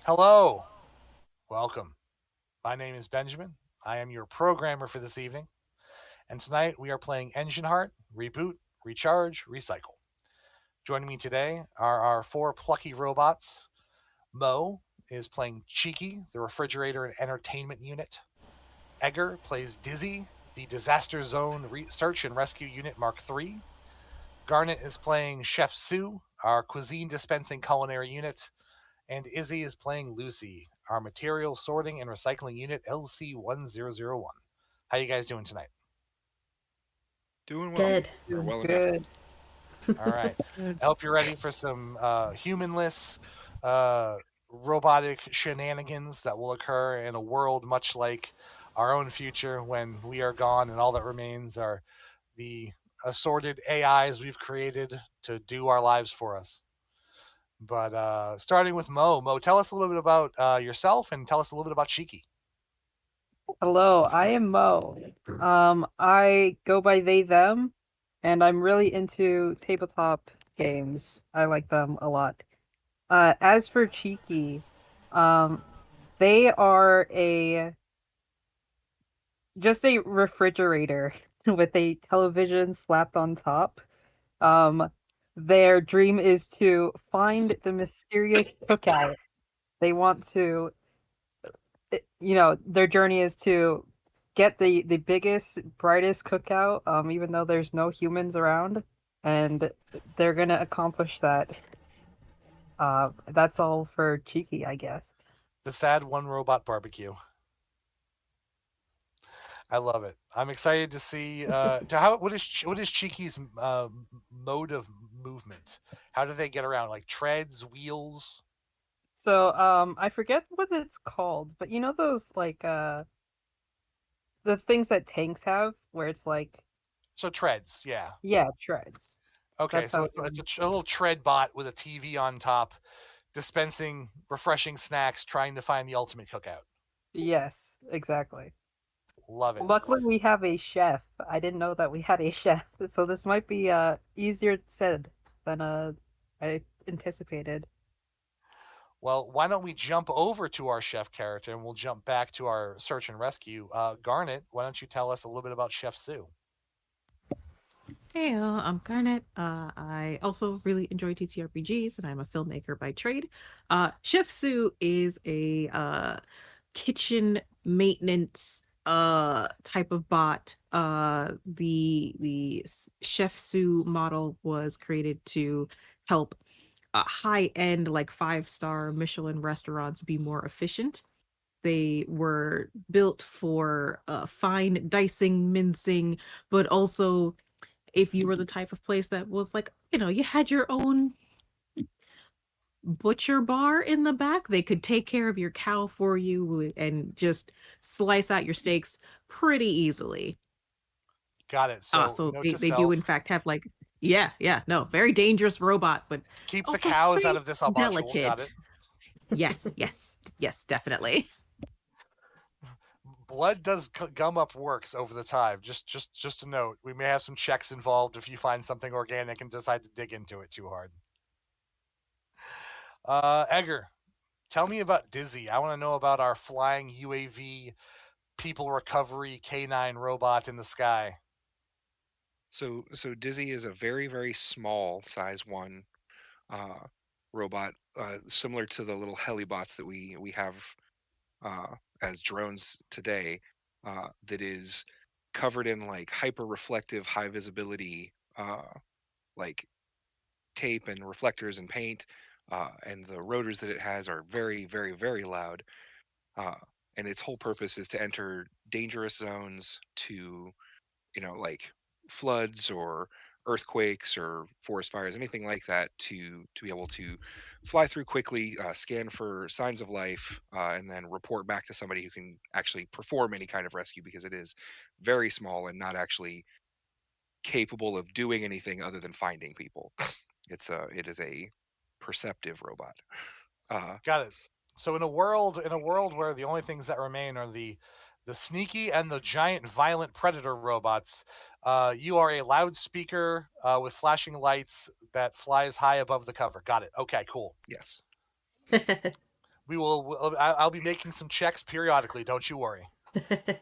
Hello, welcome. My name is Benjamin. I am your programmer for this evening, and tonight we are playing Engine Heart, Reboot, Recharge, Recycle. Joining me today are our four plucky robots. Mo is playing Cheeky, the refrigerator and entertainment unit. Egger plays Dizzy, the Disaster Zone Search and Rescue Unit Mark III. Garnet is playing Chef Sue, our cuisine dispensing culinary unit. And Izzy is playing Lucy, our material sorting and recycling unit LC1001. How you guys doing tonight? Doing well, Good. or Doing well enough. good. All right. Good. I hope you're ready for some humanless, uh, robotic shenanigans that will occur in a world much like our own future when we are gone and all that remains are the assorted AIs we've created to do our lives for us. But starting with Mo, tell us a little bit about yourself and tell us a little bit about Cheeky. Hello, I am Mo. I go by they them, and I'm really into tabletop games. I like them a lot. As for Cheeky, um, they are a just a refrigerator with a television slapped on top. Um, their dream is to find the mysterious cookout. They want to their journey is to get the biggest brightest cookout, even though there's no humans around, and they're gonna accomplish that. That's all for Cheeky, I guess. The sad one robot barbecue. I love it. I'm excited to see what is Cheeky's mode of movement? How do they get around? Like treads, wheels? So I forget what it's called, but you know those the things that tanks have where it's like, So treads, yeah. yeah, treads. Okay, That's so how it's a little tread bot with a TV on top, dispensing refreshing snacks, trying to find the ultimate cookout. Yes, exactly. Love it. Luckily, we have a chef. I didn't know that we had a chef, so this might be easier said than I anticipated. Well, why don't we jump over to our chef character and we'll jump back to our search and rescue. Garnet, why don't you tell us a little bit about Chef Sue? Hey, I'm Garnet. I also really enjoy TTRPGs, and I'm a filmmaker by trade. Chef Sue is a kitchen maintenance type of bot. The Chef Sue model was created to help high end, like 5-star Michelin restaurants, be more efficient. They were built for fine dicing, mincing, but also if you were the type of place that was like, you had your own butcher bar in the back, they could take care of your cow for you and just slice out your steaks pretty easily. Got it. So, So note they, to they do, in self: fact, have like, yeah, no, very dangerous robot, but keep the also cows out pretty of this module. Got it. delicate. Yes, definitely. Blood does gum up works over the time. Just a note. We may have some checks involved if you find something organic and decide to dig into it too hard. Egger, tell me about Dizzy. I want to know about our flying UAV people recovery canine robot in the sky. So Dizzy is a very small size one uh, robot, similar to the little helibots that we have uh, as drones today. That is covered in like hyper reflective, high visibility, like tape and reflectors and paint. And the rotors that it has are very loud. Uh, and its whole purpose is to enter dangerous zones to like floods or earthquakes or forest fires, anything like that, to be able to fly through quickly, scan for signs of life, and then report back to somebody who can actually perform any kind of rescue because it is very small and not actually capable of doing anything other than finding people. It is a perceptive robot. Uh, Got it. So in a world where the only things that remain are the sneaky and the giant violent predator robots, you are a loudspeaker with flashing lights that flies high above the cover. Got it. Okay, cool. yes. I'll be making some checks periodically. Don't you worry.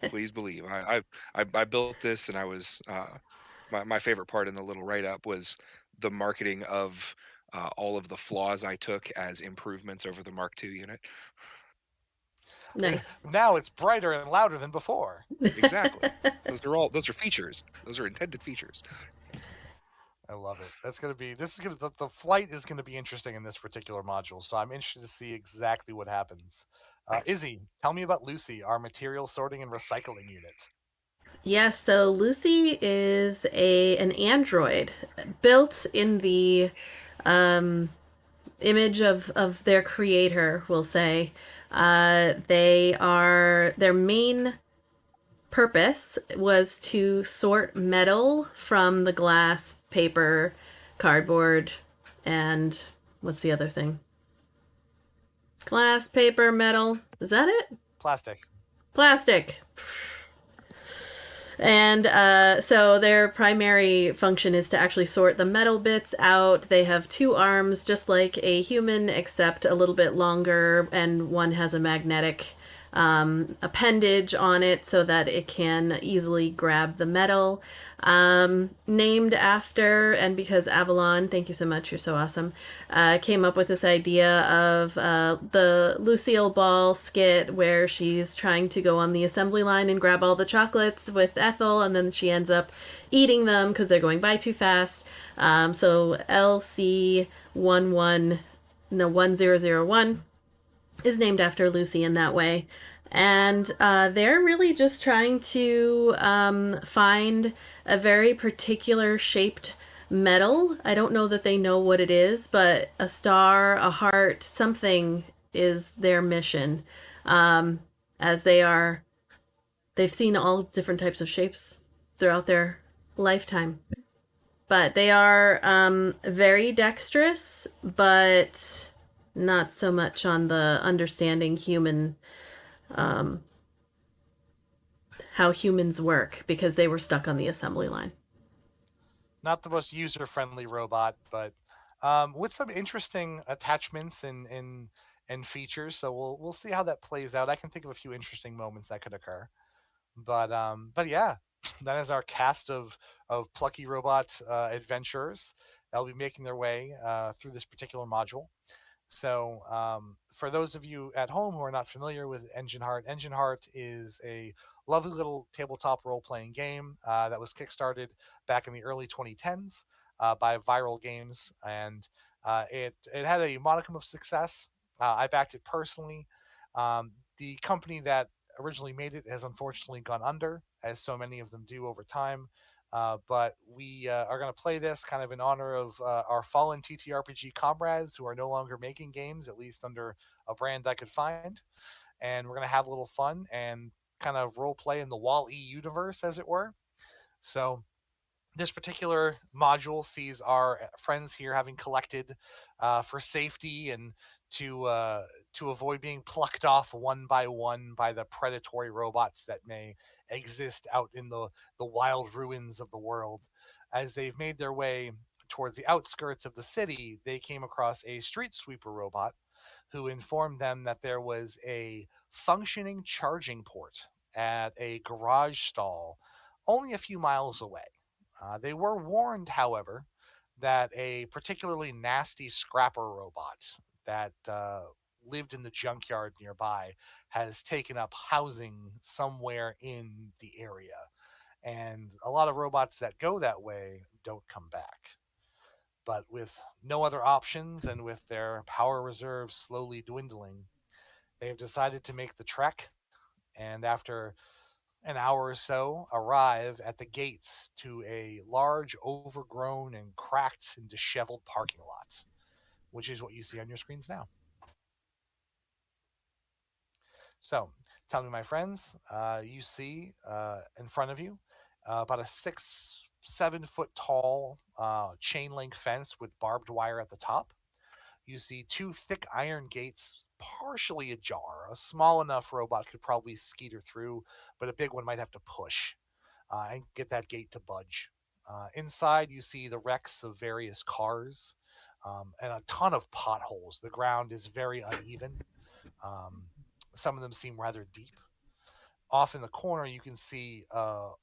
Please believe. I built this, and I was my favorite part in the little write up was the marketing of all of the flaws I took as improvements over the Mark II unit. Nice. Now it's brighter and louder than before. Exactly. Those are features. Those are intended features. I love it. That's gonna be this is gonna the flight is gonna be interesting in this particular module. So I'm interested to see exactly what happens. Izzy, tell me about Lucy, our material sorting and recycling unit. Yeah, so Lucy is a an android built in the um, image of their creator, we'll say. They are their main purpose was to sort metal from the glass, paper, cardboard, and what's the other thing? Glass, paper, metal. Is that it? Plastic. Plastic. And so their primary function is to actually sort the metal bits out. They have two arms, just like a human, except a little bit longer, and one has a magnetic appendage on it so that it can easily grab the metal. Named after, and because Avalon, thank you so much, you're so awesome, came up with this idea of the Lucille Ball skit where she's trying to go on the assembly line and grab all the chocolates with Ethel, and then she ends up eating them because they're going by too fast. So LC11, no, 1001 is named after Lucy in that way. And they're really just trying to find a very particular shaped metal. I don't know that they know what it is, but a star, a heart, something is their mission. Um, as they've seen all different types of shapes throughout their lifetime. But they are very dexterous, but not so much on the understanding um, how humans work because they were stuck on the assembly line. Not the most user friendly robot, but with some interesting attachments and features. So we'll see how that plays out. I can think of a few interesting moments that could occur. But yeah, that is our cast of plucky robot adventurers that'll be making their way through this particular module. So, for those of you at home who are not familiar with Engine Heart is a lovely little tabletop role playing game that was kickstarted back in the early 2010s by Viral Games, and it had a modicum of success. I backed it personally. The company that originally made it has unfortunately gone under, as so many of them do over time. But we are going to play this kind of in honor of our fallen TTRPG comrades who are no longer making games, at least under a brand I could find. And we're going to have a little fun and kind of role play in the Wall E universe, as it were. So, this particular module sees our friends here having collected for safety and to uh, to avoid being plucked off one by the predatory robots that may exist out in the wild ruins of the world. As they've made their way towards the outskirts of the city, they came across a street sweeper robot who informed them that there was a functioning charging port at a garage stall only a few miles away. They were warned, however, that a particularly nasty scrapper robot that lived in the junkyard nearby has taken up housing somewhere in the area. And a lot of robots that go that way don't come back. But with no other options and with their power reserves slowly dwindling, they have decided to make the trek. And after an hour or so, arrive at the gates to a large, overgrown, and cracked and disheveled parking lot, which is what you see on your screens now. So, tell me, my friends, you see in front of you about a 7 foot tall chain link fence with barbed wire at the top. You see two thick iron gates partially ajar. A small enough robot could probably skeeter through, but a big one might have to push and get that gate to budge. Inside, you see the wrecks of various cars and a ton of potholes. The ground is very uneven. Um, some of them seem rather deep. Off in the corner, you can see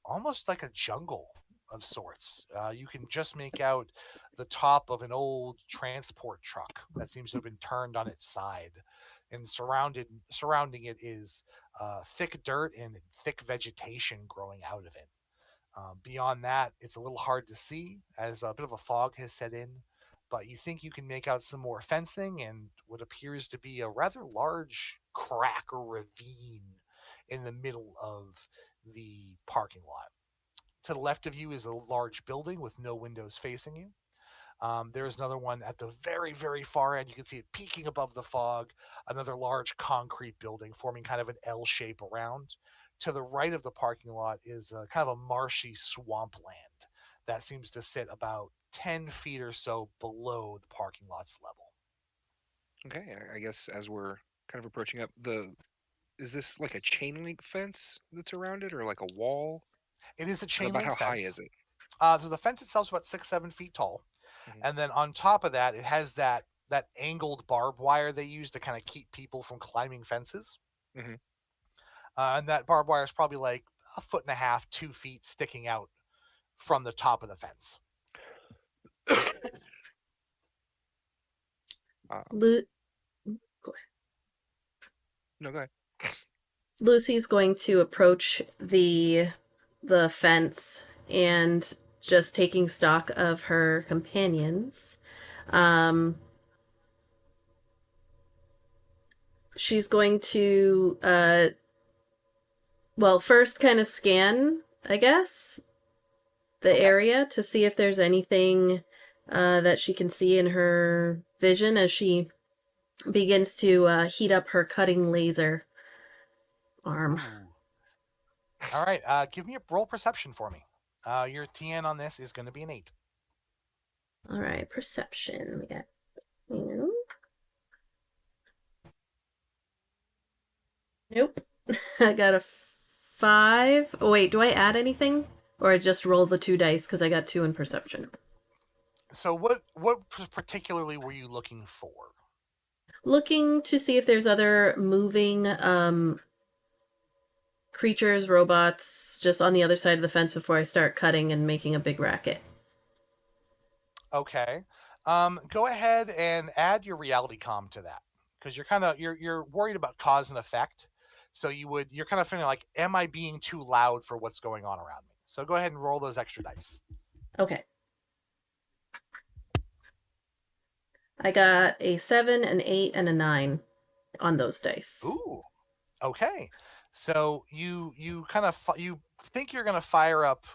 almost like a jungle of sorts. You can just make out the top of an old transport truck that seems to have been turned on its side, and surrounding it is thick dirt and thick vegetation growing out of it. Beyond that, it's a little hard to see as a bit of a fog has set in, but you think you can make out some more fencing and what appears to be a rather large crack or ravine in the middle of the parking lot. To the left of you is a large building with no windows facing you. There's another one at the very, very far end. You can see it peeking above the fog, another large concrete building forming kind of an L shape around. To the right of the parking lot is kind of a marshy swampland that seems to sit about 10 feet or so below the parking lot's level. Okay, I guess as we're kind of approaching up, the is this like a chain link fence that's around it, or like a wall? It is a And chain about link how high is fence. it? So the fence itself is about 6, 7 feet tall. Hmm. And then on top of that, it has that angled barbed wire they use to kind of keep people from climbing fences. Hmm. And that barbed wire is probably like a foot and a half, 2 feet sticking out from the top of the fence. um, Lu- no, go ahead. Lucy's going to approach the fence and just taking stock of her companions. Um, she's going to well, first kind of scan, I guess, the Okay. area to see if there's anything that she can see in her vision as she begins to heat up her cutting laser arm. Ooh. All right. Give me a roll perception for me. Your TN on this is going to be an 8. All right, perception. We got. Nope. I got a 5. Oh, wait, do I add anything? Or I just roll the 2 dice because I got 2 in perception? So what particularly were you looking for? Looking to see if there's other moving creatures, robots, just on the other side of the fence before I start cutting and making a big racket. Okay. Go ahead and add your reality comm to that because you're worried about cause and effect. So you're kind of feeling like, am I being too loud for what's going on around me? So go ahead and roll those extra dice. Okay. I got a 7, an 8, and a 9 on those dice. Ooh. Okay. So you kind of you think you're gonna fire up.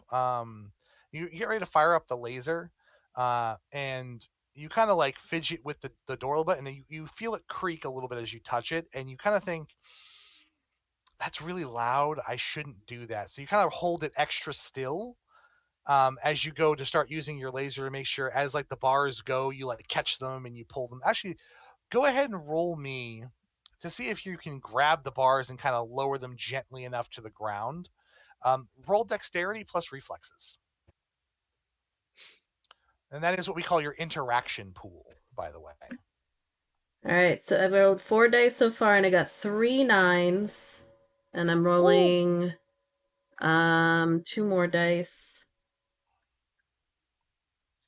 You get ready to fire up the laser, and you kind of like fidget with the door a little bit, and you feel it creak a little bit as you touch it, and you kind of think that's really loud. I shouldn't do that. So you kind of hold it extra still as you go to start using your laser to make sure as like the bars go, you like catch them and you pull them. Actually, go ahead and roll me to see if you can grab the bars and kind of lower them gently enough to the ground. Roll dexterity plus reflexes. And that is what we call your interaction pool, by the way. All right, so I've rolled 4 dice so far, and I got 3 9s, and I'm Ooh. rolling 2 more dice,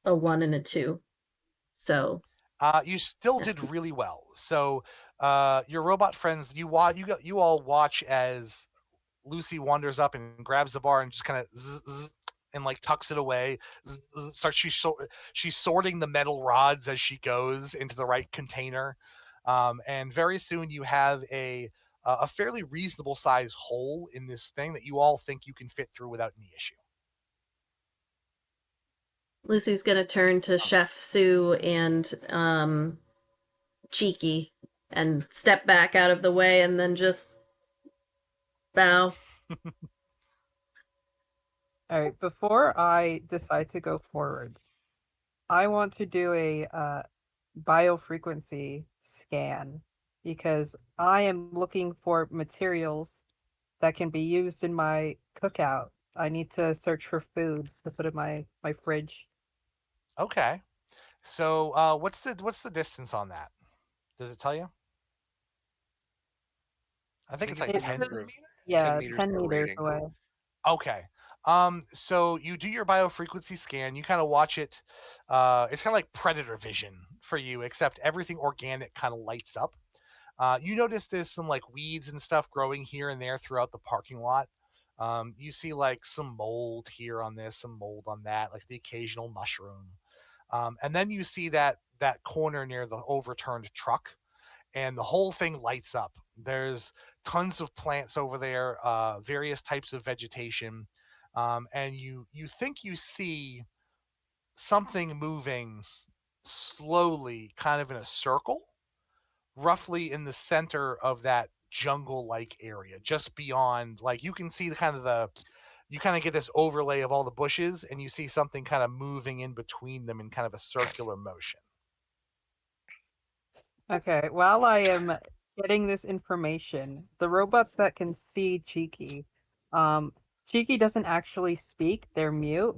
a 1 and a 2. So You still yeah. did really well. So your robot friends, you all watch as Lucy wanders up and grabs the bar and just kind of and like tucks it away. Starts she's sorting the metal rods as she goes into the right container, and very soon you have a fairly reasonable size hole in this thing that you all think you can fit through without any issue. Lucy's gonna turn to Chef Sue and Cheeky and step back out of the way and then just bow. All right, before I decide to go forward, I want to do a biofrequency scan because I am looking for materials that can be used in my cookout. I need to search for food to put in my fridge. Okay. So what's the distance on that? Does it tell you? I I think think it's it's like a It 10. number says, of it's 10 yeah, meters 10 per meters rating. away. Okay. So you do your biofrequency scan. You kind of watch it. It's kind of like predator vision for you, except everything organic kind of lights up. You notice there's some like weeds and stuff growing here and there throughout the parking lot. You see like some mold here on this, some mold on that, like the occasional mushroom. And then you see that corner near the overturned truck, and the whole thing lights up. There's tons of plants over there, various types of vegetation, and you think you see something moving slowly, kind of in a circle, roughly in the center of that jungle-like area, just beyond. Like you can see the kind of the you kind of get this overlay of all the bushes, and you see something kind of moving in between them in kind of a circular motion. Okay, while I am getting this information, the robots that can see Cheeky, um, Cheeky doesn't actually speak, they're mute,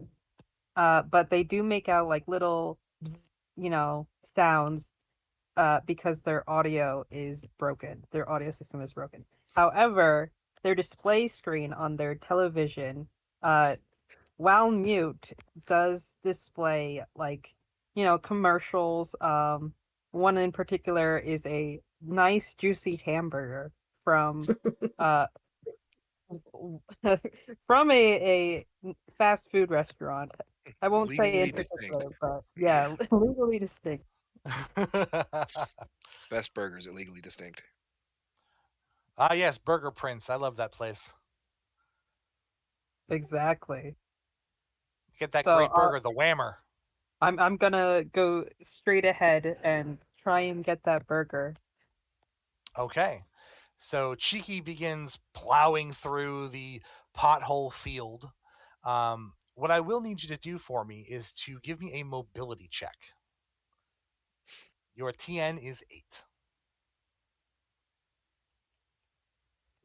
but they do make out like little, bzz, sounds, because their audio is broken. Their audio system is broken. However, their display screen on their television, uh, while mute, does display like, commercials. One in particular is a nice juicy hamburger from uh from a fast food restaurant. I won't say in Legally distinct. particular, but yeah, legally distinct. Best burgers at Legally Distinct. Ah, yes, Burger Prince. I love that place. Exactly. Get that So great burger, the Whammer. I'm gonna go straight ahead and try and get that burger. Okay. So Cheeky begins plowing through the pothole field. What I will need you to do for me is to give me a mobility check. Your TN is 8.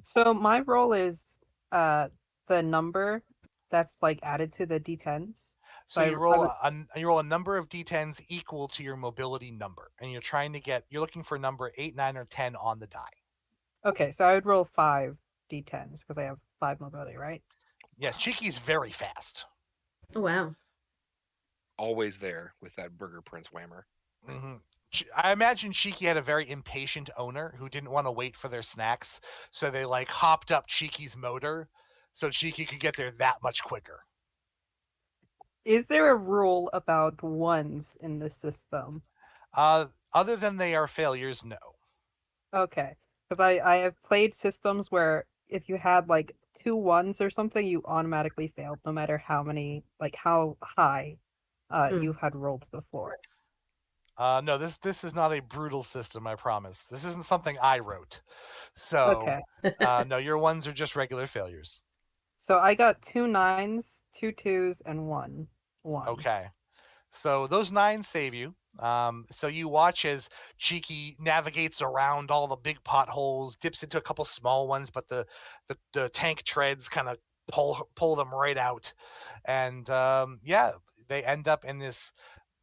So my role is uh the number that's like added to the D10s. So So you I roll would a number of d10s equal to your mobility number, and you're looking for number 8, 9, or 10 on the die. okay, so I would roll 5 D10s because I have 5 mobility, right? Yes, Cheeky's very fast. Oh, wow. Always there with that Burger Prince whammer. hmm I imagine Cheeky had a very impatient owner who didn't want to wait for their snacks, so they like hopped up Cheeky's motor so Cheeky could get there that much quicker. Is there a rule about ones in this system? Other than they are failures, no. Okay, because I have played systems where if you had like 2 ones or something, you automatically failed, no matter how many, like how high Mm. you've had rolled before. No, this is not a brutal system. I promise. This isn't something I wrote. So, Okay, no, your ones are just regular failures. so I got 2 9s, 2 2s, and 1 1. Okay. So those 9 save you. So you watch as Cheeky navigates around all the big potholes, dips into a couple small ones, but the tank treads kind of pull them right out, and yeah, they end up in this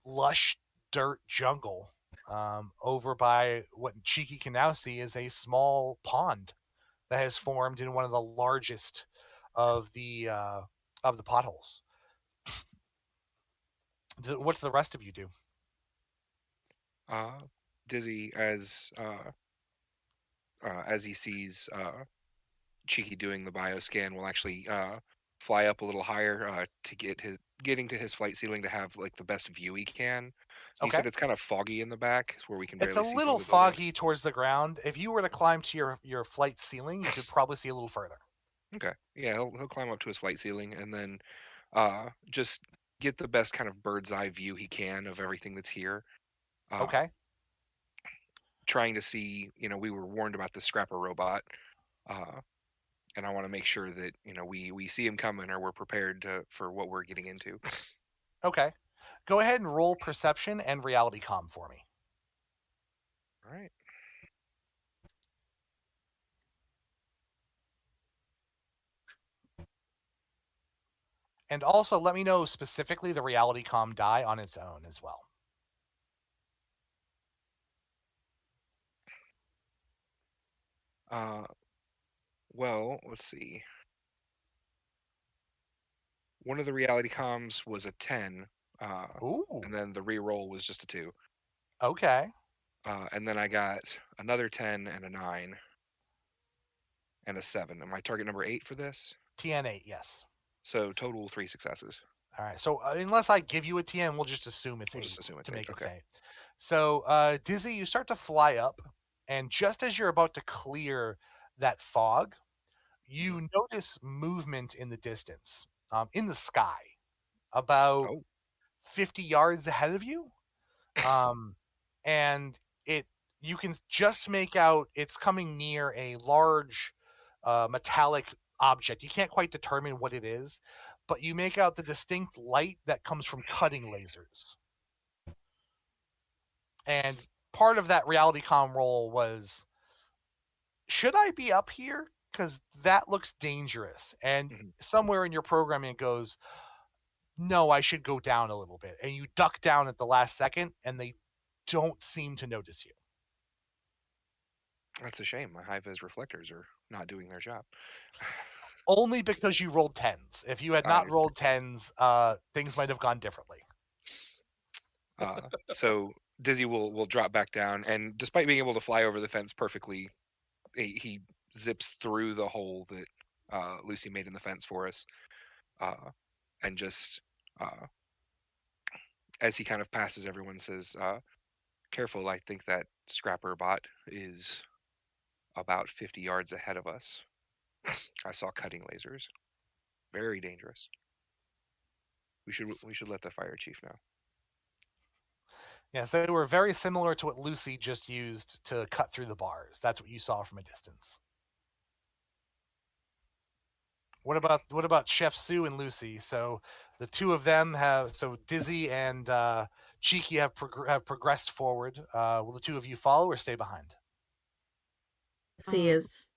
lush dirt jungle, over by what Cheeky can now see is a small pond that has formed in one of the largest of the potholes. What's the rest of you do? Uh, Dizzy, as he sees Cheeky doing the bioscan, will actually fly up a little higher to getting to his flight ceiling to have like the best view he can. You Okay. said it's kind of foggy in the back, where we can It's a barely see some little of the buildings. foggy towards the ground. If you were to climb to your flight ceiling, you could probably see a little further. Okay, yeah, he'll climb up to his flight ceiling and then just get the best kind of bird's eye view he can of everything that's here. Uh, Okay. Trying to see, we were warned about the scrapper robot, uh, and I want to make sure that we see him coming or we're prepared for what we're getting into. Okay. Go ahead and roll perception and reality comm for me. All right. And also let me know specifically the reality comm die on its own as well. Uh, Well, let's see. One of the reality comms was a 10, Ooh. and then the reroll was just a 2. Okay. And then I got another 10 and a 9 and a 7. Am I target number 8 for this? TN8, yes. So total 3 successes. All right. So unless I give you a TN, we'll just assume it's We'll 8 just assume it's to 8. make it Okay. safe. So, Dizzy, you start to fly up, and just as you're about to clear that fog, you notice movement in the distance, in the sky, about Oh, 50 yards ahead of you. Um, and it you can just make out it's coming near a large metallic object. You can't quite determine what it is, but you make out the distinct light that comes from cutting lasers. And part of that reality com roll was, should I be up here? Because that looks dangerous. And mhm. somewhere in your programming it goes, no, I should go down a little bit. And you duck down at the last second, and they don't seem to notice you. That's a shame. My high vis reflectors are not doing their job. Only because you rolled tens. If you had I not understand. rolled tens, things might have gone differently. So Dizzy will drop back down, and despite being able to fly over the fence perfectly, he zips through the hole that Lucy made in the fence for us, and just uh, as he kind of passes everyone, says, "Careful! I think that scrapper bot is about 50 yards ahead of us. I saw cutting lasers. Very dangerous. We should let the fire chief know." Yes, they were very similar to what Lucy just used to cut through the bars. That's what you saw from a distance. What about Chef Sue and Lucy? So the two of them Dizzy and Cheeky have progressed forward. Will the two of you follow or stay behind? He is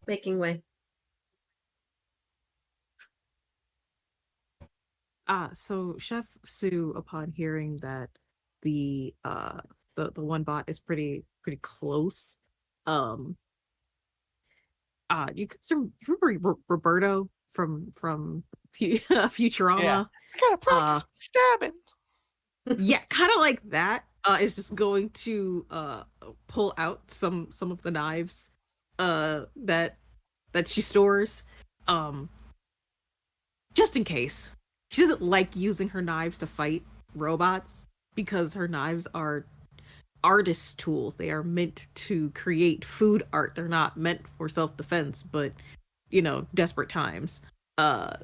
making way. So Chef Sue, upon hearing that the one bot is pretty close, um, you guys remember Roberto from Yeah, Futurama? I gotta Uh, practice stabbing. yeah, kind of like that. Is just going to pull out some of the knives that she stores, um, just in case. She doesn't like using her knives to fight robots because her knives are artist tools. They are meant to create food art. They're not meant for self-defense, but desperate times. Uh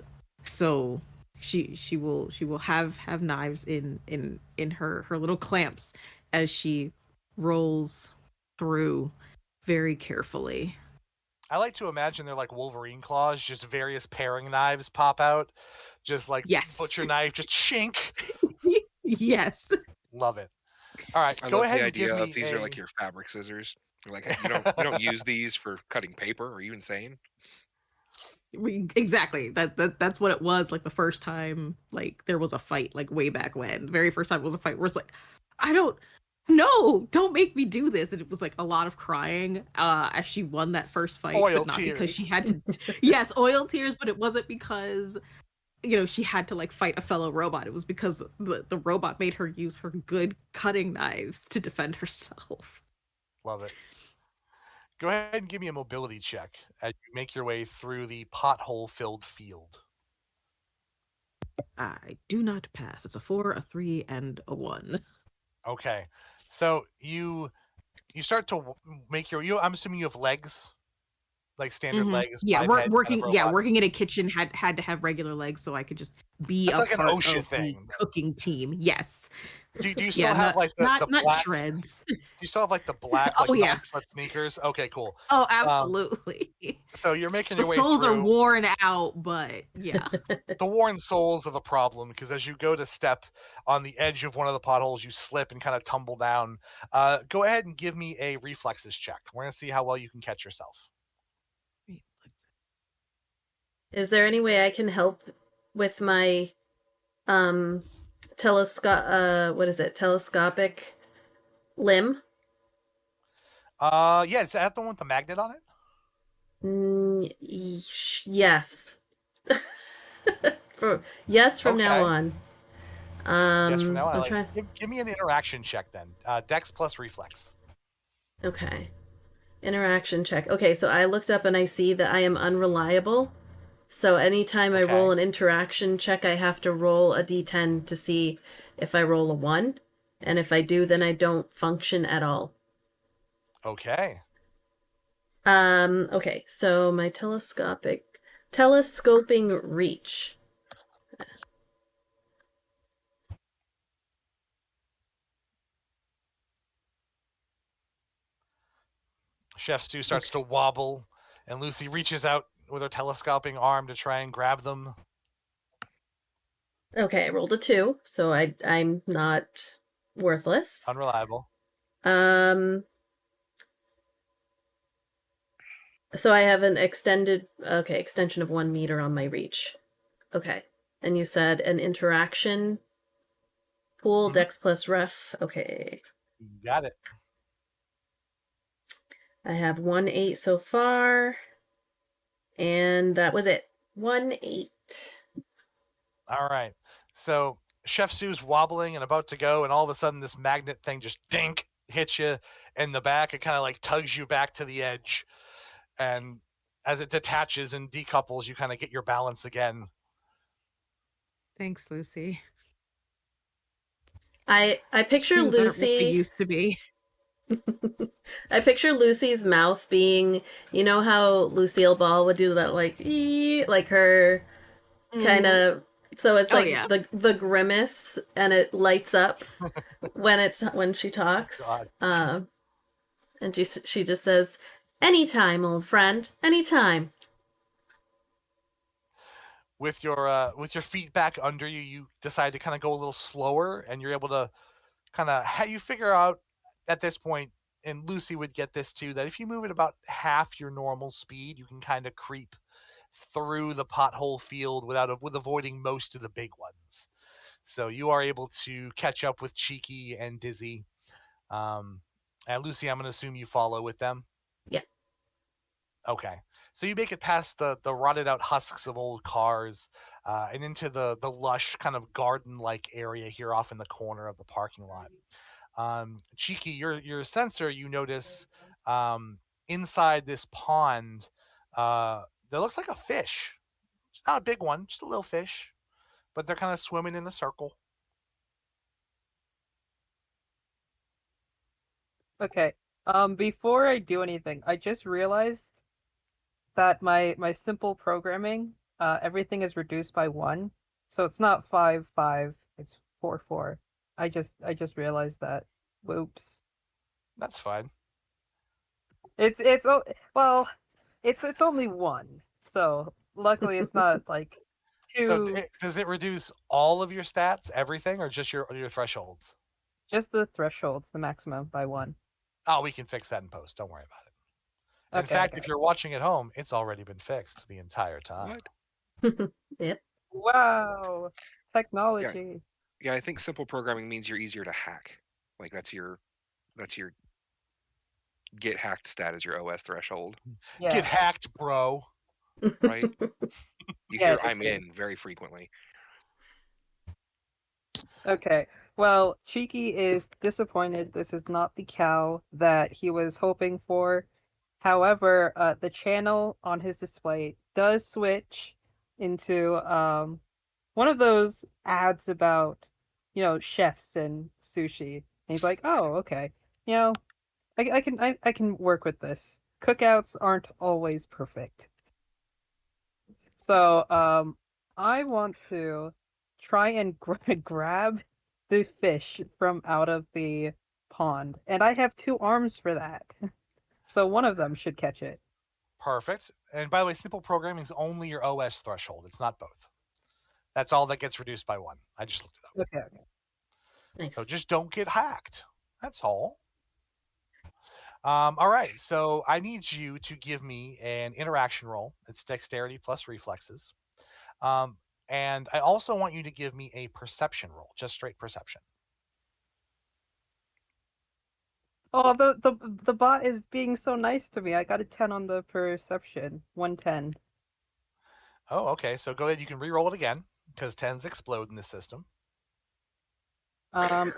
so she will have knives in her little clamps as she rolls through very carefully. I like to imagine they're like Wolverine claws, just various paring knives pop out, just like Yes. butcher knife, just chink. Yes. Love it. All right, I go love the ahead and give idea of me these are like a. your fabric scissors. Like you don't use these for cutting paper. Are you insane? Exactly. That's what it was like the first time like there was a fight like way back when. The very first time it was a fight where it's like, I don't no, don't make me do this. And it was like a lot of crying as she won that first fight, Oil but not because she tears. had to yes, oil tears, but it wasn't because she had to like fight a fellow robot. It was because the robot made her use her good cutting knives to defend herself. Love it. Go ahead and give me a mobility check as you make your way through the pothole-filled field. I do not pass. It's a 4, a 3, and a 1. Okay, so you start to make your. I'm assuming you have legs, like standard legs, Yeah, biped kind of robot. working in a kitchen had to have regular legs so I could just be That's a like an part OSHA of the thing. cooking team. Yes. Do you Yeah, still have like the not black? treads. Do you still have like the black like Oh yeah. non-slip sneakers? Okay, cool. Oh, Um, absolutely. so you're making The your way soles are through. worn out, but yeah. The worn soles are the problem because as you go to step on the edge of one of the potholes, you slip and kind of tumble down. Go ahead and give me a reflexes check. We're gonna see how well you can catch yourself. Is there any way I can help with my um what is it? Telescopic limb? Yeah, is that the one with the magnet on it? Yes. Yes from now Okay. on. Yes, from now on, I I'm like. trying. Give me an interaction check then. Dex plus reflex. Okay. Interaction check. Okay, so I looked up and I see that I am unreliable. So anytime I roll Okay. an interaction check, I have to roll a d10 to see if I roll a 1. And if I do, then I don't function at all. Okay. Okay, so my telescoping reach. Chef Stu starts Okay. to wobble, and Lucy reaches out with her telescoping arm to try and grab them. Okay, I rolled a 2, so I'm not worthless. Unreliable. Um so I have an extension of 1 meter on my reach. Okay. And you said an interaction pool, Mm-hmm. Dex plus ref. Okay. Got it. I have 1 8 so far. And that was it. 1 8. All right. So Chef Sue's wobbling and about to go, and all of a sudden this magnet thing just dink hits you in the back. It kind of like tugs you back to the edge, and as it detaches and decouples, you kind of get your balance again. Thanks, Lucy. I picture Shoes aren't what they Lucy. used to be. I picture Lucy's mouth being, you know how Lucille Ball would do that, like like her kind Mhm. of. So it's Oh like yeah. the grimace, and it lights up when she talks. God. And she just says, "Anytime, old friend, anytime." With your feet back under you, you decide to kind of go a little slower, and you're able to kind of you figure out at this point, and Lucy would get this too, that if you move at about half your normal speed, you can kind of creep through the pothole field with avoiding most of the big ones. So you are able to catch up with Cheeky and Dizzy. And Lucy, I'm going to assume you follow with them. Yeah. Okay. So you make it past the rotted out husks of old cars, and into the lush kind of garden like area here off in the corner of the parking lot. Cheeky, your sensor, you notice inside this pond, there looks like a fish. It's not a big one, just a little fish, but they're kind of swimming in a circle. Okay. Before I do anything, I just realized that my simple programming, everything is reduced by 1. So it's not 5 5, it's 4 4. I just realized that. Whoops. That's fine. Well, it's only 1. So luckily it's not like So 2, does it reduce all of your stats, everything, or just your thresholds? just the thresholds, the maximum by 1. Oh, we can fix that in post. Don't worry about it. In Okay, fact, okay. if you're watching at home, it's already been fixed the entire time. What? Yep. Wow. Yeah, Technology. yeah. I think simple programming means you're easier to hack. Like that's your get hacked stat is your OS threshold, Get Yeah. hacked, bro. right? You Yeah, hear it is. "I'm in" very frequently. Okay. Well, Cheeky is disappointed. This is not the cow that he was hoping for. However, the channel on his display does switch into one of those ads about, chefs and sushi. And he's like, "Oh, okay. You know, I can work with this. Cookouts aren't always perfect." So, I want to try and grab the fish from out of the pond, and I have 2 arms for that. So one of them should catch it. Perfect. And by the way, simple programming is only your OS threshold. It's not both. That's all that gets reduced by 1. I just looked it up. Okay, okay. So Nice. just don't get hacked. That's all. All right. So I need you to give me an interaction roll. It's dexterity plus reflexes. Um, and I also want you to give me a perception roll, just straight perception. Oh, the bot is being so nice to me. I got a 10 on the perception. 110. Oh, okay. So go ahead. You can re-roll it again because 10s explode in this system.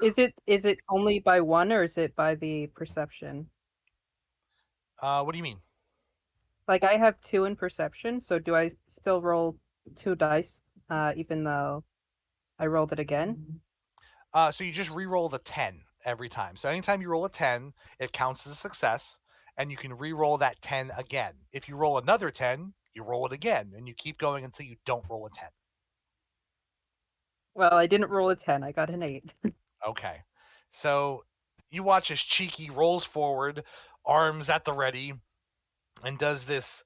Is it only by one or is it by the perception? What do you mean? Like I have 2 in perception, so do I still roll 2 dice, even though I rolled it again? So you just re-roll the 10 every time. So anytime you roll a 10, it counts as a success, and you can re-roll that 10 again. If you roll another 10, you roll it again, and you keep going until you don't roll a 10. Well, I didn't roll a 10. I got an 8. Okay. So you watch as Cheeky rolls forward, arms at the ready, and does this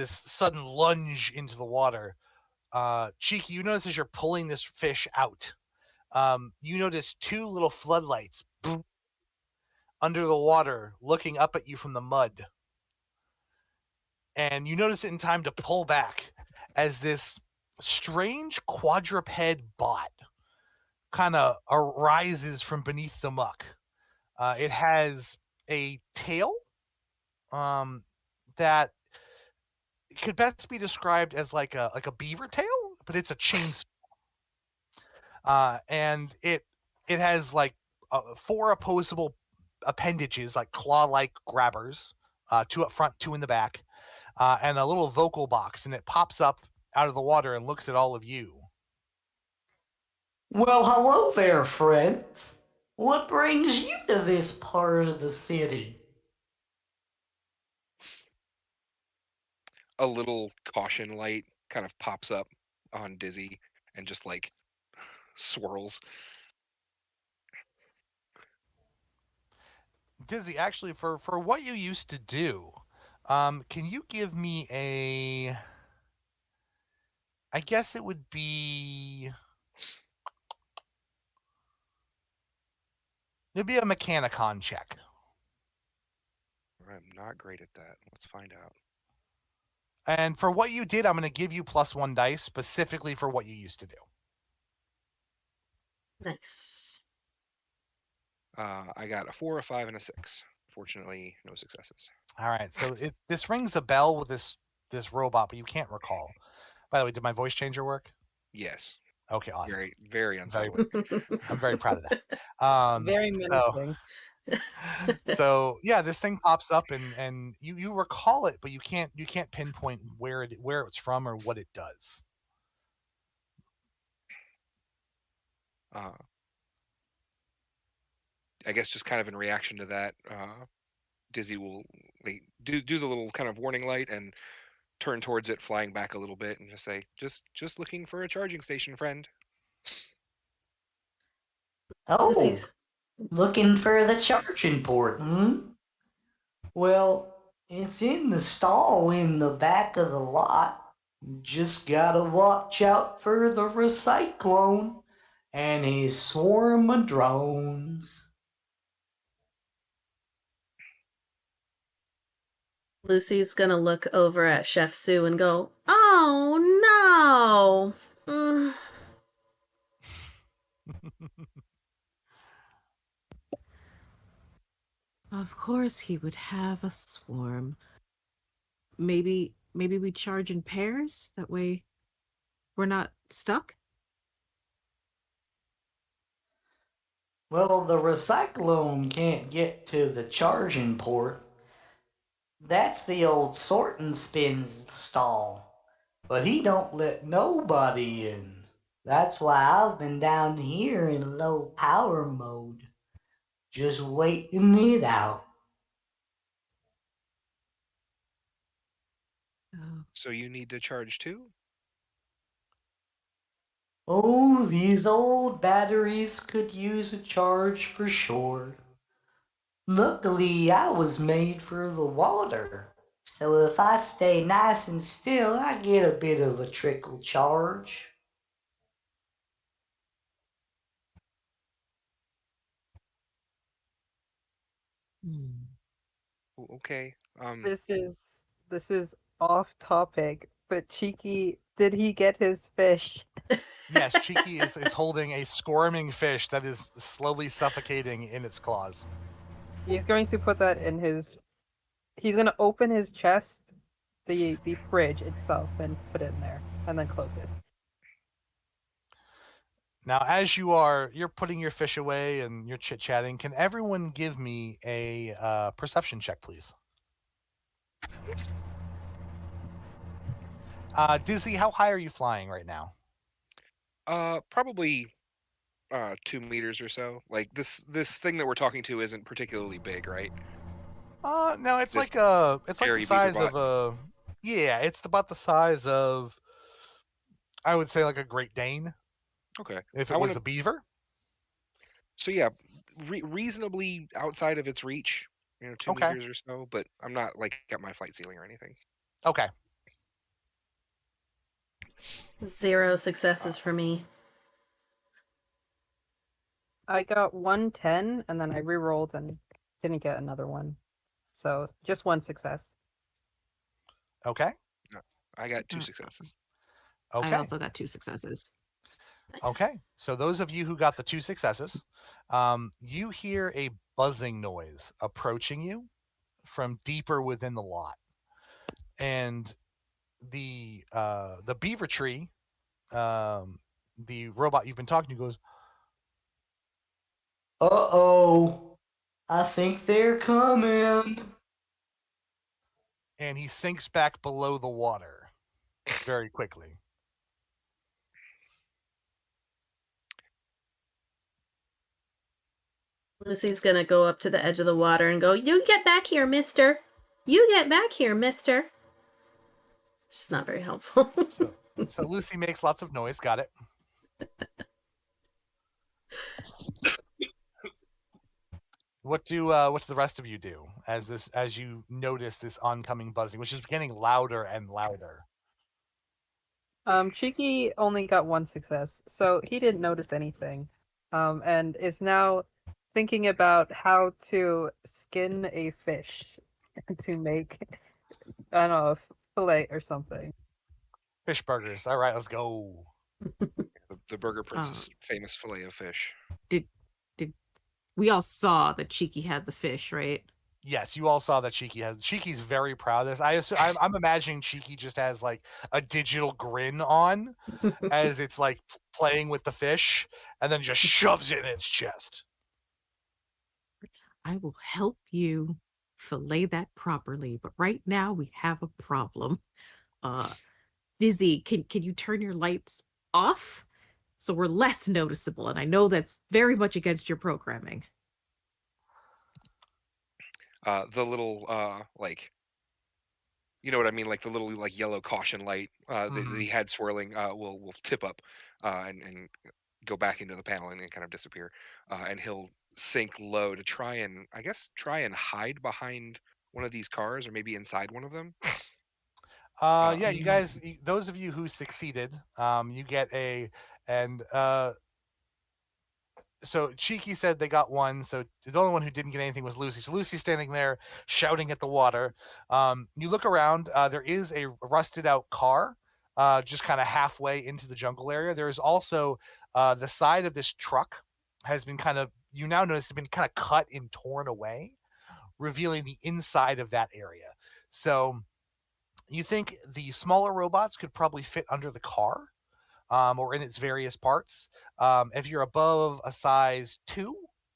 sudden lunge into the water. Cheeky, you notice as you're pulling this fish out, you notice 2 little floodlights under the water looking up at you from the mud. And you notice it in time to pull back as this strange quadruped bot kind of arises from beneath the muck. It has a tail that could best be described as like a beaver tail, but it's a chainsaw. And it has like 4 opposable appendages, like claw-like grabbers, 2 up front, 2 in the back, and a little vocal box, and it pops up out of the water and looks at all of you. Well, hello there, friends. What brings you to this part of the city? A little caution light kind of pops up on Dizzy and just like swirls. Dizzy, actually, for what you used to do, can you give me a? I guess it would be. It'd be a Mechanicon check. I'm not great at that. Let's find out. And for what you did, I'm going to give you +1 dice specifically for what you used to do. Nice. I got a 4, a 5, and a 6. Fortunately, no successes. All right, so this rings a bell with this robot, but you can't recall. By the way, did my voice changer work? Yes. Okay, awesome. Very, very unsettling. I'm very proud of that. Very menacing. So yeah, this thing pops up and you recall it, but you can't pinpoint where it's from or what it does. I guess just kind of in reaction to that, Dizzy will do the little kind of warning light and turn towards it, flying back a little bit, and just say, "Just looking for a charging station, friend." Oh, Lucy's. looking for the charging port, hmm? Well, it's in the stall in the back of the lot. Just gotta watch out for the recyclone and his swarm of drones. Lucy's gonna look over at Chef Sue and go, "Oh no!" Of course he would have a swarm. Maybe we charge in pairs? That way we're not stuck? Well, the recyclone can't get to the charging port. That's the old sort and spins stall. But he don't let nobody in. That's why I've been down here in low power mode, just waiting it out. Oh. So you need to charge too? Oh, these old batteries could use a charge for sure. Luckily, I was made for the water. So if I stay nice and still, I get a bit of a trickle charge. Okay. This is off topic, but Cheeky, did he get his fish? Yes, Cheeky is holding a squirming fish that is slowly suffocating in its claws. He's going to put that in his. He's going to open his chest, the fridge itself, and put it in there, and then close it. Now, as you're putting your fish away and you're chit chatting, can everyone give me a perception check, please? Dizzy, how high are you flying right now? Probably 2 meters or so. Like this thing that we're talking to isn't particularly big, right? No, it's This like the hairy beaver size bot. of a. Yeah, it's about the size of, I would say, like a Great Dane Okay. if I it want was to. a beaver. So yeah, reasonably outside of its reach. 2 Okay. meters or so, but I'm not like at my flight ceiling or anything. Okay. 0 successes for me. I got 110, and then I re-rolled and didn't get another one. So just one success. Okay. No, I got 2 Uh, successes. I Okay. also got 2 successes. Nice. Okay. So those of you who got the 2 successes, you hear a buzzing noise approaching you from deeper within the lot, and the beaver tree, the robot you've been talking to goes, Uh-oh. I think they're coming. and he sinks back below the water very quickly. Lucy's gonna go up to the edge of the water and go, "You get back here, mister! You get back here, mister!" She's not very helpful. So Lucy makes lots of noise. Got it. What do the rest of you do as you notice this oncoming buzzing, which is getting louder and louder? Cheeky only got one success, so he didn't notice anything. And is now thinking about how to skin a fish to make, I don't know, a fillet or something. Fish burgers. All right, let's go. The Burger Uh, Prince's famous fillet of fish. did did we all saw that Cheeky had the fish, right? Yes, you all saw that Cheeky's very proud of this. I'm imagining Cheeky just has like a digital grin on as it's like playing with the fish, and then just shoves it in its chest. I will help you fillet that properly, but right now we have a problem. Uh Izzy, can you turn your lights off so we're less noticeable? And I know that's very much against your programming. The little like you know what I mean, like the little like yellow caution light that he had swirling will tip up and go back into the panel and kind of disappear, and he'll sink low to try and try and hide behind one of these cars or maybe inside one of them. Yeah, you guys, those of you who succeeded, you get and so Cheeky said they got one. So the only one who didn't get anything was Lucy. So Lucy's standing there shouting at the water. You look around. There is a rusted out car, just kind of halfway into the jungle area. There is also the side of this truck has been kind of, you now notice, has been kind of cut and torn away, revealing the inside of that area. So you think the smaller robots could probably fit under the car, or in its various parts. If you're above a size 2,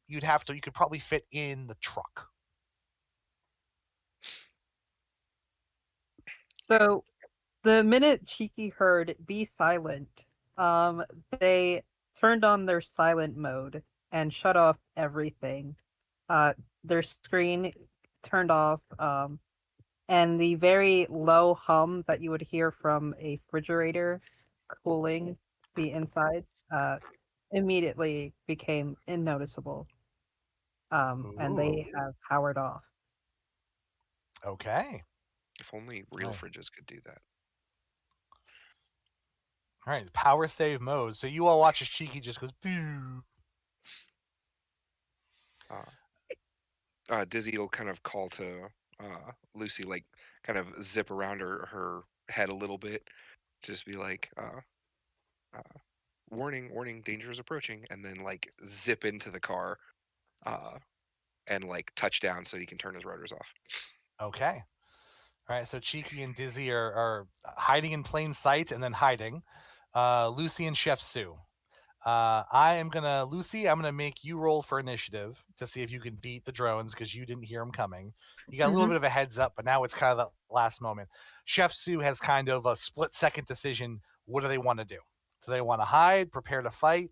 you could probably fit in the truck. So the minute Cheeky heard "be silent," they turned on their silent mode and shut off everything. Uh, their screen turned off, and the very low hum that you would hear from a refrigerator cooling the insides immediately became unnoticeable. And they Ooh. have powered off. Okay. If only real Right. fridges could do that. All right. Power save mode. So you all watch as Cheeky just goes, boo. Dizzy will kind of call to Lucy, like kind of zip around her head a little bit, just be like, "Warning, warning, danger is approaching," and then like zip into the car, uh, and like touch down so he can turn his rotors off. Okay. All right, so Cheeky and Dizzy are hiding in plain sight and then hiding. Lucy and Chef Sue. Lucy, I'm gonna make you roll for initiative to see if you can beat the drones because you didn't hear them coming. You got a little bit of a heads up, but now it's kind of that last moment. Chef Sue has kind of a split second decision. What do they want to do? Do they want to hide, prepare to fight?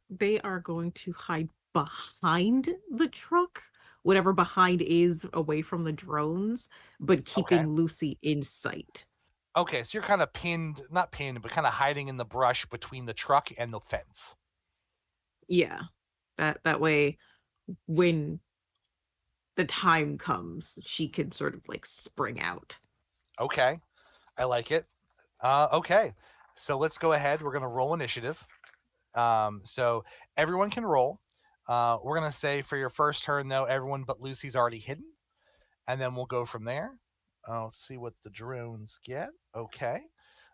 They are going to hide behind the truck, whatever behind is away from the drones, but Okay. keeping Lucy in sight. Okay, so you're kind of pinned, not pinned, but kind of hiding in the brush between the truck and the fence. Yeah. That way when the time comes, she can sort of like spring out. Okay, I like it. Okay, so let's go ahead. We're gonna roll initiative. So everyone can roll. We're gonna say for your first turn though, everyone but Lucy's already hidden, and then we'll go from there. Let's see what the drones get. Okay,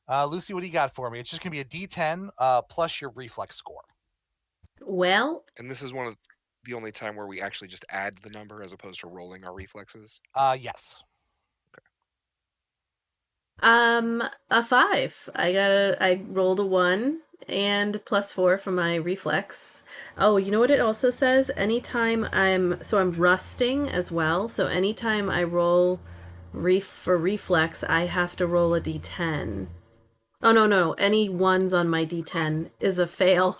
Lucy, what do you got for me? It's just gonna be a D10 plus your reflex score. Well, And this is one of the only time where we actually just add the number as opposed to rolling our reflexes. Yes. a 5. I rolled a 1 and +4 for my reflex. Oh, you know what it also says? Anytime I'm rusting as well. So anytime I roll for reflex, I have to roll a d10. Oh no, any ones on my d10 is a fail.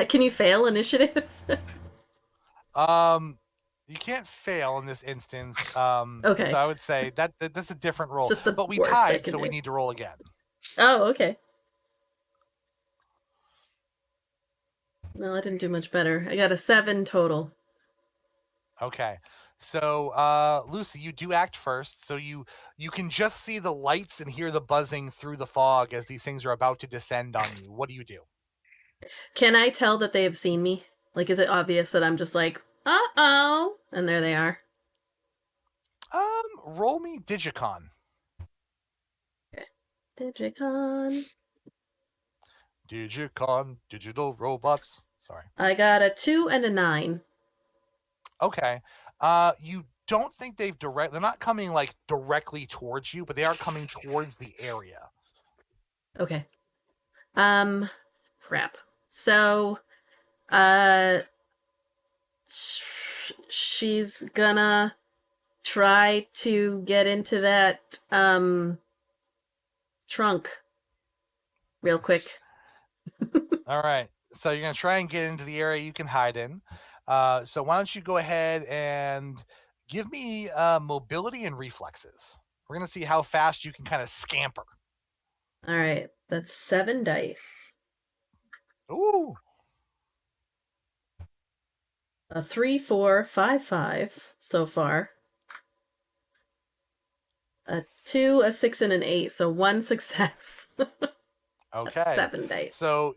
Can you fail initiative? You can't fail in this instance. Okay. So I would say that's a different It's roll. just the But we worst I tied, can so we do. need to roll again. Oh, okay. Well, I didn't do much better. I got a 7 total. Okay. So, Lucy, you do act first. So you can just see the lights and hear the buzzing through the fog as these things are about to descend on you. What do you do? Can I tell that they have seen me? Like, is it obvious that I'm just like, uh-oh, and there they are? Roll me Digicon. Okay. Digicon. Digicon, digital robots. Sorry. I got a 2 and a 9. Okay. You don't think they're not coming like directly towards you, but they are coming towards the area. Okay. Crap. So, uh, she's gonna try to get into that, trunk real quick. All right. So you're going to try and get into the area you can hide in. So why don't you go ahead and give me mobility and reflexes. We're going to see how fast you can kind of scamper. All right, that's 7 dice. Ooh. A 3, 4, 5, 5 so far. A 2, a 6, and an 8. So 1 success. Okay. That's 7 dice. So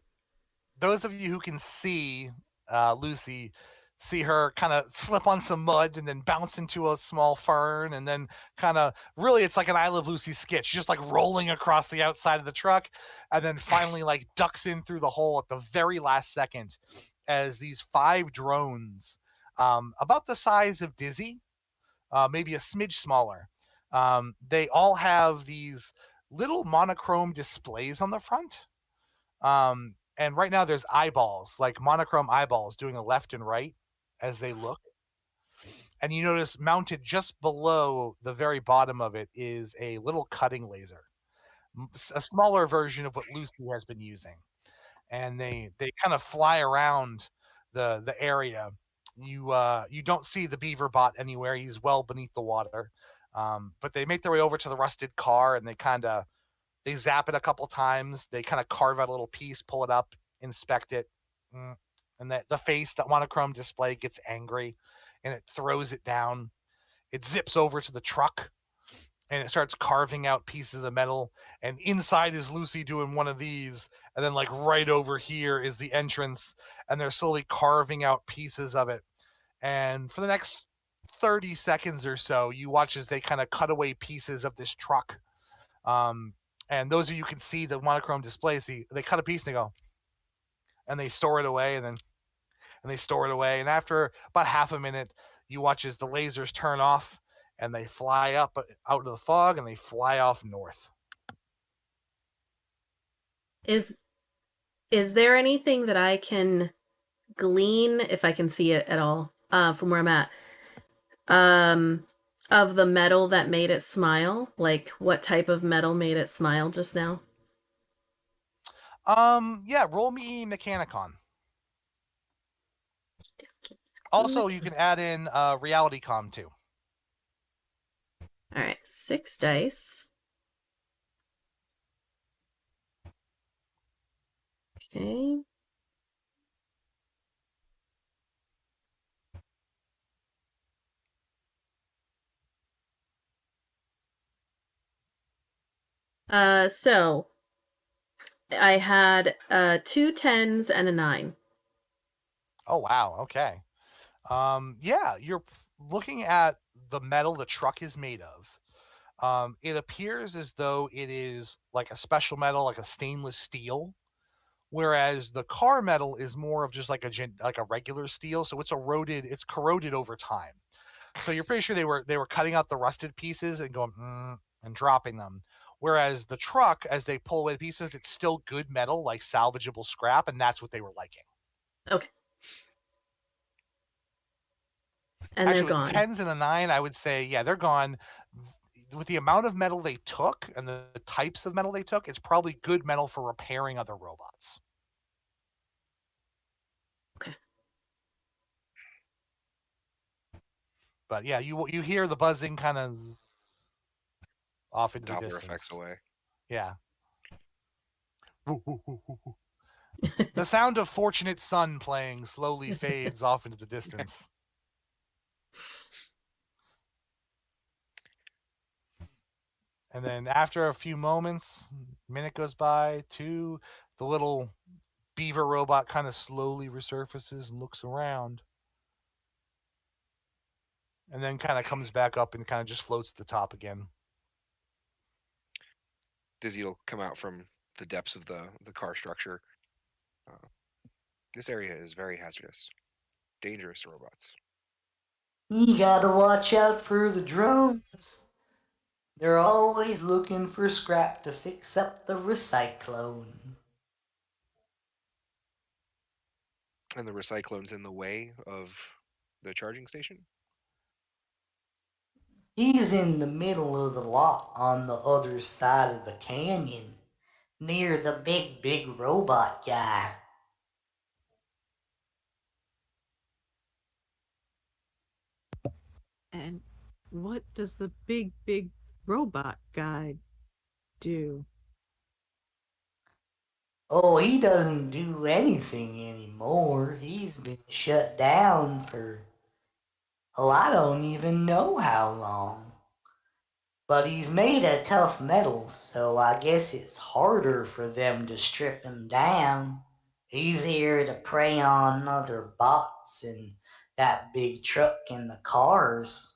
those of you who can see Lucy, see her kind of slip on some mud and then bounce into a small fern and then kind of really it's like an I Love Lucy skit. She's just like rolling across the outside of the truck and then finally like ducks in through the hole at the very last second as these 5 drones, about the size of Dizzy, maybe a smidge smaller. They all have these little monochrome displays on the front. And right now there's eyeballs, like monochrome eyeballs doing a left and right as they look. And you notice mounted just below the very bottom of it is a little cutting laser, a smaller version of what Lucy has been using. And they kind of fly around the area. You don't see the beaver bot anywhere. He's well beneath the water. But they make their way over to the rusted car and they zap it a couple times. They kind of carve out a little piece, pull it up, inspect it. And the face, that monochrome display gets angry and it throws it down. It zips over to the truck and it starts carving out pieces of the metal. And inside is Lucy doing one of these. And then, like, right over here is the entrance. And they're slowly carving out pieces of it. And for the next 30 seconds or so, you watch as they kind of cut away pieces of this truck. And those of you can see the monochrome display, see they cut a piece and they go, and they store it away, and then and they store it away. And after about half a minute, you watch as the lasers turn off and they fly up out of the fog and they fly off north. Is there anything that I can glean, if I can see it at all, from where I'm at, of the metal that made it smile? Like, what type of metal made it smile just now? Yeah, roll me Mechanicon. Also, you can add in RealityCom too. All right, 6 dice. Okay. So I had 2 10s and a 9. Oh wow, okay. Yeah, you're looking at the metal the truck is made of. It appears as though it is like a special metal, like a stainless steel, whereas the car metal is more of just like a regular steel. So it's corroded over time. So you're pretty sure they were cutting out the rusted pieces and going and dropping them. Whereas the truck, as they pull away the pieces, it's still good metal, like salvageable scrap, and that's what they were liking. Okay. And Actually, they're with gone. 10s and a 9, I would say, yeah, they're gone. With the amount of metal they took and the types of metal they took, it's probably good metal for repairing other robots. Okay. But yeah, you hear the buzzing kind of off into the Doppler distance. effects away. Yeah. The sound of Fortunate Son playing slowly fades off into the distance. And then after a few moments, minute goes by, two, the little beaver robot kind of slowly resurfaces and looks around. And then kind of comes back up and kind of just floats to the top again. Dizzy will come out from the depths of the car structure. This area is very hazardous. Dangerous robots. You gotta watch out for the drones. They're always looking for scrap to fix up the recyclone. And the recyclone's in the way of the charging station? He's in the middle of the lot on the other side of the canyon, near the big robot guy. And what does the big robot guy do? Oh, he doesn't do anything anymore. He's been shut down for, well, I don't even know how long. But he's made of tough metal, so I guess it's harder for them to strip him down. Easier to prey on other bots and that big truck and the cars.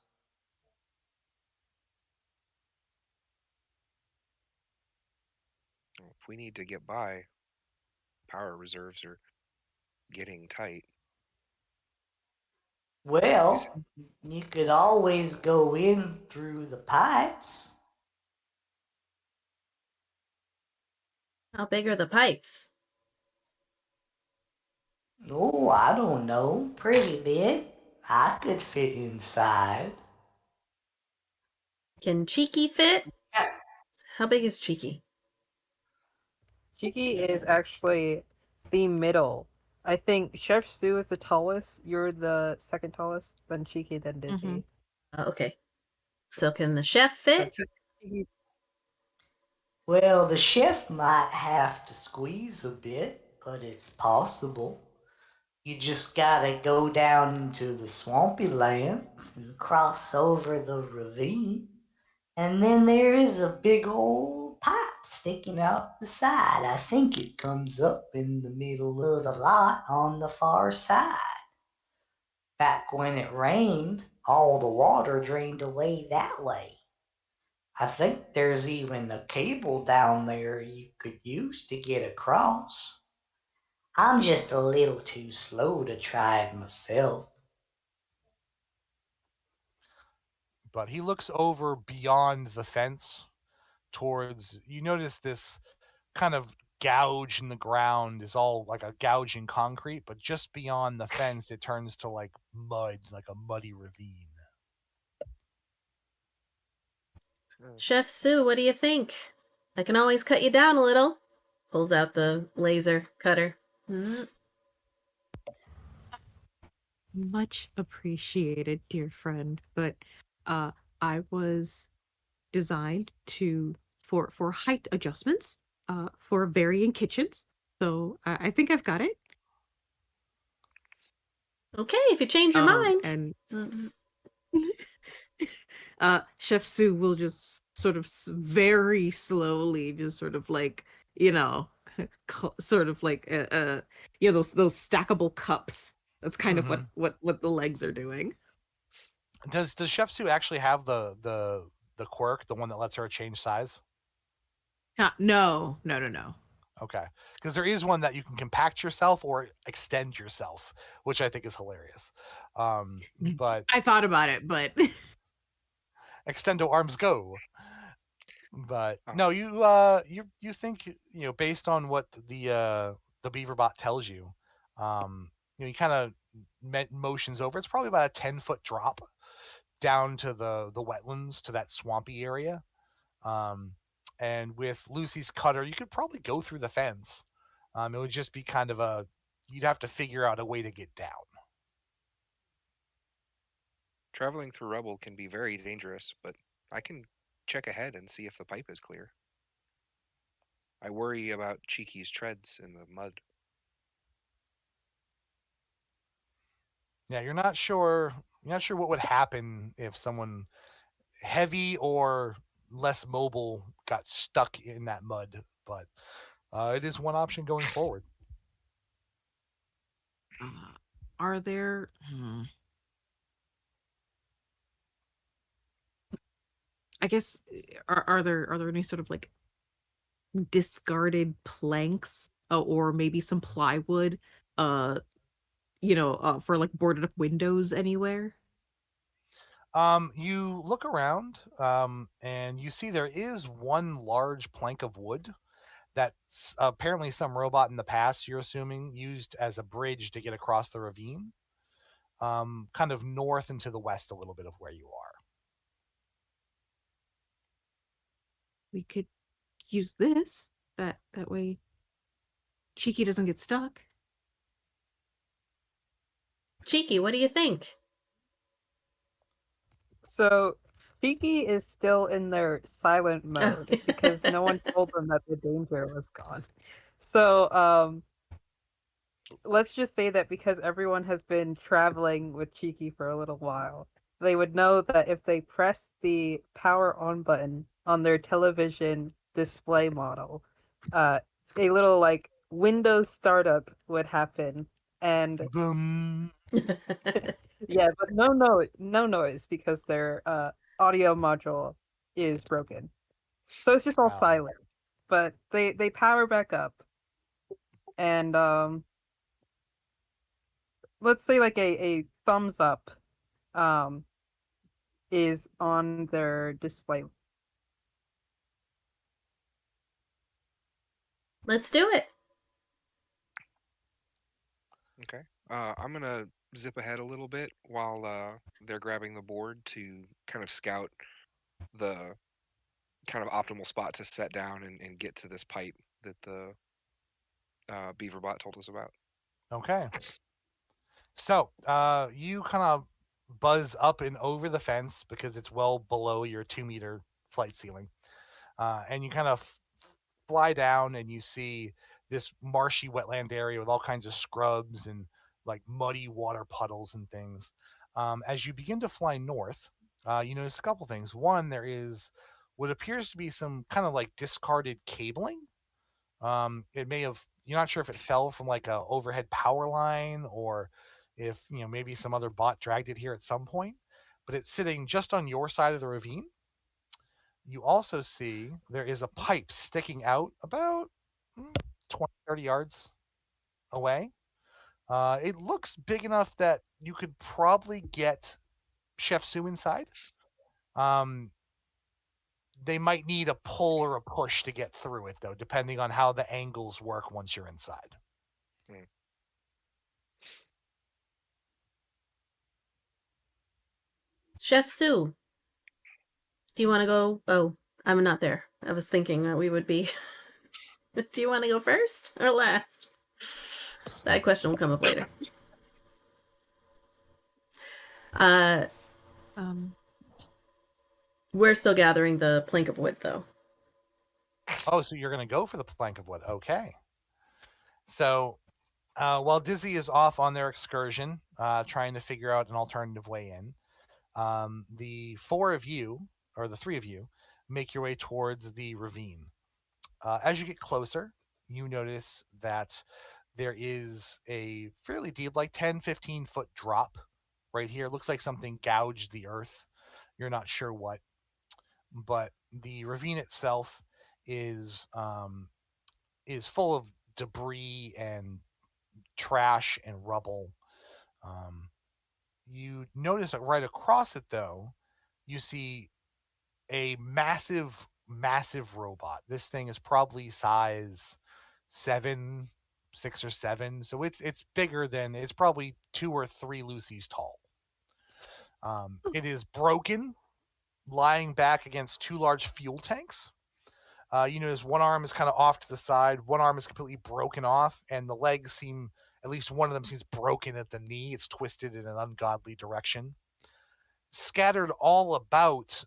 Well, if we need to get by, power reserves are getting tight. Well, you could always go in through the pipes. How big are the pipes? Oh, I don't know. Pretty big. I could fit inside. Can Cheeky fit? Yeah. How big is Cheeky? Cheeky is actually the middle. I think Chef Stu is the tallest. You're the second tallest, then Cheeky, then Dizzy. Okay. So can the chef So fit? Cheeky- Well, the chef might have to squeeze a bit, but it's possible. You just gotta go down into the swampy lands and cross over the ravine. And then there is a big old pipe sticking out the side. I think it comes up in the middle of the lot on the far side. Back when it rained, all the water drained away that way. I think there's even a cable down there you could use to get across. I'm just a little too slow to try it myself. But he looks over beyond the fence towards. You notice this kind of gouge in the ground is all like a gouge in concrete, but just beyond the fence, it turns to like mud, like a muddy ravine. Chef Sue, what do you think? I can always cut you down a little. Pulls out the laser cutter. Zzz. Much appreciated, dear friend. But uh, I was designed to for height adjustments for varying kitchens. So I think I've got it. Okay, if you change your mind. And Zzz, Chef Sue will just sort of very slowly, just sort of like you know, sort of like those stackable cups. That's kind of Mm-hmm. what the legs are doing. Does Chef Sue actually have the quirk, the one that lets her change size? No, no, no, no. Okay, because there is one that you can compact yourself or extend yourself, which I think is hilarious. But I thought about it, but extendo arms go. But Oh, no, you think based on what the Beaverbot tells you, you kind of motions over. It's probably about a 10-foot drop down to the wetlands to that swampy area. Um, and with Lucy's cutter, you could probably go through the fence. It would just be kind of you'd have to figure out a way to get down. traveling through rubble can be very dangerous, but I can check ahead and see if the pipe is clear. I worry about Cheeky's treads in the mud. Yeah, you're not sure. You're not sure what would happen if someone heavy or less mobile got stuck in that mud, but it is one option going forward. are there? I guess are there any sort of like discarded planks or maybe some plywood uh for like boarded up windows anywhere? You look around, and you see there is one large plank of wood that's apparently some robot in the past, you're assuming, used as a bridge to get across the ravine, kind of north and to the west a little bit of where you are. We could use this. That way Cheeky doesn't get stuck. Cheeky, what do you think? So Cheeky is still in their silent Oh. mode because no one told them that the danger was gone. So let's just say that because everyone has been traveling with Cheeky for a little while, they would know that if they press the power on button on their television display model, uh, a little like Windows startup would happen, and Boom. yeah, but no noise because their audio module is broken. So it's just all Oh. silent. But they power back up, and let's say like a thumbs up um is on their display. Let's do it. Okay. I'm gonna zip ahead a little bit while they're grabbing the board to kind of scout the kind of optimal spot to set down and get to this pipe that the Beaverbot told us about. Okay. So, you kind of buzz up and over the fence because it's well below your 2-meter flight ceiling. And you kind of fly down and you see this marshy wetland area with all kinds of scrubs and like muddy water puddles and things. As you begin to fly north, you notice a couple things. One, there is what appears to be some kind of like discarded cabling. It may have, you're not sure if it fell from like a overhead power line or if, maybe some other bot dragged it here at some point, but it's sitting just on your side of the ravine. You also see there is a pipe sticking out about 20, 30 yards away. It looks big enough that you could probably get Chef Sue inside. Um, they might need a pull or a push to get through it, though, depending on how the angles work once you're inside. Hmm. Chef Sue, do you want to go? Oh, I'm not there. I was thinking that we would be. Do you want to go first or last? That question will come up later. Uh, Um, we're still gathering the plank of wood, though. Oh, so you're going to go for the plank of wood. Okay. So while Dizzy is off on their excursion, trying to figure out an alternative way in, the four of you, or the three of you, make your way towards the ravine. As you get closer, you notice that there is a fairly deep, like 10, 15-foot drop right here. It looks like something gouged the earth. You're not sure what, but the ravine itself is full of debris and trash and rubble. Um, you notice that right across it, though, you see a massive robot. This thing is probably size 7, 6 or 7. So it's bigger than, it's probably 2 or 3 Lucy's tall. It is broken, lying back against 2 large fuel tanks. You notice one arm is kind of off to the side, one arm is completely broken off, and the legs seem, at least one of them seems broken at the knee. It's twisted in an ungodly direction. Scattered all about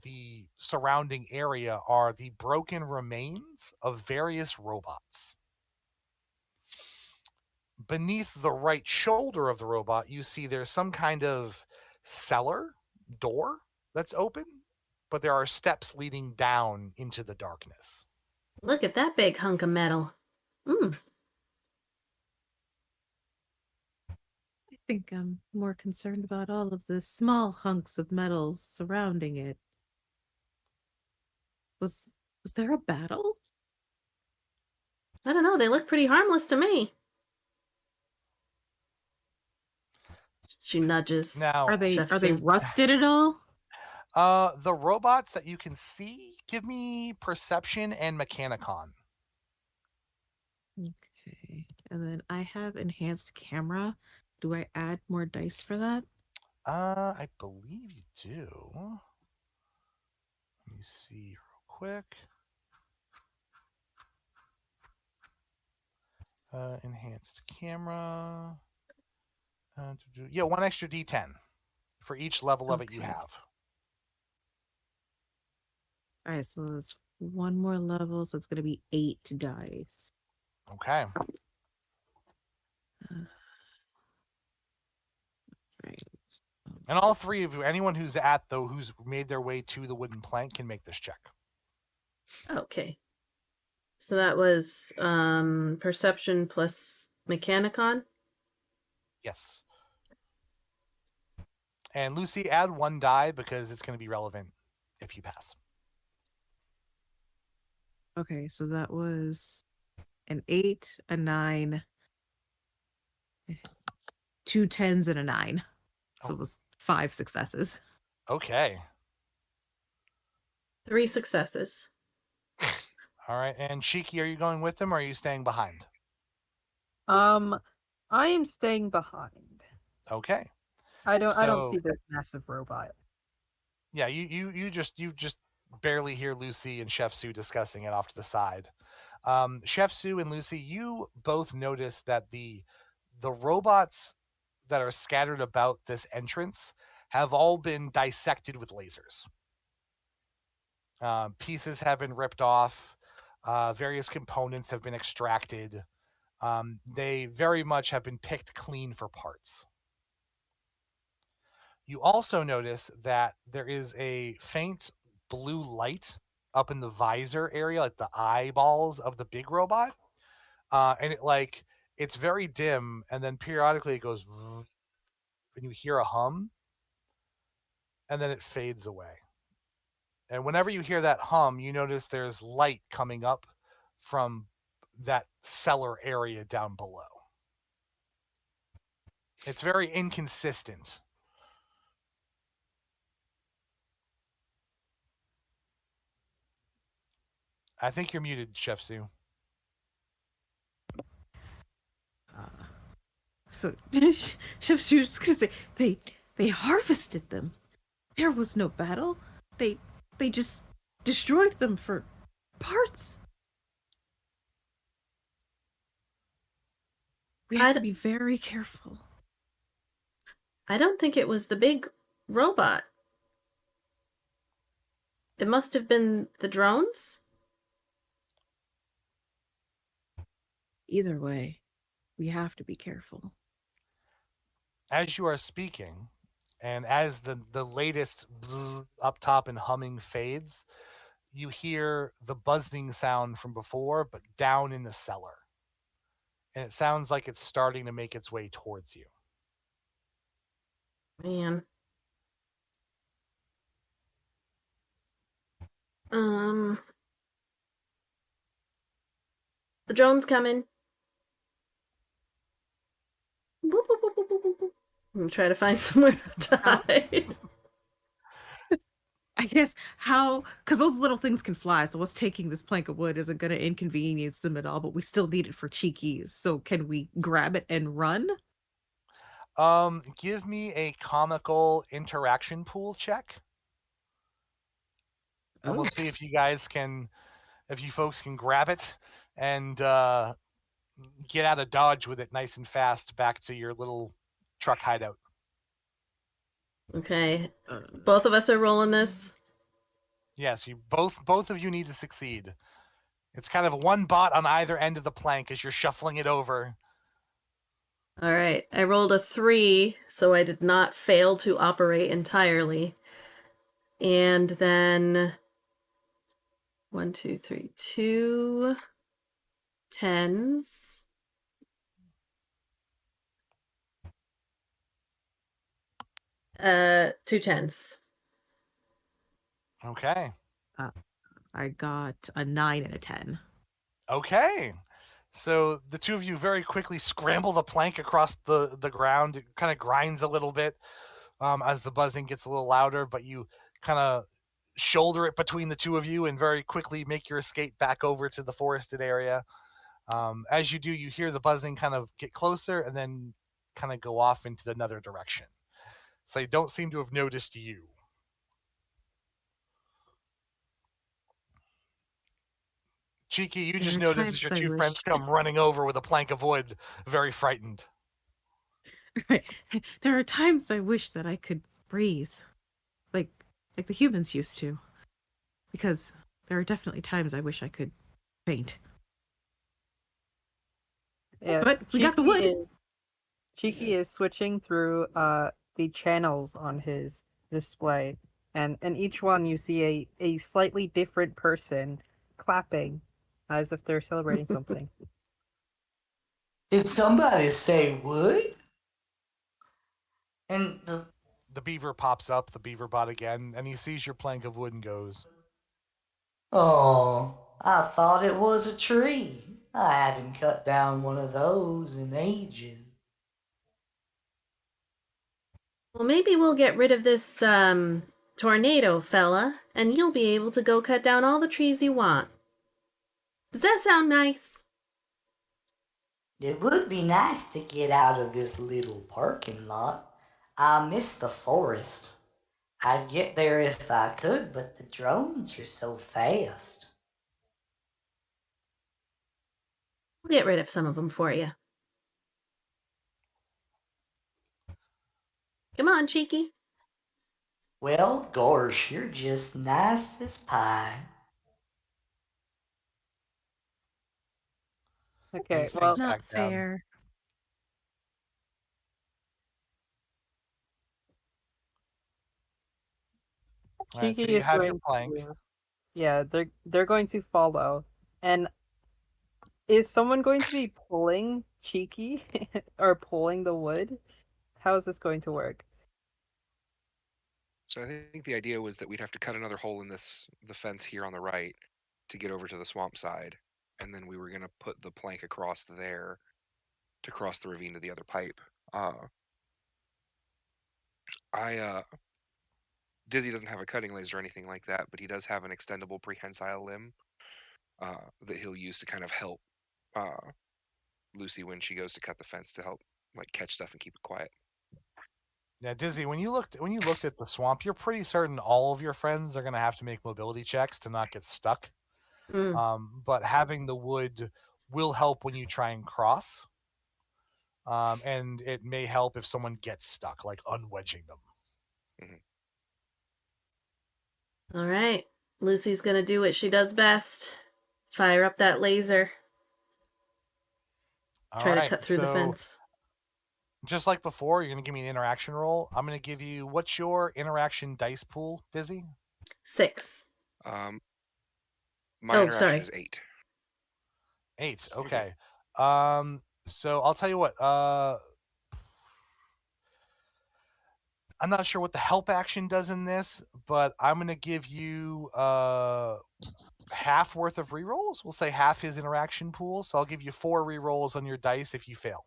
the surrounding area are the broken remains of various robots. Beneath the right shoulder of the robot, you see there's some kind of cellar door that's open, but there are steps leading down into the darkness. Look at that big hunk of metal. I think I'm more concerned about all of the small hunks of metal surrounding it. Was there a battle? I don't know. They look pretty harmless to me. She nudges. Now, Chef Are they Sue. rusted at all? the robots that you can see, give me perception and mechanicon. Okay. And then I have enhanced camera. Do I add more dice for that? I believe you do. Let me see real quick. Enhanced camera. Yeah, 1 extra D10 for each level of it you Okay. have. All right, so it's one more level, so it's going to be 8 dice. Okay. Right. And all three of you, anyone who's who's made their way to the wooden plank, can make this check. Okay. So that was perception plus mechanicon. Yes. And Lucy, add 1 die because it's going to be relevant if you pass. Okay, so that was an 8, a 9, 2 10s, and a 9. So it was 5 successes. Okay. 3 successes. All right. And Shiki, are you going with them or are you staying behind? I am staying behind. Okay. I don't So- see this massive robot. Yeah, you just barely hear Lucy and Chef Sue discussing it off to the side. Chef Sue and Lucy, you both notice that the robots that are scattered about this entrance have all been dissected with lasers. Pieces have been ripped off. Various components have been extracted. They very much have been picked clean for parts. You also notice that there is a faint blue light up in the visor area, like the eyeballs of the big robot. And it's very dim, and then periodically it goes and you hear a hum, and then it fades away. And whenever you hear that hum, you notice there's light coming up from that cellar area down below. It's very inconsistent. I think you're muted, Chef Sue. So Chef Sue was gonna say they harvested them. There was no battle. They they just destroyed them for parts. We have to be very careful. I don't think it was the big robot. It must have been the drones. Either way, we have to be careful. As you are speaking, and as the latest up top and humming fades, you hear the buzzing sound from before, but down in the cellar. And it sounds like it's starting to make its way towards you. Man. The drone's coming. Boop, boop, boop, boop, boop, boop. I'm gonna try to find somewhere to hide. I guess because those little things can fly, so us taking this plank of wood isn't going to inconvenience them at all, but we still need it for Cheeky. So can we grab it and run? Give me a comical interaction pool check. And we'll see if you folks can grab it and get out of Dodge with it nice and fast back to your little truck hideout. Okay. Both of us are rolling this. Yes, you both of you need to succeed. It's kind of one bot on either end of the plank as you're shuffling it over. All right. I rolled a 3, so I did not fail to operate entirely. And then 1, 2, 3, 2 10s. Two 10s. Okay. I got a 9 and a 10. Okay. So the two of you very quickly scramble the plank across the ground. It kind of grinds a little bit as the buzzing gets a little louder, but you kind of shoulder it between the two of you and very quickly make your escape back over to the forested area. As you do, you hear the buzzing kind of get closer and then kind of go off into another direction. So they don't seem to have noticed you. Cheeky, you just notice as your two friends come running over with a plank of wood, very frightened. Right. There are times I wish that I could breathe, like the humans used to, because there are definitely times I wish I could faint. Yeah, But we got the wood. Cheeky is switching through the channels on his display, and in each one you see a slightly different person clapping as if they're celebrating something. Did somebody say wood? And The beaver pops up, the beaver bot again, and he sees your plank of wood and goes, oh, I thought it was a tree. I haven't cut down one of those in ages. Well, maybe we'll get rid of this tornado, fella, and you'll be able to go cut down all the trees you want. Does that sound nice? It would be nice to get out of this little parking lot. I miss the forest. I'd get there if I could, but the drones are so fast. We'll get rid of some of them for you. Come on, Cheeky. Well, gosh, you're just nice as pie. Okay, It's well, Not fair. Alright, so Cheeky you is have your going plank. to, yeah, they're going to follow. And is someone going to be pulling Cheeky or pulling the wood? How is this going to work? So I think the idea was that we'd have to cut another hole in the fence here on the right to get over to the swamp side, and then we were going to put the plank across there to cross the ravine to the other pipe. Dizzy doesn't have a cutting laser or anything like that, but he does have an extendable prehensile limb that he'll use to kind of help Lucy when she goes to cut the fence to help like catch stuff and keep it quiet. Yeah, Dizzy, when you looked at the swamp, you're pretty certain all of your friends are going to have to make mobility checks to not get stuck. But having the wood will help when you try and cross. And it may help if someone gets stuck, like unwedging them. All right. Lucy's going to do what she does best. Fire up that laser. Try to cut through the fence. Just like before, you're going to give me an interaction roll. I'm going to give you, what's your interaction dice pool, Dizzy? 6. My interaction is 8. 8, okay. So I'll tell you what, I'm not sure what the help action does in this, but I'm going to give you half worth of rerolls. We'll say half his interaction pool. So I'll give you 4 rerolls on your dice if you fail.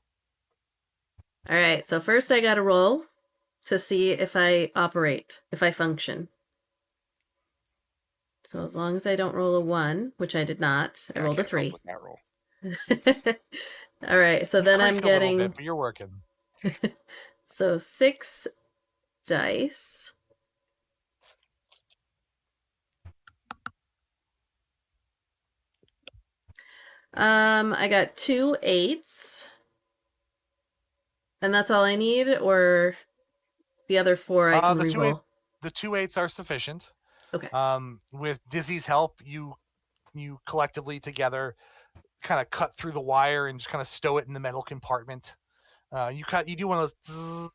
All right. So first I got to roll to see if I operate, if I function. So as long as I don't roll a 1, which I did not, I rolled a 3. With that roll. All right. So then I'm getting. A little bit, but you're working. So 6 dice. I got 2 8s. And that's all I need, or the other 4 I can reroll? The 2 8s are sufficient. Okay. With Dizzy's help, you collectively together kind of cut through the wire and just kind of stow it in the metal compartment. You do one of those zzz,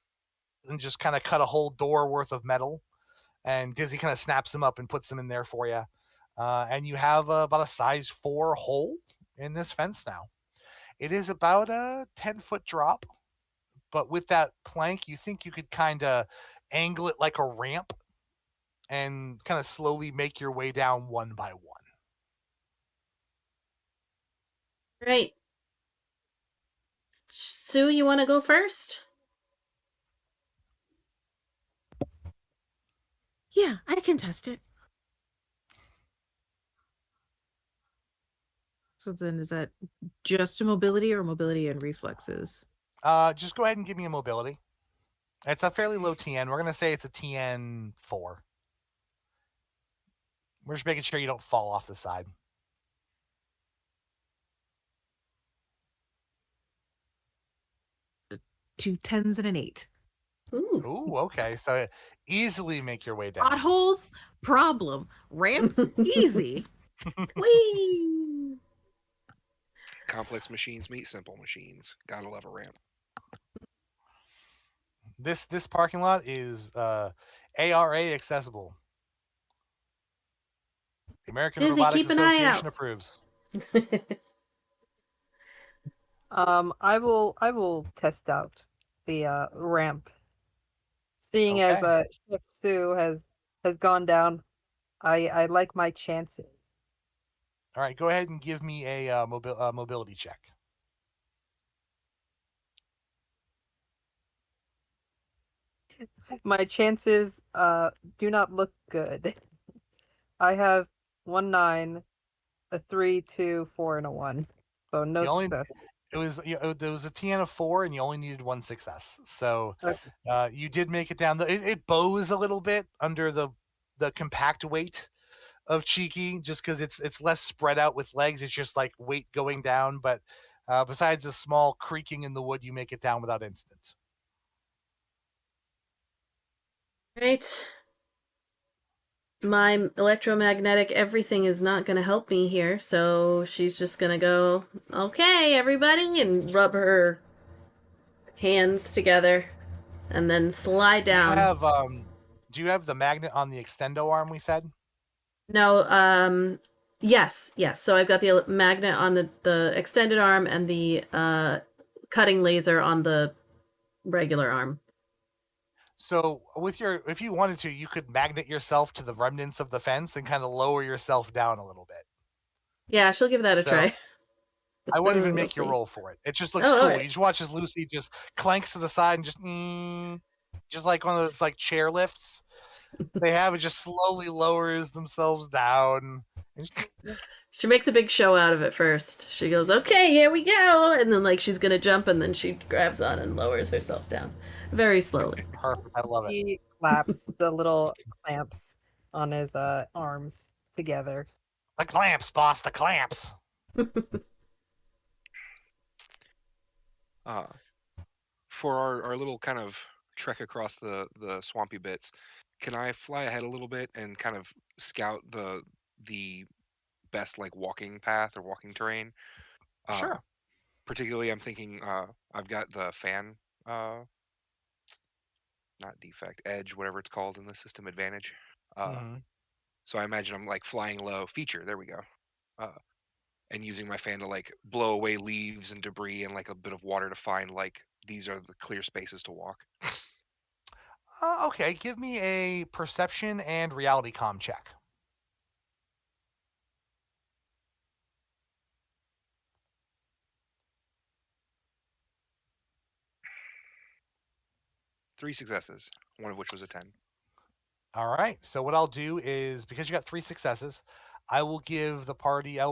and just kind of cut a whole door worth of metal, and Dizzy kind of snaps them up and puts them in there for you. And you have about a size 4 hole in this fence now. It is about a 10-foot drop, but with that plank, you think you could kind of angle it like a ramp and kind of slowly make your way down one by one. Right. Sue, you want to go first? Yeah, I can test it. So then is that just a mobility or mobility and reflexes? Just go ahead and give me a mobility. It's a fairly low TN. We're going to say it's a TN 4. We're just making sure you don't fall off the side. 2 10s and an 8. Ooh, okay. So easily make your way down. Potholes, problem. Ramps, easy. Whee! Complex machines meet simple machines. Gotta love a ramp. This parking lot is ARA accessible. The American Izzi, Robotics Association approves. I will test out the ramp. Seeing as Chef Sue has gone down, I like my chances. All right, go ahead and give me a mobility check. My chances do not look good. I have 1 9, a 3, 2, 4, and a 1. So no success. There was a TN of 4, and you only needed 1 success. So you did make it down. It bows a little bit under the compact weight of Cheeky, just because it's less spread out with legs. It's just like weight going down. But besides a small creaking in the wood, you make it down without incident. Right. My electromagnetic everything is not going to help me here, so she's just going to go, okay, everybody, and rub her hands together and then slide down. Do you have the magnet on the extendo arm we said? No, yes. So I've got the magnet on the extended arm and the cutting laser on the regular arm. So if you wanted to, you could magnet yourself to the remnants of the fence and kind of lower yourself down a little bit. Yeah, she'll give that a try. I won't Oh, even we'll make you see. roll for it. It just looks Oh, cool. alright. You just watch as Lucy just clanks to the side and just like one of those like chair lifts they have. It just slowly lowers themselves down. She makes a big show out of it first. She goes, "Okay, here we go," and then like she's gonna jump, and then she grabs on and lowers herself down, very slowly. Perfect. I love it. He claps the little clamps on his arms together. The clamps, boss. The clamps. For our little kind of trek across the swampy bits, can I fly ahead a little bit and kind of scout the best like walking path or walking terrain? Uh, Sure. Particularly, I'm thinking I've got the fan, uh, not defect, edge, whatever it's called in the system advantage. Uh, Mm-hmm. so I imagine I'm like flying low. Feature, there we go. Uh, and using my fan to like blow away leaves and debris and like a bit of water to find like these are the clear spaces to walk. Okay. Give me a perception and reality comm check. Three successes, one of which was a 10. All right. So what I'll do is because you got 3 successes, I will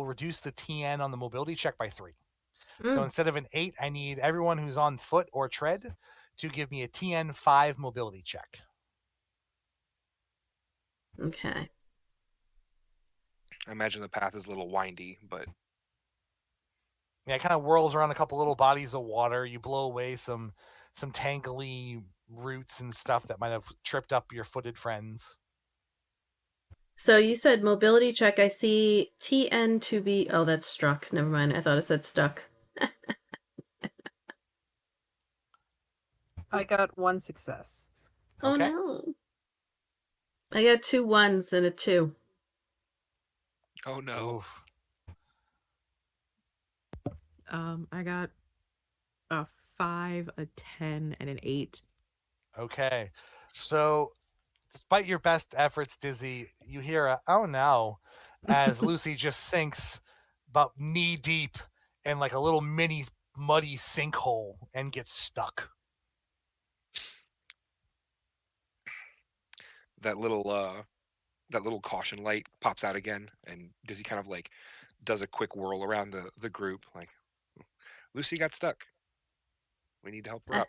reduce the TN on the mobility check by 3. So Mm, instead of an 8, I need everyone who's on foot or tread to give me a TN 5 mobility check. okay. I imagine the path is a little windy, but Yeah, it kind of whirls around a couple little bodies of water. You blow away some tangly roots and stuff that might have tripped up your footed friends. So you said mobility check. I see TN to be. Oh, that's struck. Never mind. I thought it said stuck. I got one success. Oh Okay. no. I got 2 1s and a 2. oh no. Oof. I got a 5, a 10, and an 8. Okay. So despite your best efforts, Dizzy, you hear a "oh no" as Lucy just sinks about knee deep in like a little mini muddy sinkhole and gets stuck. That little caution light pops out again, and Dizzy kind of like does a quick whirl around the group, like Lucy got stuck. We need to help her Uh, up.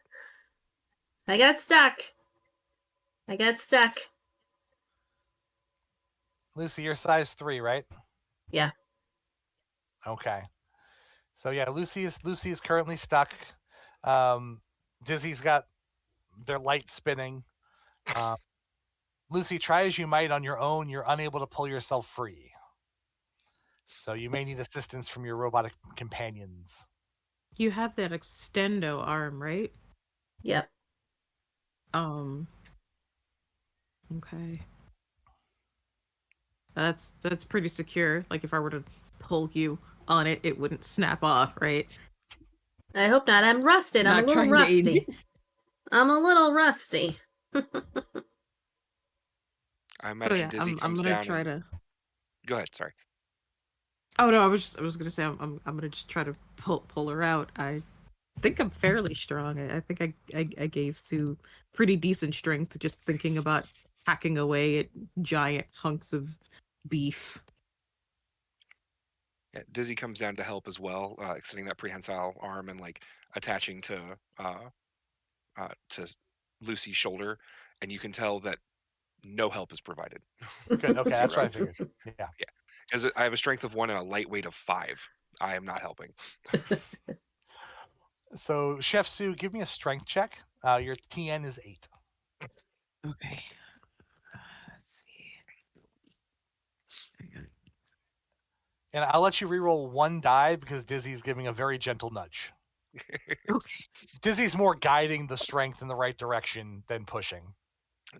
I got stuck. I got stuck. Lucy, you're size 3, right? Yeah. Okay. So yeah, Lucy is currently stuck. Um, Dizzy's got their light spinning. Uh, Lucy, try as you might on your own, you're unable to pull yourself free. So you may need assistance from your robotic companions. You have that extendo arm, right? Yep. Um, okay. That's pretty secure. Like if I were to pull you on it, it wouldn't snap off, right? I hope not. I'm rusted. I'm a Not little trying to aid you. rusty. I'm a little rusty. I So imagine yeah, Dizzy I'm comes gonna down try and to. go ahead. Sorry. Oh no, I was gonna say I'm gonna just try to pull her out. I think I'm fairly strong. I think I gave Sue pretty decent strength just thinking about hacking away at giant hunks of beef. Yeah, Dizzy comes down to help as well, extending that prehensile arm and like attaching to Lucy's shoulder, and you can tell that no help is provided. Good. Okay, that's what I 0. figured. Yeah. Yeah, as I have a strength of 1 and a light weight of 5. I am not helping. So Chef Sue, give me a strength check. Your TN is 8. Okay. Let's see. I got And I'll let you reroll 1 die because Dizzy's giving a very gentle nudge. okay. Dizzy's more guiding the strength in the right direction than pushing.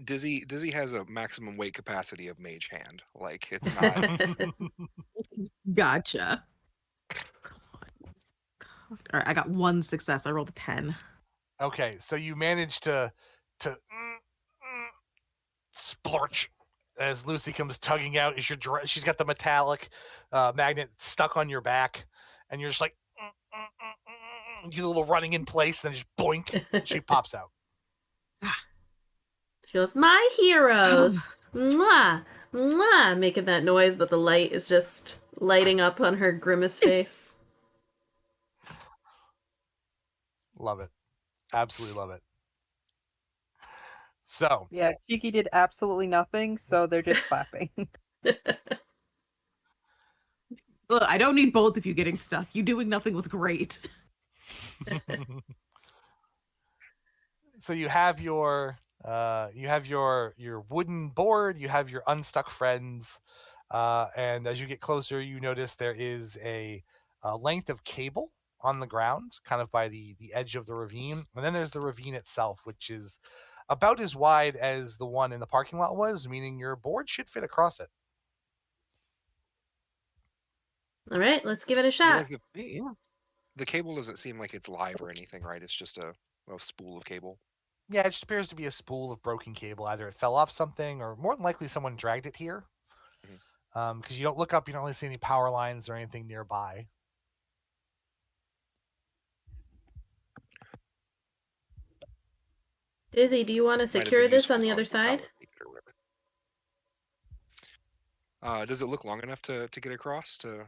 Dizzy has a maximum weight capacity of mage hand. Like it's not. Gotcha. All right, I got one success. I rolled a 10. Okay, so you manage to splorch as Lucy comes tugging out. She's got the metallic magnet stuck on your back, and you're just like You do a little running in place, then just boink, she pops out. She goes, "My heroes!" Mwah! Mwah! Making that noise, but the light is just lighting up on her grimace face. Love it. Absolutely love it. So, Yeah, Cheeky did absolutely nothing, so they're just clapping. Look, I don't need both of you getting stuck. You doing nothing was great. so you have your wooden board, you have your unstuck friends, and as you get closer, you notice there is a length of cable on the ground, kind of by the edge of the ravine, and then there's the ravine itself, which is about as wide as the one in the parking lot was, meaning your board should fit across it. All right, let's give it a Yeah, shot. like the cable doesn't seem like it's live or anything, right? It's just a spool of cable. Yeah, it just appears to be a spool of broken cable. Either it fell off something, or more than likely someone dragged it here. Because you don't look up, you don't really see any power lines or anything nearby. Izzy, do you want to Might have secure been this useful on the as other long side? or whatever. Does it look long enough to get across? Yeah,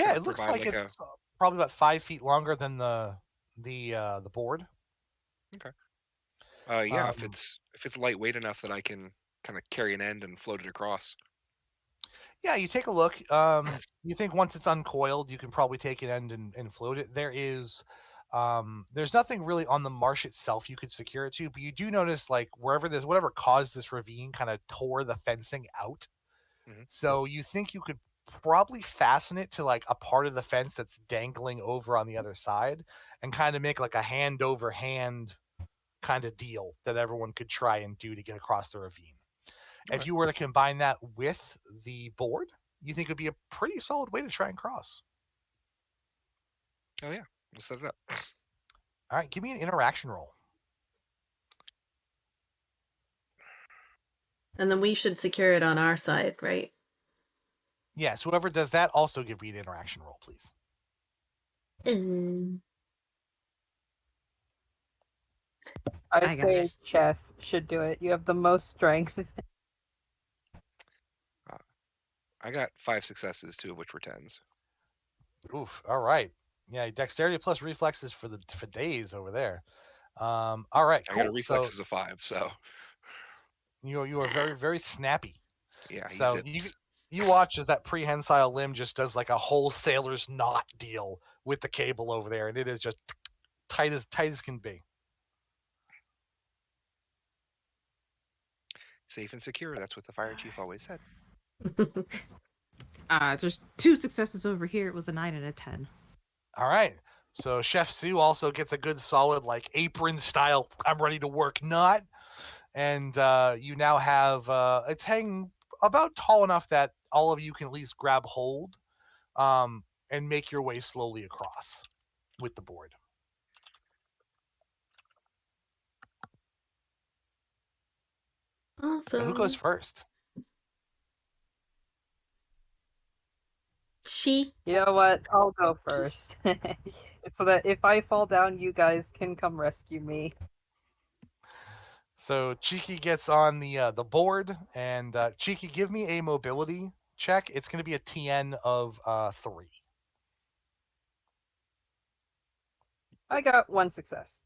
kind it of looks provide like like it's probably about 5 feet longer than the board. Okay. Yeah, if Um, it's lightweight enough that I can kind of carry an end and float it across. Yeah, you take a look. You think once it's uncoiled, you can probably take an end and float it. There's nothing really on the marsh itself you could secure it to, but you do notice like whatever caused this ravine kind of tore the fencing out. Mhm. So you think you could probably fasten it to like a part of the fence that's dangling over on the other side and kind of make like a hand over hand kind of deal that everyone could try and do to get across the ravine. If Okay. you were to combine that with the board, you think it would be a pretty solid way to try and cross. Oh yeah, we'll set it up. All right, give me an interaction roll. And then we should secure it on our side, right? Yes, whoever does that, also give me an interaction roll, please. I I got say it. Chef should do it. You have the most strength. I got 5 successes, 2 of which were 10s. Oof. All right. Yeah, dexterity plus reflexes for days over there. All right, I got a cool. reflexes of 5, so You are very very snappy. yeah, he So zips. you watch as that prehensile limb just does like a whole sailor's knot deal with the cable over there, and it is just tight as can be. Safe and secure. That's what the fire chief always said. There's 2 successes over here. It was a 9 and a 10. All right. So Chef Sue also gets a good solid like apron style I'm ready to work knot. And you now have it's hanging about tall enough that all of you can at least grab hold and make your way slowly across with the board. Awesome. So who goes first? She. You know what? I'll go first. So that if I fall down, you guys can come rescue me. So Cheeky gets on the board, and Cheeky, give me a mobility check. It's going to be a TN of 3. I got 1 success.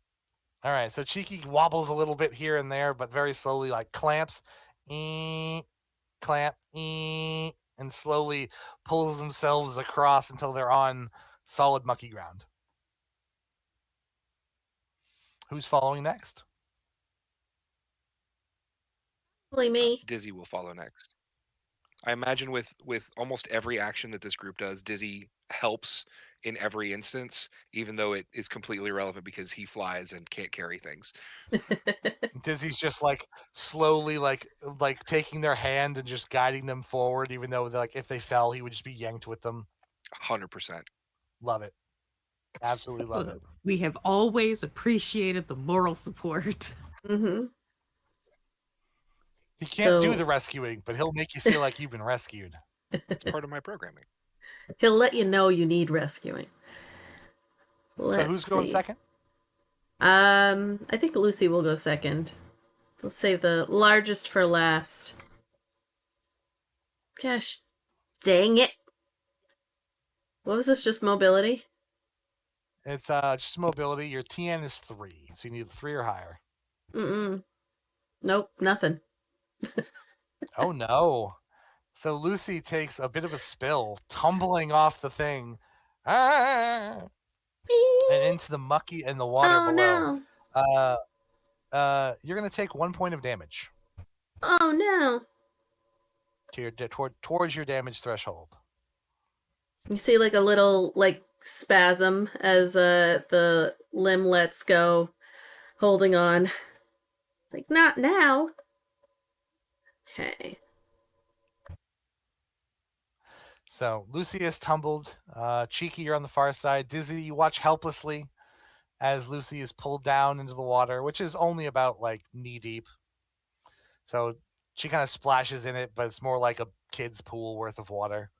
All right, so Cheeky wobbles a little bit here and there, but very slowly, like clamps, clamp, and slowly pulls themselves across until they're on solid mucky ground. Who's following next? Probably me. Dizzy will follow next. I imagine with almost every action that this group does, Dizzy helps in every instance, even though it is completely irrelevant because he flies and can't carry things. Dizzy's just like slowly like taking their hand and just guiding them forward, even though like if they fell, he would just be yanked with them. 100%. Love it. Absolutely love it. We have always appreciated the moral support. Mm-hmm. He can't do So- the rescuing, but he'll make you feel like you've been rescued. It's part of my programming. He'll let you know you need rescuing. So who's going see. second? I think Lucy will go second. Let's save the largest for last. Gosh, dang it. What was this, just mobility? It's just mobility. Your TN is 3, so you need 3 or higher. Nope, nothing. Oh no. So Lucy takes a bit of a spill, tumbling off the thing. And into the mucky and the water below. No. You're gonna take 1 point of damage. Oh no. Towards your damage threshold. You see like a little like spasm as the limb lets go, holding on. It's like, not now. Okay. So Lucy is tumbled. Cheeky, you're on the far side. Dizzy, you watch helplessly as Lucy is pulled down into the water, which is only about like knee deep. So she kind of splashes in it, but it's more like a kid's pool worth of water.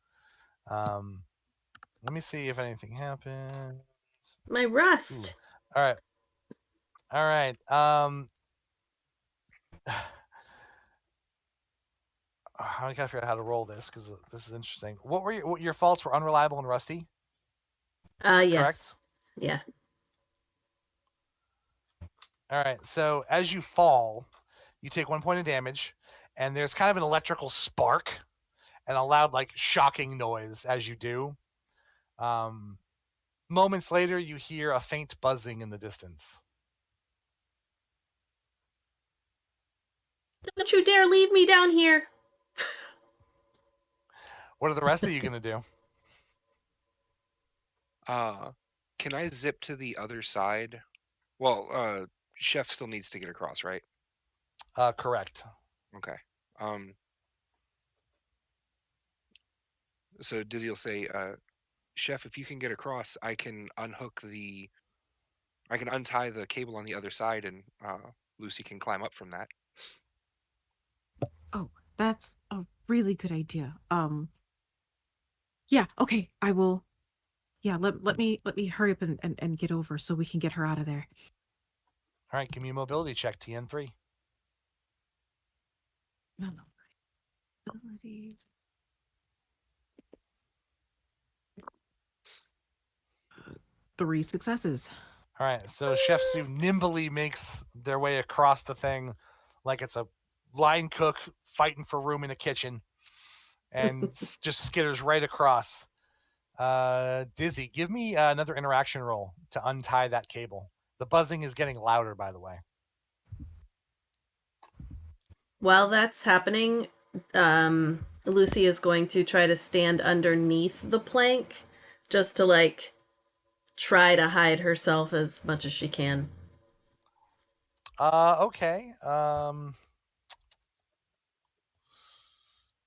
Let me see if anything happens. My rust. Ooh. All right. I gotta figure out how to roll this because this is interesting. What your faults were? Unreliable and rusty. Yes. Correct? Yeah. All right. So as you fall, you take 1 point of damage, and there's kind of an electrical spark and a loud, like, shocking noise as you do. Moments later, you hear a faint buzzing in the distance. Don't you dare leave me down here. What are the rest of you gonna do? Can I zip to the other side? Well, Chef still needs to get across, right? Correct. Okay. So Dizzy will say, Chef, if you can get across, I can untie the cable on the other side, and Lucy can climb up from that. Oh, that's a really good idea. Yeah, okay, I will. Yeah, let me hurry up and get over so we can get her out of there. All right, give me a mobility check, TN3. No. Ability. Three successes. All right, so Chef Sue nimbly makes their way across the thing like it's a line cook fighting for room in a kitchen and just skitters right across. Dizzy, give me another interaction roll to untie that cable. The buzzing is getting louder, by the way. While that's happening, Lucy is going to try to stand underneath the plank just to like try to hide herself as much as she can. Okay.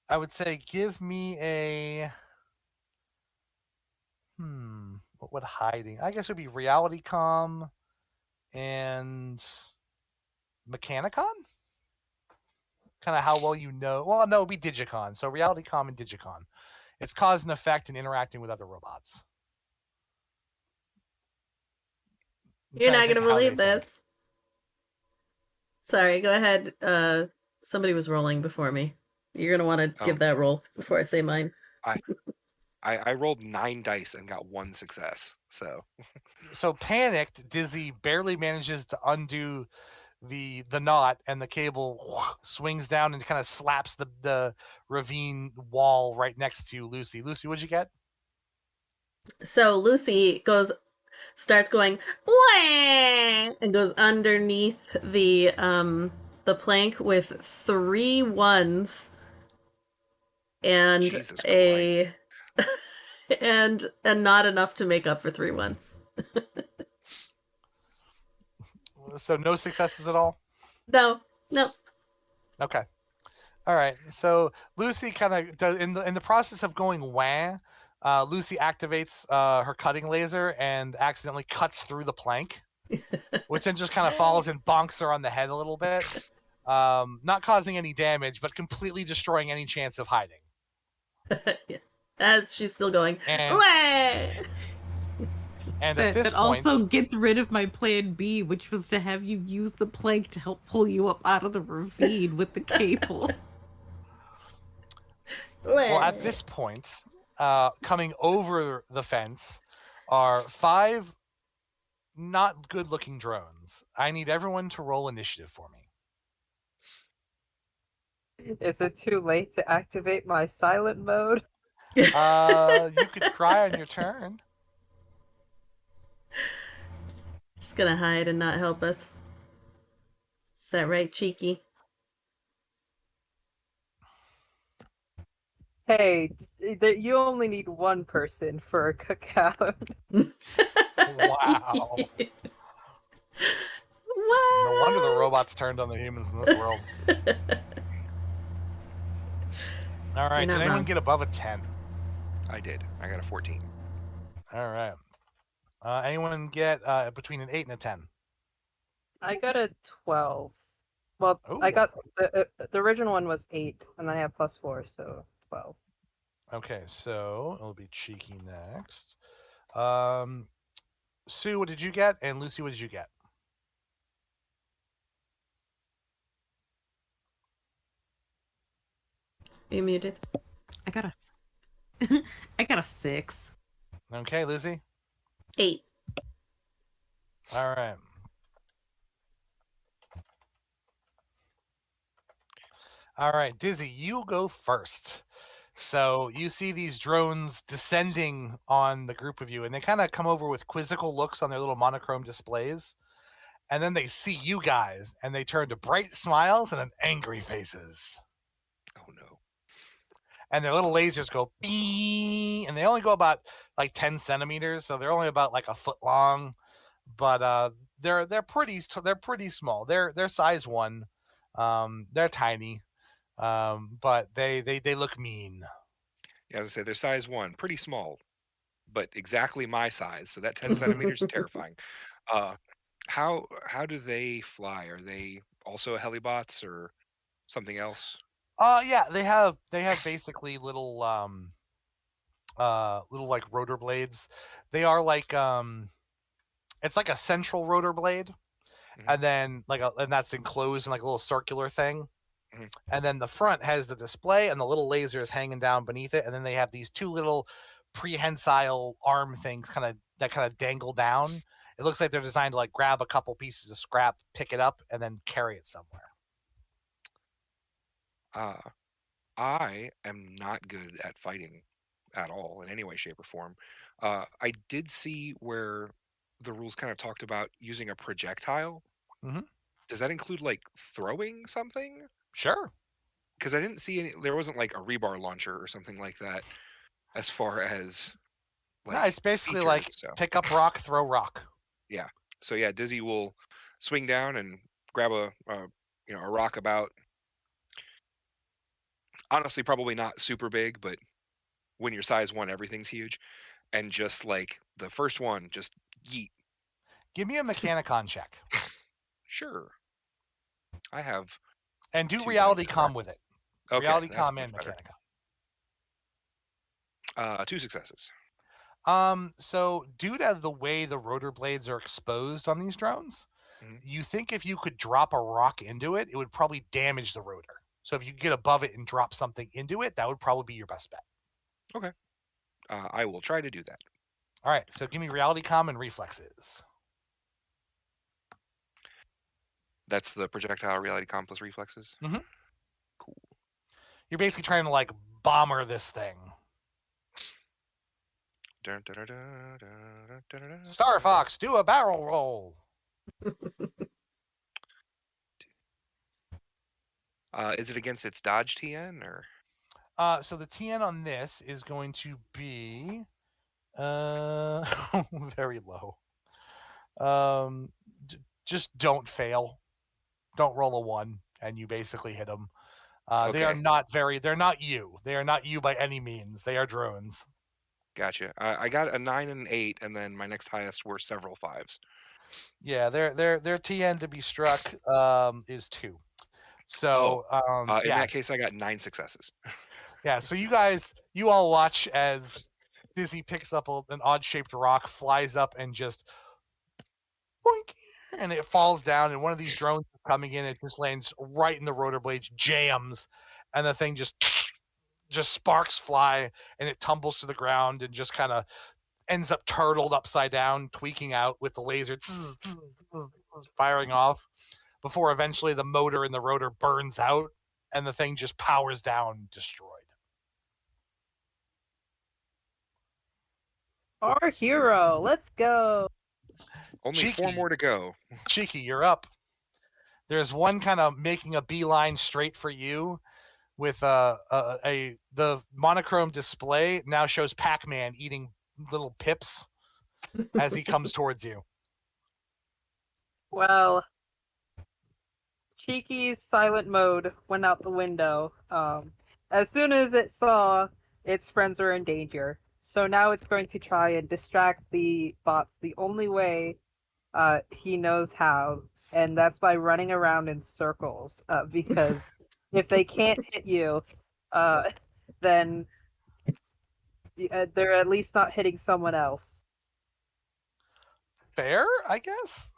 I would say give me a what would hiding? I guess it would be reality com and Mechanicon? Kind of how well you know. Well, no, it'd be Digicon. So reality com and Digicon. It's cause and effect and interacting with other robots. You're not going to believe this. Sorry, go ahead. Somebody was rolling before me. You're going to want to give that roll before I say mine. I rolled 9 dice and got 1 success. So panicked, Dizzy barely manages to undo the knot, and the cable swings down and kind of slaps the ravine wall right next to Lucy. Lucy, what'd you get? So Lucy starts going wah, and goes underneath the plank with 3 1s and Jesus Christ. and not enough to make up for 3 1s. So no successes at all? No. Okay. All right. So Lucy kind of does in the process of going wah. Lucy activates her cutting laser and accidentally cuts through the plank, which then just kind of falls and bonks her on the head a little bit, not causing any damage, but completely destroying any chance of hiding. As she's still going, and And at this that point, also gets rid of my plan B, which was to have you use the plank to help pull you up out of the ravine with the cable. well, at this point, coming over the fence are 5 not good-looking drones. I need everyone to roll initiative for me. Is it too late to activate my silent mode? You could try on your turn. Just gonna hide and not help us. Is that right, Cheeky? Hey, you only need one person for a cookout. Wow. What? No wonder the robots turned on the humans in this world. All right, You're did not anyone wrong. get above a 10? I did. I got a 14. All right. Anyone get between an 8 and a 10? I got a 12. Well, I Ooh. got the original one was 8, and then I have +4, so 12. Okay, so it'll be Cheeky next. Sue, what did you get? And Lucy, what did you get? Are you muted? I got a I got a 6. Okay, Lizzie? 8. All right. All right, Dizzy, you go first. So you see these drones descending on the group of you, and they kind of come over with quizzical looks on their little monochrome displays. And then they see you guys, and they turn to bright smiles and angry faces. Oh no. And their little lasers go bee, and they only go about like 10 centimeters, so they're only about like a foot long. But they're pretty small. They're size 1. They're tiny, but they look mean. Yeah, as I say, they're size 1, pretty small, but exactly my size. So that 10 centimeters is terrifying. Uh, how do they fly? Are they also helibots or something else? Yeah, they have basically little little like rotor blades. They are like it's like a central rotor blade, Mhm. and then and that's enclosed in like a little circular thing. Mhm. And then the front has the display and the little lasers hanging down beneath it, and then they have these 2 little prehensile arm things that kind of dangle down. It looks like they're designed to like grab a couple pieces of scrap, pick it up, and then carry it somewhere. Uh, I am not good at fighting at all in any way, shape, or form. I did see where the rules kind of talked about using a projectile. Mhm. Does that include like throwing something? Sure. Because I didn't see any. There wasn't like a rebar launcher or something like that as far as No, like it's basically features. like So pick up rock, throw rock. yeah, so yeah, Dizzy will swing down and grab a rock about, honestly probably not super big, but when you're size 1, everything's huge, and just like the first one, just yeet. Give me a Mechanicon check. Sure, I have And do 2 dice reality so far. com with it. Okay, Reality that's com much and better. Mechanicon. 2 successes. So due to the way the rotor blades are exposed on these drones, Mhm. you think if you could drop a rock into it, it would probably damage the rotor. So if you get above it and drop something into it, that would probably be your best bet. Okay, I will try to do that. All right, so give me reality com and reflexes. That's the projectile reality com plus reflexes. Mhm. Cool. You're basically trying to like bomber this thing. Star Fox, do a barrel roll. Is it against its dodge TN or? So the TN on this is going to be very low. Just don't fail. Don't roll a 1, and you basically hit them. They are Okay, not very. They're not you. They are not you by any means. They are drones. gotcha. I got a 9 and an 8, and then my next highest were several 5s. Yeah, their TN to be struck is 2. Oh, So in yeah, that case, I got 9 successes. yeah. So you all watch as Izzi picks up an odd-shaped rock, flies up, and just boink, and it falls down. And one of these drones coming in, it just lands right in the rotor blades, jams, and the thing just sparks fly, and it tumbles to the ground and just kind of ends up turtled upside down, tweaking out with the laser firing off before eventually the motor in the rotor burns out and the thing just powers down, destroyed. Our hero, let's go. Only 4 more to go. Cheeky, you're up. There's one kind of making a beeline straight for you with the monochrome display now shows Pac-Man eating little pips as he comes towards you. Well, Cheeky's silent mode went out the window. As soon as it saw its friends were in danger, so now it's going to try and distract the bots the only way he knows how, and that's by running around in circles. Because if they can't hit you, then they're at least not hitting someone else. Fair, I guess.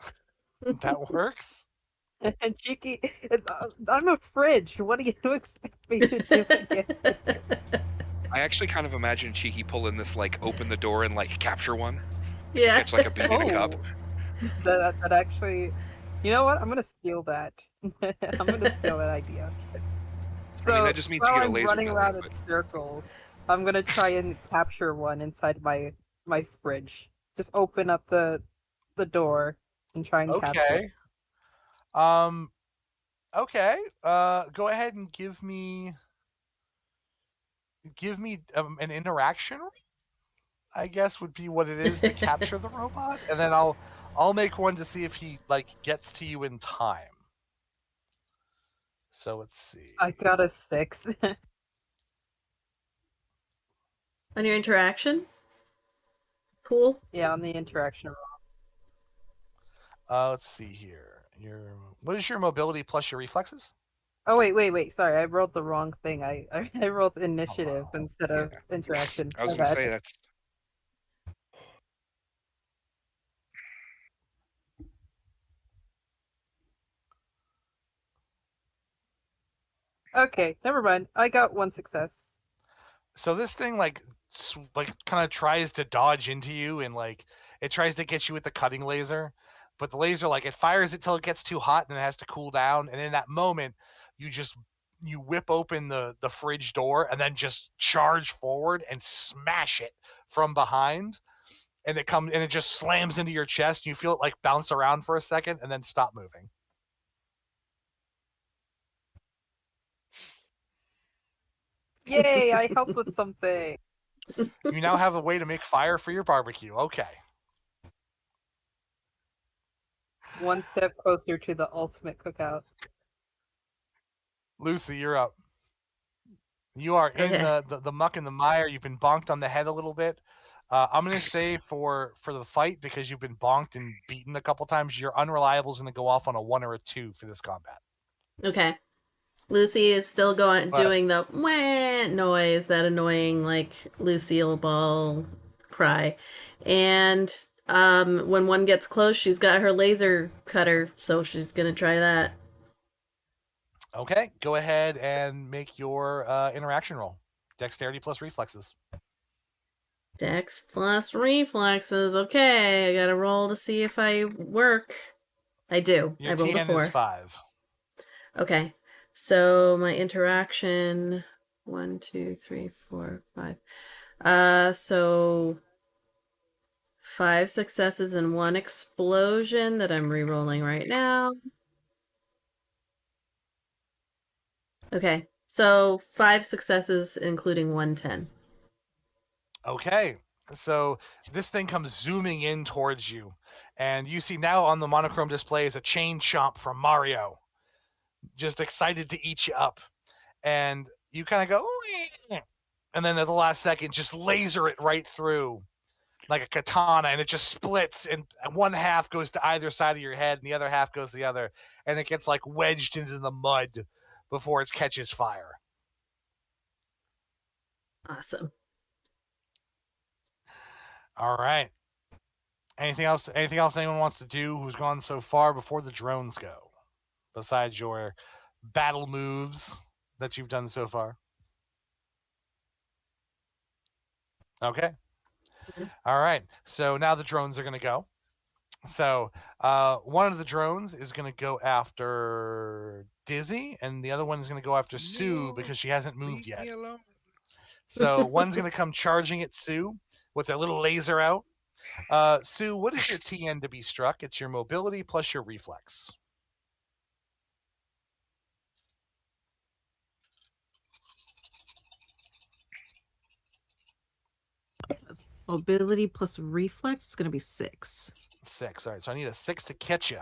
That works. And Cheeky, I'm a fridge. What do you expect me to do against it? I actually kind of imagine Cheeky pulling this, like, open the door and, like, capture one. Yeah. Catch, like, a bean in a cup. That actually, you know what? I'm gonna steal that. I'm gonna steal that idea. So I mean, that just means you while get a I'm laser running belly, around in but- circles, I'm gonna try and capture one inside my fridge. Just open up the door and try and capture it. Okay. Okay. Go ahead and give me an interaction, I guess would be what it is to capture the robot, and then I'll make one to see if he like gets to you in time. So let's see. I got a 6. On your interaction? Cool. Yeah, on the interaction roll. Let's see here. What is your mobility plus your reflexes? Oh wait. Sorry, I rolled the wrong thing. I rolled initiative instead of interaction. I was My gonna bad. say that's Okay, never mind. I got 1 success. So this thing like kind of tries to dodge into you, and like it tries to get you with the cutting laser, but the laser like it fires it till it gets too hot and then it has to cool down, and in that moment you whip open the fridge door and then just charge forward and smash it from behind, and it just slams into your chest, and you feel it like bounce around for a second and then stop moving. Yay, I helped with something. You now have a way to make fire for your barbecue. Okay. One step closer to the ultimate cookout. Lucy, you're up. You are in Okay. the muck and the mire. You've been bonked on the head a little bit. I'm going to say for the fight, because you've been bonked and beaten a couple times, your unreliable is going to go off on a 1 or a 2 for this combat. Okay. Lucy is still doing the wah noise, that annoying like Lucille Ball cry. And when one gets close, she's got her laser cutter, so she's gonna try that. Okay, go ahead and make your interaction roll. Dexterity plus reflexes. Dex plus reflexes. Okay, I gotta roll to see if I work. I do. Your I rolled a TN 4. is 5. Okay. So my interaction 1, 2, 3, 4, 5. So 5 successes and 1 explosion that I'm re-rolling right now. Okay. So 5 successes, including 110. Okay, so this thing comes zooming in towards you, and you see now on the monochrome display is a chain chomp from Mario, just excited to eat you up. And you kind of go, "Wee," and then at the last second, just laser it right through like a katana, and it just splits, and one half goes to either side of your head, and the other half goes to the other, and it gets like wedged into the mud before it catches fire. Awesome. All right. Anything else? Anything else anyone wants to do who's gone so far before the drones go? Besides your battle moves that you've done so far. Okay. All right. So now the drones are going to go. So one of the drones is going to go after Dizzy, and the other one is going to go after Sue No, because she hasn't moved leave yet. me alone. So one's going to come charging at Sue with their little laser out. Sue, what is your TN to be struck? It's your mobility plus your reflex. Mobility plus reflex is going to be 6. 6. All right. So I need a 6 to catch you.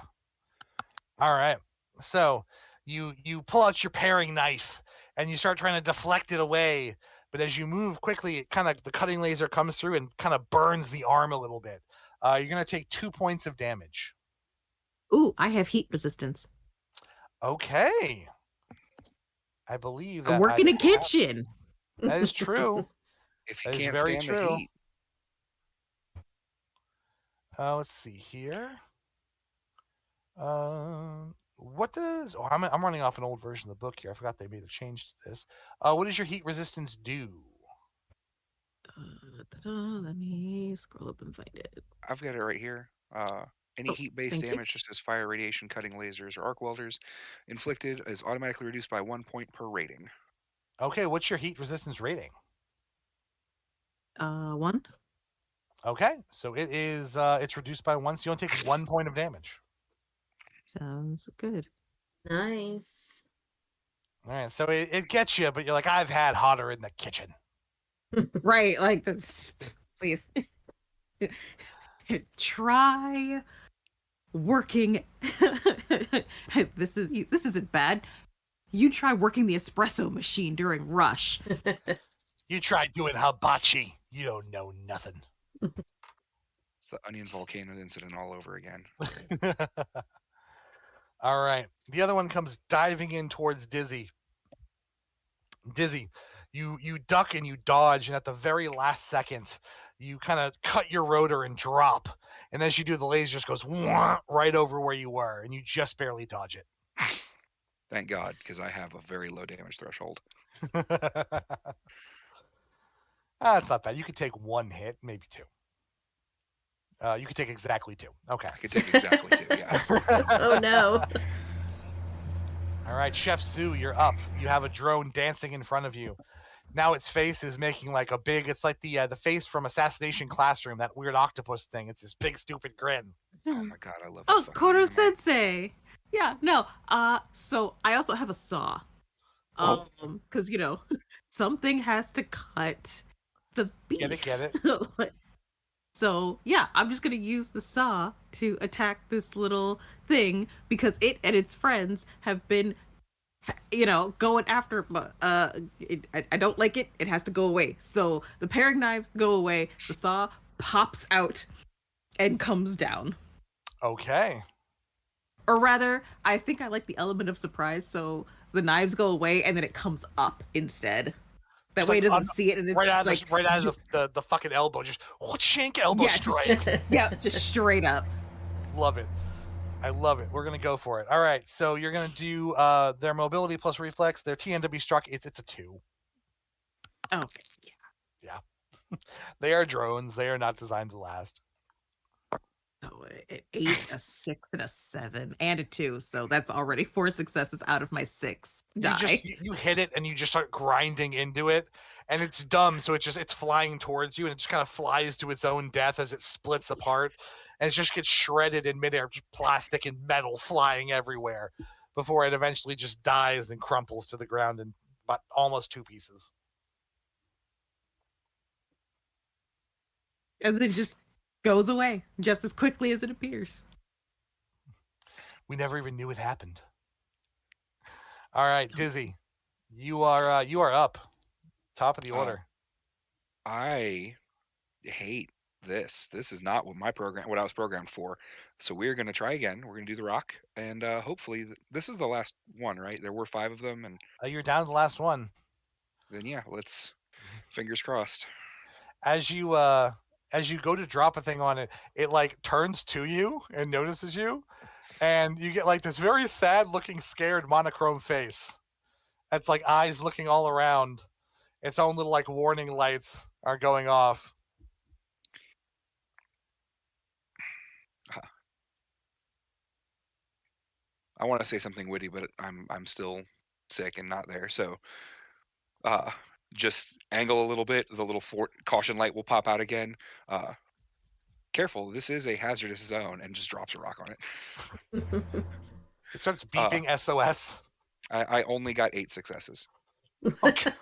All right. So you pull out your paring knife and you start trying to deflect it away. But as you move quickly, it kind of the cutting laser comes through and kind of burns the arm a little bit. You're going to take 2 points of damage. Ooh, I have heat resistance. Okay. I believe I that work in a have- kitchen. That is true. If you That is can't very stand true. the heat, Let's see here. What does? Oh, I'm running off an old version of the book here. I forgot they made a change to this. What does your heat resistance do? Let me scroll up and find it. I've got it right here. Any Oh, heat-based thank you. damage, such as fire, radiation, cutting lasers, or arc welders, inflicted is automatically reduced by 1 point per rating. Okay, what's your heat resistance rating? 1. Okay, so it is it's reduced by 1, so you only take 1 point of damage. Sounds good. Nice. All right, so it gets you, but you're like, I've had hotter in the kitchen. Right, like this. Please try working. This isn't bad. You try working the espresso machine during rush. You try doing hibachi. You don't know nothing. It's the onion volcano incident all over again. All right, the other one comes diving in towards Dizzy. Dizzy, you duck and you dodge, and at the very last second, you kind of cut your rotor and drop. And as you do, the laser just goes right over where you were, and you just barely dodge it. Thank God, because I have a very low damage threshold. That's not bad. You could take 1 hit, maybe 2. You could take exactly 2. Okay. I could take exactly 2, yeah. Oh no. All right, Chef Sue, you're up. You have a drone dancing in front of you. Now its face is making like a big. It's like the face from Assassination Classroom, that weird octopus thing. It's this big stupid grin. Oh my God, I love that Oh, fucking Koro anime. Sensei. Yeah, no. So I also have a saw. Because something has to cut the beef. Get it. So yeah, I'm just gonna use the saw to attack this little thing because it and its friends have been, going after. I don't like it. It has to go away. So the paring knives go away. The saw pops out and comes down. Okay. Or rather, I think I like the element of surprise. So the knives go away and then it comes up instead. That Just way like it doesn't see it, and it's right just out of like right out of the fucking elbow, just shank elbow strike. just straight up. Love it. I love it. We're gonna go for it. All right, so you're gonna do their mobility plus reflex. Their TN to be struck. It's a 2. Okay. Yeah. They are drones. They are not designed to last. So an 8, a 6, and a 7, and a 2. So that's already 4 successes out of my 6 die. You hit it and you just start grinding into it, and it's dumb. So it's flying towards you, and it just kind of flies to its own death as it splits apart, and it just gets shredded in midair, just plastic and metal flying everywhere, before it eventually just dies and crumples to the ground in about almost 2 pieces. And then just goes away just as quickly as it appears. We never even knew it happened. All right, Dizzy, you are up, top of the order. I hate this. This is not what I was programmed for. So we're going to try again. We're going to do the rock, and hopefully this is the last one, right? There were 5 of them, and You're down to the last one. then yeah, let's fingers crossed. As you as you go to drop a thing on it, it like turns to you and notices you, and you get like this very sad looking, scared monochrome face. It's like eyes looking all around. Its own little like warning lights are going off. I want to say something witty, but I'm still sick and not there. So just angle a little bit. The little caution light will pop out again. Careful, this is a hazardous zone, and just drops a rock on it. It starts beeping SOS. I only got 8 successes. Okay.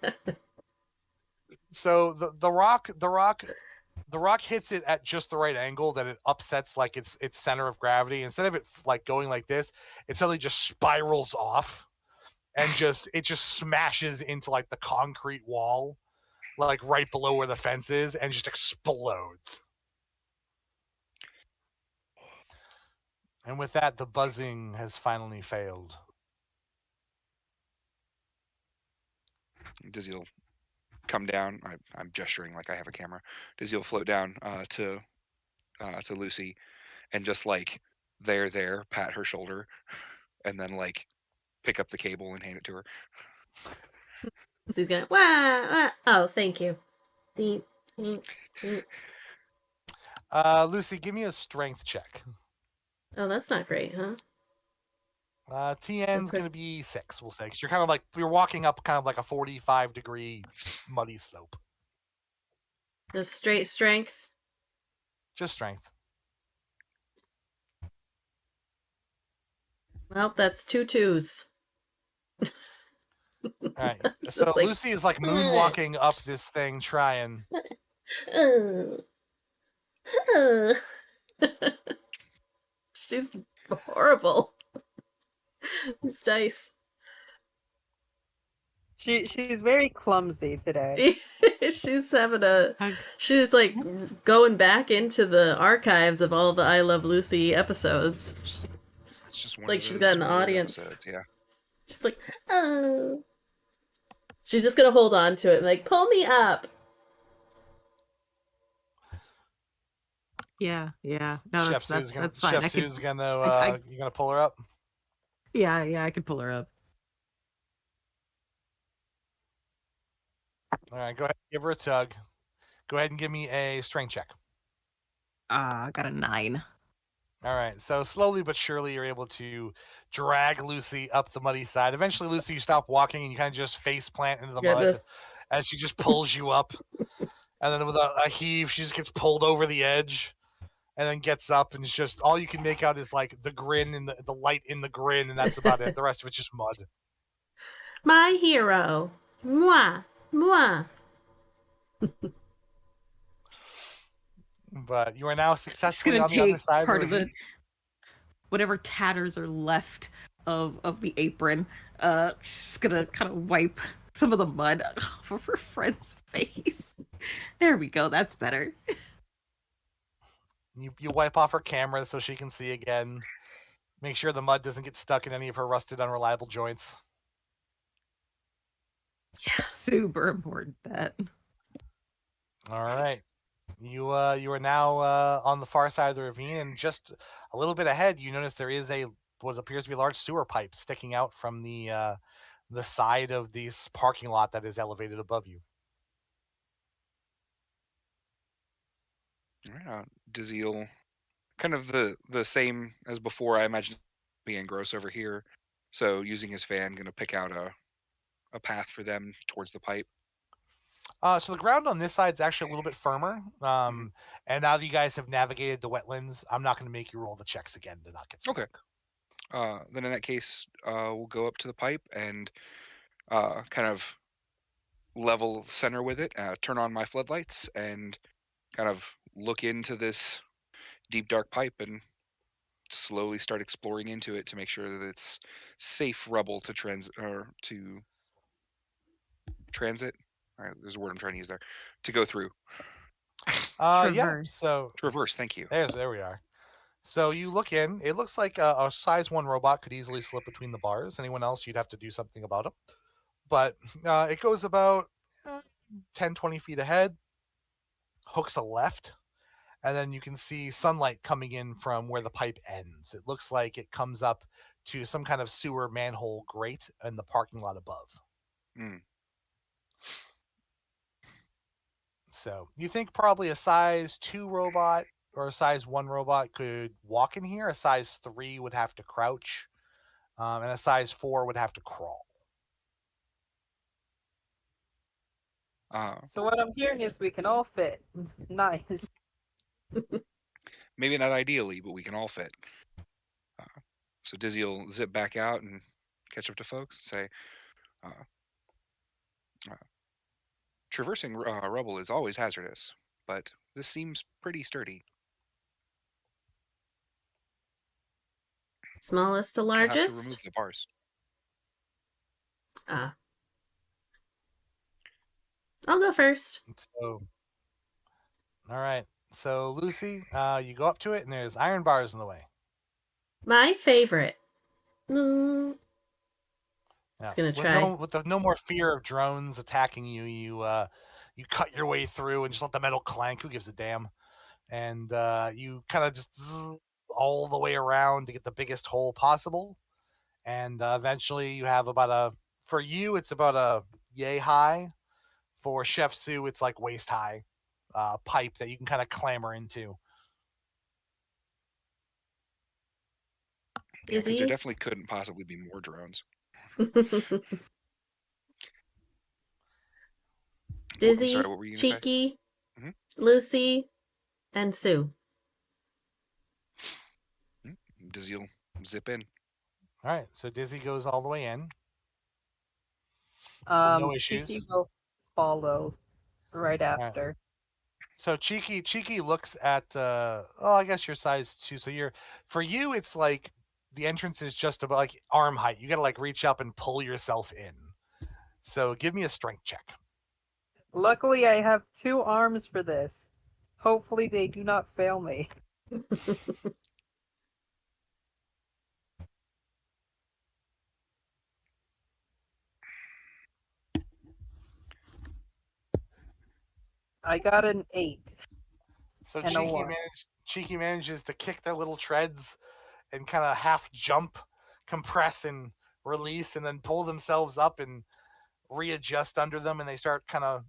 So the rock hits it at just the right angle that it upsets like its center of gravity. Instead of it like going like this, it suddenly just spirals off and it just smashes into like the concrete wall, like right below where the fence is, and just explodes. And with that, the buzzing has finally failed. Dizzy will come down. I'm gesturing like I have a camera. Dizzy will float down to Lucy, and just like there, pat her shoulder, and then like pick up the cable and hand it to her. He's going, wah, wah. Oh, thank you. Deep, deep, deep. Lucy, give me a strength check. Oh, that's not great, huh? TN's going to be 6, we'll say, because you're kind of like, you're walking up kind of like a 45-degree muddy slope. The straight strength? Just strength. Well, that's 2 2s. All right. So like, Lucy is like moonwalking up this thing, trying. She's horrible. These dice. She's very clumsy today. She's she's like going back into the archives of all the I Love Lucy episodes. It's just one like she's got an audience. Episodes, yeah. She's like, oh. She's just gonna hold on to it, like, pull me up. Yeah. No, Chef that's fine. Chef Sue's gonna you gonna pull her up? Yeah, I could pull her up. All right, go ahead, give her a tug. Go ahead and give me a strength check. I got a 9. All right, so slowly but surely you're able to drag Lucy up the muddy side. Eventually, Lucy, you stop walking and you kind of just face plant into the mud as she just pulls you up. And then with a heave, she just gets pulled over the edge and then gets up, and it's just all you can make out is like the grin and the light in the grin, and that's about it. The rest of it's just mud. My hero. Moi. But you are now successfully on the other side part of the whatever tatters are left of the apron. She's gonna kind of wipe some of the mud off of her friend's face. There we go. That's better. You wipe off her camera so she can see again. Make sure the mud doesn't get stuck in any of her rusted, unreliable joints. Yes, super important that. All right. You are now on the far side of the ravine, and just a little bit ahead, you notice there is what appears to be a large sewer pipe sticking out from the side of this parking lot that is elevated above you. All right, Dizzy will kind of the same as before. I imagine being gross over here, so using his fan, going to pick out a path for them towards the pipe. So the ground on this side is actually a little bit firmer. And now that you guys have navigated the wetlands, I'm not going to make you roll the checks again to not get stuck. Okay. Then in that case, we'll go up to the pipe and kind of level center with it, turn on my floodlights, and kind of look into this deep, dark pipe and slowly start exploring into it to make sure that it's safe rubble to transit. There's a word I'm trying to use there. To go through. Traverse. Yeah. So traverse. Thank you. There we are. So you look in. It looks like a size 1 robot could easily slip between the bars. Anyone else, you'd have to do something about them. But it goes about 10, 20 feet ahead, hooks a left, and then you can see sunlight coming in from where the pipe ends. It looks like it comes up to some kind of sewer manhole grate in the parking lot above. Mm. So you think probably a size 2 robot or a size 1 robot could walk in here. A size 3 would have to crouch, and a size 4 would have to crawl. So what I'm hearing is we can all fit. Nice. Maybe not ideally, but we can all fit. So Dizzy will zip back out and catch up to folks and say, uh, traversing rubble is always hazardous, but this seems pretty sturdy. Smallest to We'll have to remove largest? the bars. Ah. I'll go first. So, all right. So Lucy, you go up to it, and there's iron bars in the way. My favorite. Mm, Yeah. gonna try. With no more fear of drones attacking you, you cut your way through and just let the metal clank. Who gives a damn? And you kind of just zzz all the way around to get the biggest hole possible. And eventually, you have for you, it's about a yay high. For Chef Sue, it's like waist high pipe that you can kind of clamber into. Yeah, because there Izzy? definitely couldn't possibly be more drones. I'm sorry, Dizzy, what were you going to say? Cheeky, Mhm. Lucy, and Sue. Dizzy will zip in. All right, so Dizzy goes all the way in. No Cheeky issues. will follow right All right. after. So Cheeky looks at I guess your size 2. So for you it's like the entrance is just about like arm height. You got to like reach up and pull yourself in. So give me a strength check. Luckily, I have 2 arms for this. Hopefully, they do not fail me. I got an 8 So and a 1. Cheeky manages to kick their little treads and kind of half jump, compress and release, and then pull themselves up and readjust under them, and they start kind of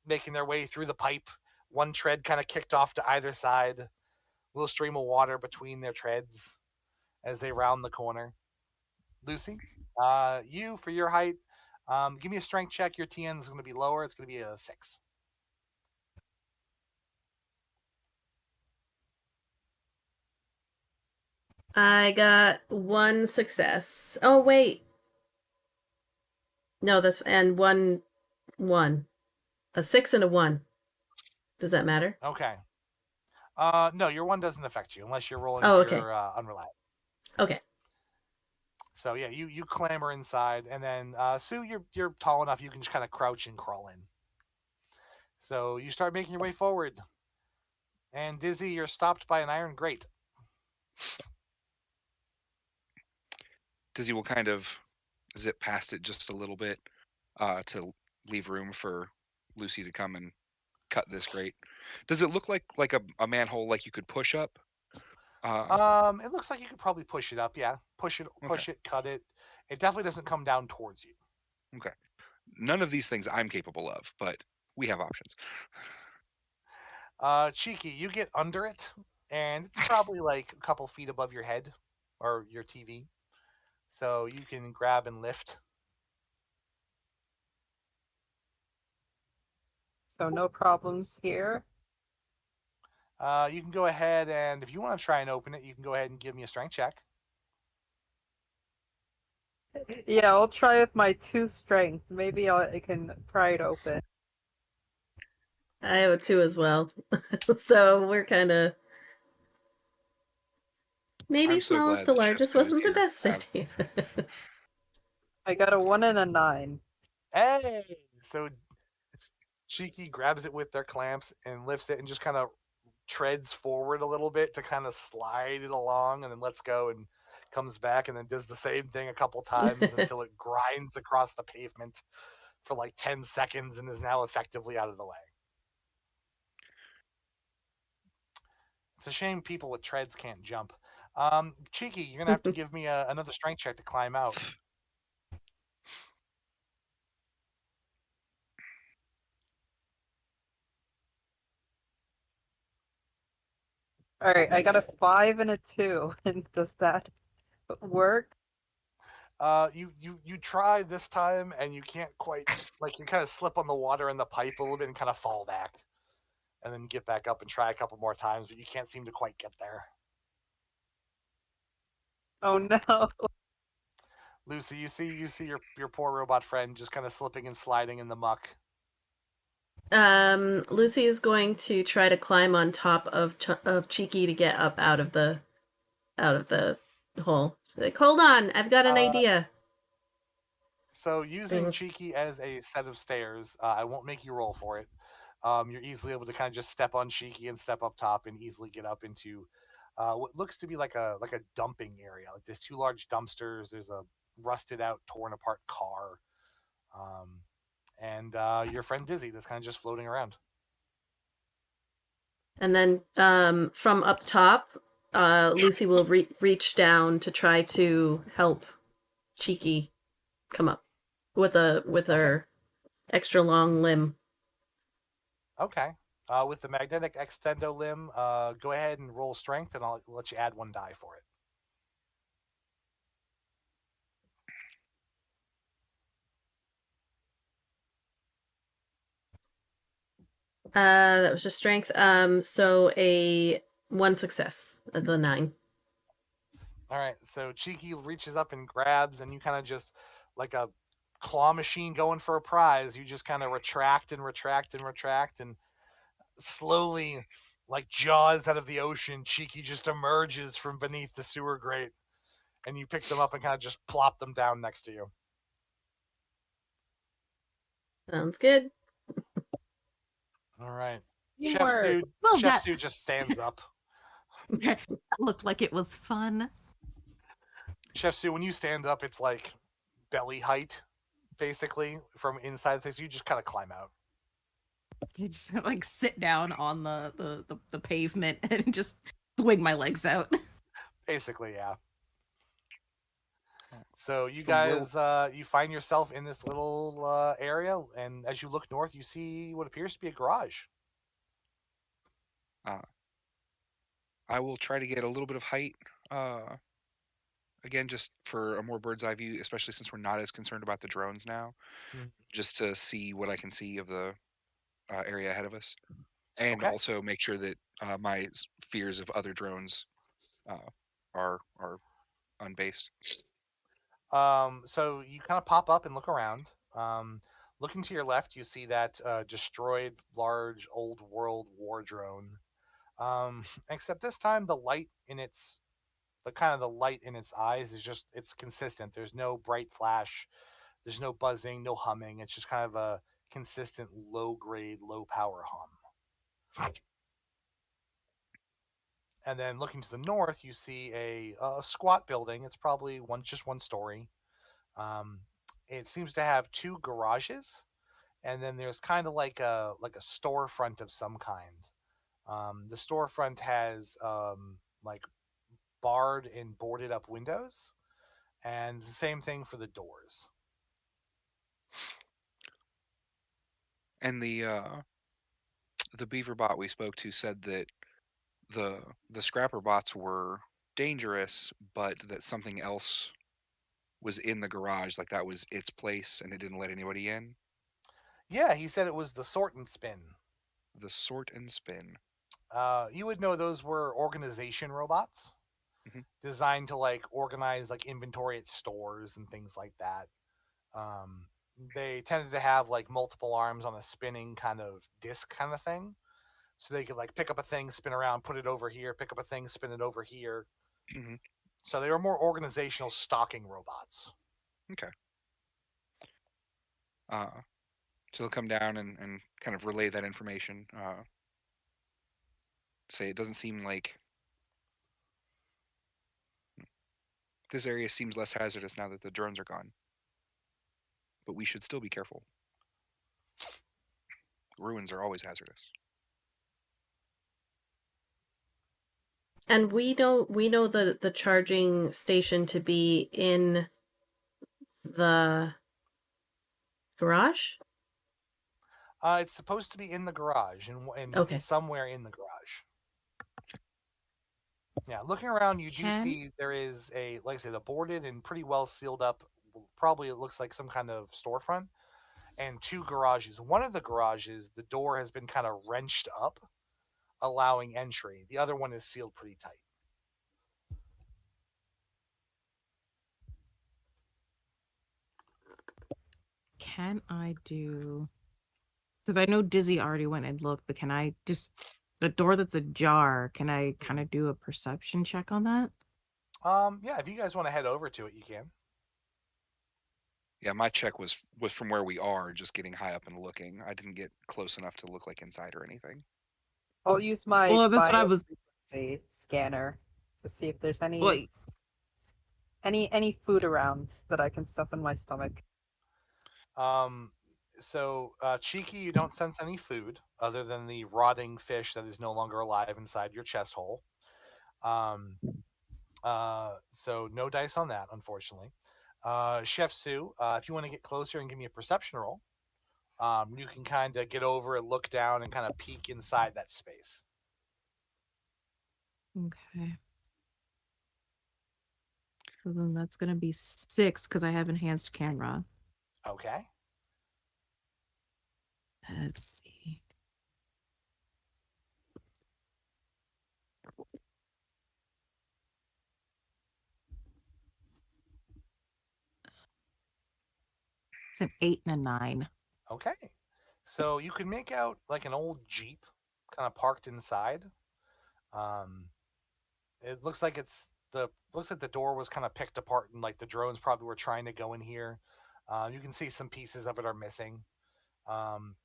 making their way through the pipe. One tread kind of kicked off to either side, a little stream of water between their treads as they round the corner. Lucy, you for your height, give me a strength check. Your TN is going to be lower. It's going to be a 6. I got 1 success. Oh, wait. No, and 1. A 6 and a 1. Does that matter? Okay. No, your 1 doesn't affect you unless you're rolling Oh, for okay. your unreliable. Okay. So yeah, you clamber inside, and then Sue, you're tall enough you can just kind of crouch and crawl in. So you start making your way forward, and Dizzy, you're stopped by an iron grate. Dizzy will kind of zip past it just a little bit to leave room for Lucy to come and cut this grate. Does it look like a manhole like you could push up? It looks like you could probably push it up. Yeah, push Okay. it, cut it. It definitely doesn't come down towards you. Okay. None of these things I'm capable of, but we have options. Cheeky, you get under it, and it's probably like a couple feet above your head or your TV, so you can grab and lift. So no problems here. You can go ahead and if you want to try and open it, you can go ahead and give me a strength check. Yeah, I'll try with my 2 strength. Maybe I can pry it open. I have a 2 as well. So we're kind of. Maybe I'm so smallest glad to that Chef largest Sue is wasn't the here. best idea. I got a 1 and a 9. Hey, so Cheeky grabs it with their clamps and lifts it and just kind of treads forward a little bit to kind of slide it along, and then lets go and comes back and then does the same thing a couple times until it grinds across the pavement for like 10 seconds and is now effectively out of the way. It's a shame people with treads can't jump. Cheeky, you're gonna have to give me another strength check to climb out. All right, I got a 5 and a 2. And does that work? You try this time and you can't quite, like, you kind of slip on the water in the pipe a little bit and kind of fall back, and then get back up and try a couple more times, but you can't seem to quite get there. Oh no. Lucy, you see your poor robot friend just kind of slipping and sliding in the muck. Lucy is going to try to climb on top of Cheeky to get up out of the hole. She's like, hold on, I've got an idea. So using Cheeky as a set of stairs, I won't make you roll for it. You're easily able to kind of just step on Cheeky and step up top and easily get up into what looks to be like a dumping area. Like there's two large dumpsters. There's a rusted out, torn apart car, and your friend Dizzy that's kind of just floating around. And then from up top, Lucy will reach down to try to help Cheeky come up with her extra long limb. Okay. With the magnetic extendo limb, go ahead and roll strength, and I'll let you add one die for it. That was just strength. So a 1 success at the 9. All right. So Cheeky reaches up and grabs, and you kind of just, like a claw machine going for a prize, you just kind of retract and retract and retract, and slowly, like Jaws out of the ocean, Cheeky just emerges from beneath the sewer grate, and you pick them up and kind of just plop them down next to you. Sounds good. All right. Teamwork. Chef Sue just stands up. That looked like it was fun. Chef Sue, when you stand up, it's like belly height, basically, from inside things. You just kind of climb out. You just like sit down on the pavement and just swing my legs out. Basically, yeah. So you So guys, you find yourself in this little area, and as you look north, you see what appears to be a garage. I will try to get a little bit of height. Again, just for a more bird's eye view, especially since we're not as concerned about the drones now, just to see what I can see of the area ahead of us, and Okay. also make sure that my fears of other drones are unbased. So you kind of pop up and look around. Looking to your left, you see that destroyed large old world war drone. Except this time, the light in its the light in its eyes is just, it's consistent. There's no bright flash. There's no buzzing, no humming. It's just kind of a consistent low grade, low power hum. And then looking to the north, you see a squat building. It's probably just one story. Um, it seems to have two garages, and then there's kind of like a storefront of some kind. The storefront has like barred and boarded up windows, and the same thing for the doors. And the beaver bot we spoke to said that the scrapper bots were dangerous, but that something else was in the garage, like that was its place, and it didn't let anybody in. Yeah, he said it was the sort and spin. The sort and spin. You would know those were organization robots designed to like organize like inventory at stores and things like that. Um, they tended to have like multiple arms on a spinning kind of disc kind of thing, so they could like pick up a thing, spin around, put it over here, pick up a thing, spin it over here. Mm-hmm. So they were more organizational stocking robots. Okay. So he'll come down and kind of relay that information. Say it doesn't seem like this area seems less hazardous now that the drones are gone, but we should still be careful. Ruins are always hazardous. And we know the charging station to be in the garage? It's supposed to be in the garage, and Okay. somewhere in the garage. Yeah, looking around, you do see there is like I said, a boarded and pretty well sealed up. Probably it looks like some kind of storefront, and two garages. One of the garages, the door has been kind of wrenched up, allowing entry. The other one is sealed pretty tight. Can I do? Because I know Dizzy already went and looked, but can I just the door that's ajar? Can I kind of do a perception check on that? Yeah, if you guys want to head over to it, you can. Yeah, my check was from where we are, just getting high up and looking. I didn't get close enough to look like inside or anything. I'll use my Well, that's what I was. biofrequency scanner to see if there's Well, any food around that I can stuff in my stomach. Cheeky, you don't sense any food other than the rotting fish that is no longer alive inside your chest hole. So no dice on that, unfortunately. Chef Sue, if you want to get closer and give me a perception roll, you can kind of get over and look down and kind of peek inside that space. okay. So then that's gonna be 6 because I have enhanced camera. Okay. Let's see. It's an 8 and a 9. Okay. So you can make out like an old Jeep kind of parked inside. Um, it looks like the door was kind of picked apart and like the drones probably were trying to go in here. You can see some pieces of it are missing.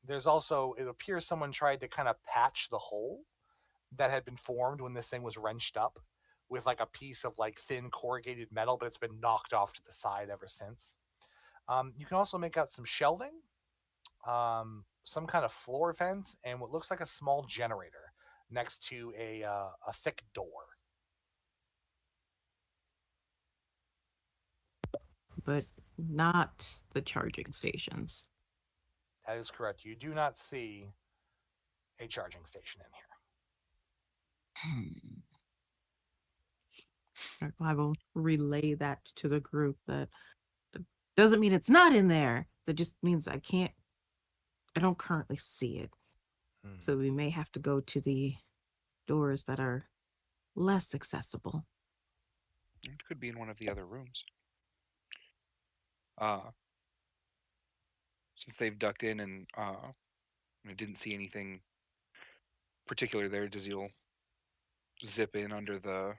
There's also, it appears someone tried to kind of patch the hole that had been formed when this thing was wrenched up with like a piece of like thin corrugated metal, but it's been knocked off to the side ever since. You can also make out some shelving, some kind of floor vent, and what looks like a small generator next to a thick door. But not the charging stations. That is correct. You do not see a charging station in here. I will relay that to the group. That doesn't mean it's not in there. That just means I don't currently see it. So we may have to go to the doors that are less accessible. It could be in one of the other rooms. Since they've ducked in and didn't see anything particular there, Dizzy will zip in under the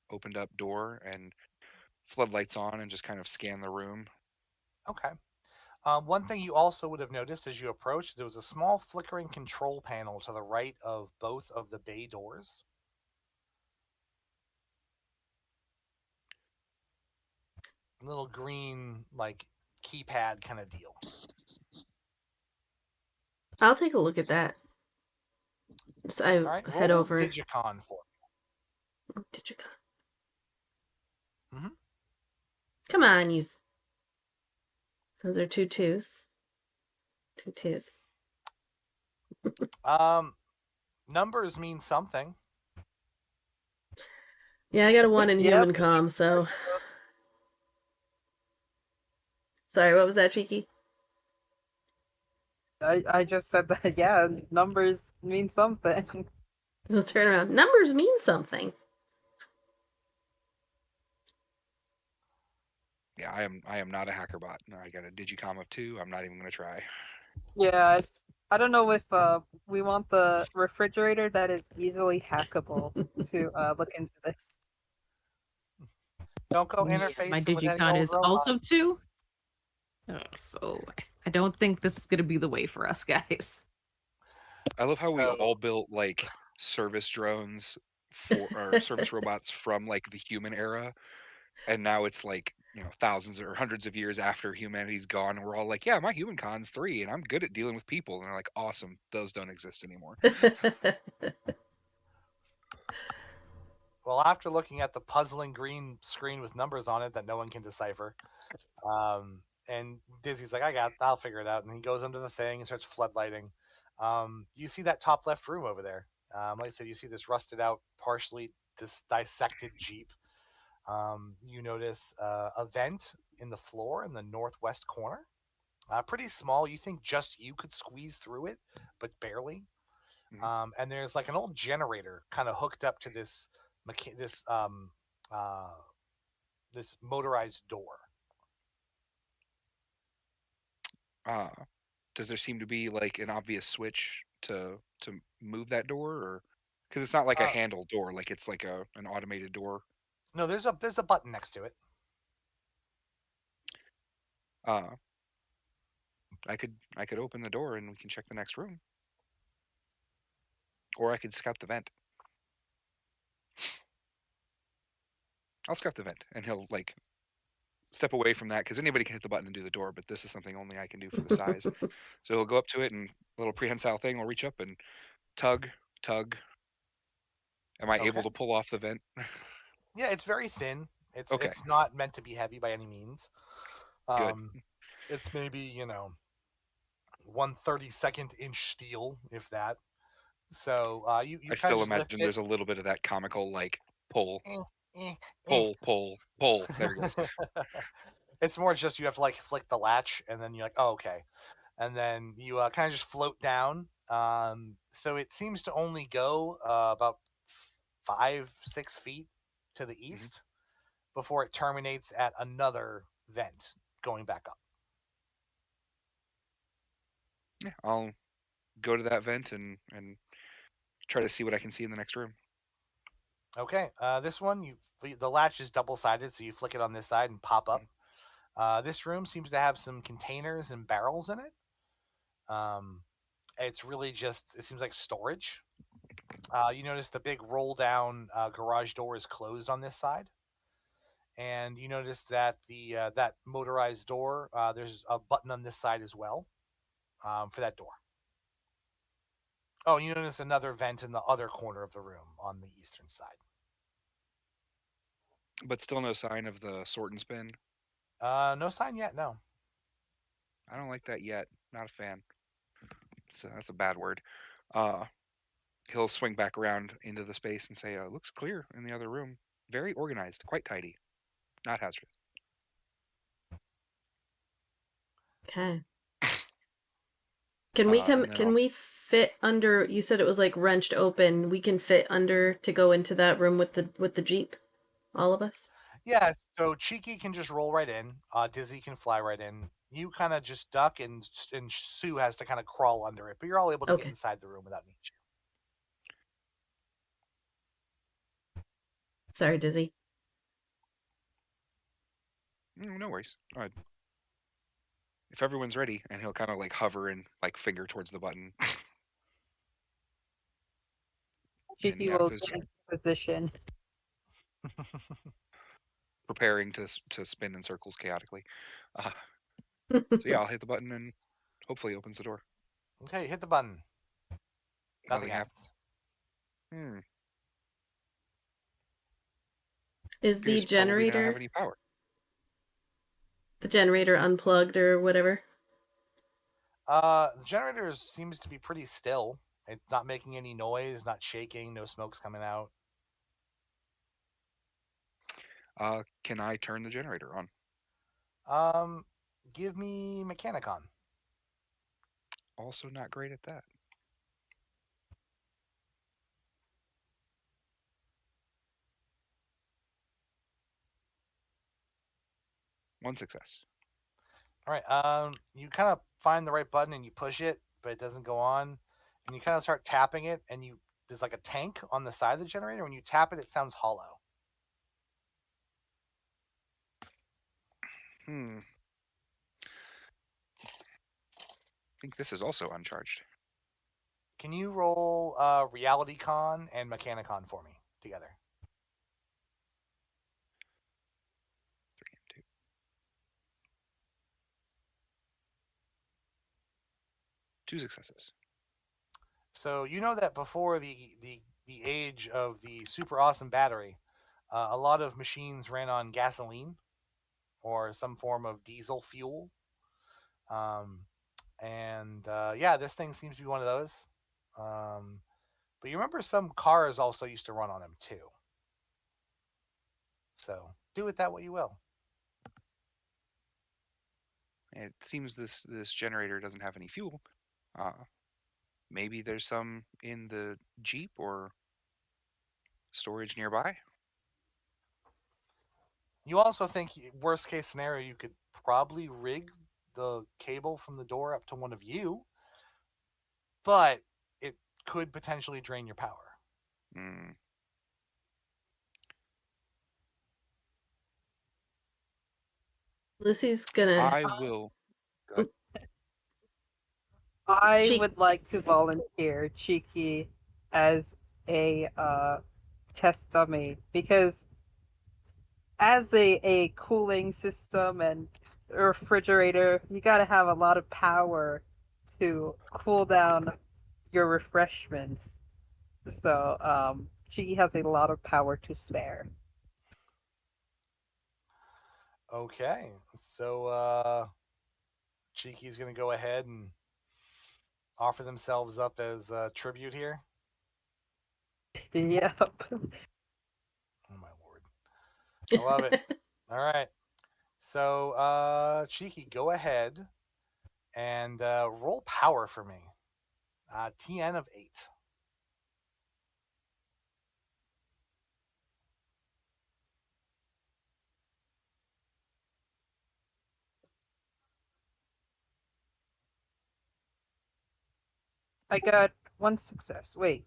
opened up door and floodlights on and just kind of scan the room. Okay. One thing you also would have noticed as you approached, there was a small flickering control panel to the right of both of the bay doors. A little green, like, keypad kind of deal. I'll take a look at that. So I head over. Digicon for me. Digicon. Mm-hmm. Come on, you. Those are 2 2s. 2 2s. Numbers mean something. Yeah, I got a 1 in human comm, so. Sorry, what was that, Cheeky? I just said that, yeah, numbers mean something. So turn around. Numbers mean something. Yeah, I am not a hacker bot. I got a digicom of 2. I'm not even going to try. Yeah, I don't know if we want the refrigerator that is easily hackable to look into this. Don't go interfacing my with any digicon old is robot. also 2. So I don't think this is going to be the way for us, guys. I love how we all built like service drones or service robots from like the human era, and now it's like thousands or hundreds of years after humanity's gone, and we're all like, yeah, my human con's 3, and I'm good at dealing with people, and they're like, awesome, those don't exist anymore. Well, after looking at the puzzling green screen with numbers on it that no one can decipher, and Dizzy's like, I'll figure it out. And he goes under the thing and starts floodlighting. You see that top left room over there. Like I said, you see this rusted out, partially dissected Jeep. You notice a vent in the floor in the northwest corner. Pretty small. You think just you could squeeze through it, but barely. And there's like an old generator kind of hooked up to this uh, this motorized door. Uh, does there seem to be like an obvious switch to move that door, or because it's not like a Uh, handle door, like it's like an automated door? no, there's a button next to it. Uh, I could open the door and we can check the next room, or I could scout the vent. I'll scout the vent, and he'll like step away from that because anybody can hit the button and do the door, but this is something only I can do for the size. So he'll go up to it and a little prehensile thing will reach up and tug, tug. Am I able Okay. to pull off the vent? Yeah, it's very thin. It's Okay, it's not meant to be heavy by any means. good. Um, it's maybe 1/32 inch steel, if that. So you I kind of still just lift imagine it. there's a little bit of that comical like pull, Eh, eh, eh. pull, pull, pull. There he goes. It's more just you have to like flick the latch, and then you're like, oh, okay, and then you kind of just float down. So it seems to only go about 5-6 feet to the Hmm. east before it terminates at another vent going back up. Yeah, I'll go to that vent and try to see what I can see in the next room. Okay, this one the latch is double sided, so you flick it on this side and pop up. This room seems to have some containers and barrels in it. Um, it's really just it seems like storage. You notice the big roll down garage door is closed on this side, and you notice that that motorized door there's a button on this side as well for that door. Oh, you notice another vent in the other corner of the room on the eastern side. But still no sign of the sort and spin. No sign yet. No. I don't like that yet. Not a fan. That's a bad word. Uh, he'll swing back around into the space and say, "Looks clear in the other room. Very organized, quite tidy. Not hazardous." Okay. Can we come? And then Can I'll we fit under? You said it was like wrenched open. We can fit under to go into that room with the Jeep. All of us. Yeah. So Cheeky can just roll right in. Dizzy can fly right in. You kind of just duck, and Sue has to kind of crawl under it. But you're all able to get Okay. inside the room without needing you. Sorry, Dizzy. no worries. If everyone's ready, and he'll kind of like hover and like finger towards the button. And Cheeky yeah, will there's get into position. preparing to spin in circles chaotically. Uh, so yeah, I'll hit the button and hopefully it opens the door. Okay, hit the button. Nothing Nothing happens. happens. Is the Appears to probably not have generator any power. unplugged or whatever? The generator seems to be pretty still. It's not making any noise, not shaking, no smoke's coming out. Can I turn the generator on? Um, give me Mechanicon. Also not great at that. One success. All right. You kind of find the right button and you push it, but it doesn't go on. And you kind of start tapping it, and there's like a tank on the side of the generator. When you tap it, it sounds hollow. I think this is also uncharged. Can you roll Reality Con and Mechanicon for me together? 3 and 2. 2 successes. So you know that before the the age of the super awesome battery, a lot of machines ran on gasoline or some form of diesel fuel. Um, and yeah, this thing seems to be one of those. Um, but you remember some cars also used to run on them too. So do with that what you will. It seems this generator doesn't have any fuel. Maybe there's some in the Jeep or storage nearby. You also think, worst case scenario, you could probably rig the cable from the door up to one of you, but it could potentially drain your power. Mm, Lucy's gonna. I will. Oop, I she. would like to volunteer Cheeky as a test dummy because as a cooling system and a refrigerator, you got to have a lot of power to cool down your refreshments. So, Cheeky has a lot of power to spare. Okay, so Cheeky's going to go ahead and offer themselves up as tribute here. Yep. Oh my lord, I love it. All right, so Cheeky, go ahead and roll power for me. TN of 8. I got one success. Wait,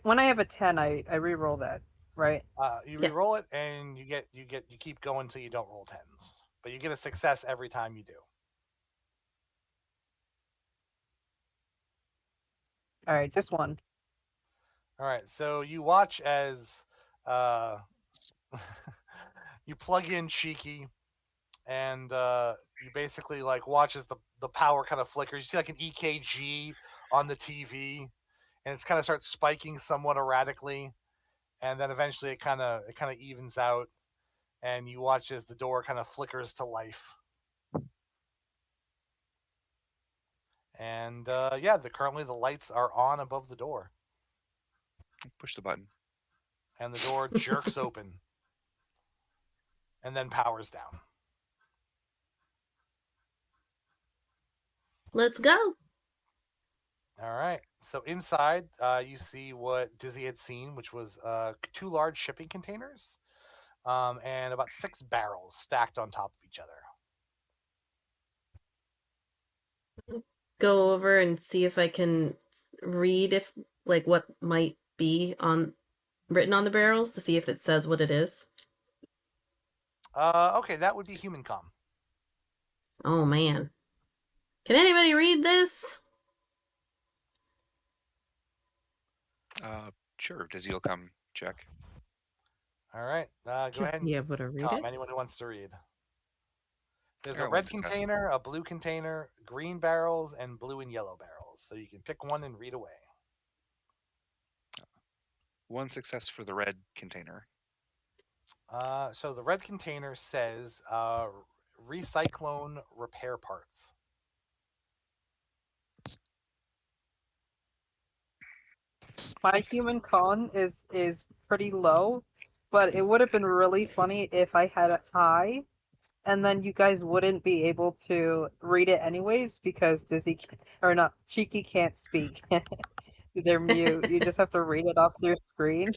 when I have a 10, I re-roll that, right? You Yeah. re-roll it, and you keep going until you don't roll tens, but you get a success every time you do. All right, just one. All right, so you watch as uh, you plug in Cheeky, and you basically like watch as the power kind of flickers. You see like an EKG on the TV, and it's kind of starts spiking somewhat erratically, and then eventually it kind of evens out, and you watch as the door kind of flickers to life. And yeah, currently the lights are on above the door, Push the button. and the door jerks open, and then powers down. Let's go. All right. So inside, you see what Dizzy had seen, which was 2 large shipping containers, and about 6 barrels stacked on top of each other. Go over and see if I can read if like what might be on written on the barrels to see if it says what it is. Okay, that would be human com. Oh man. Can anybody read this? Sure. Dizzy will come check. All right. Go Should ahead and be able to read com. it. Anyone who wants to read. There's I a got one red success. container, a blue container, green barrels, and blue and yellow barrels. So you can pick one and read away. One success for the red container. So the red container says recyclone repair parts. My human con is pretty low, but it would have been really funny if I had it high, and then you guys wouldn't be able to read it anyways because or not Cheeky can't speak. They're mute. You just have to read it off their screen,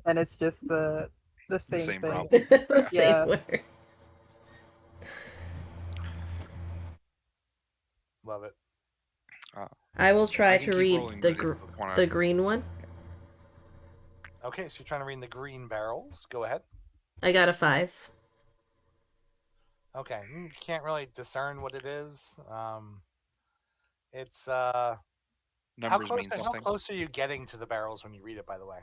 and it's just the The same same thing. problem. The Yeah. same Yeah. word. Love it. I will try I can to keep read rolling, the but if you wanna, the green one. Okay, so you're trying to read the green barrels. Go ahead. I got a 5. Okay, you can't really discern what it is. It's numbers mean how something. close are you getting to the barrels when you read it? By the way.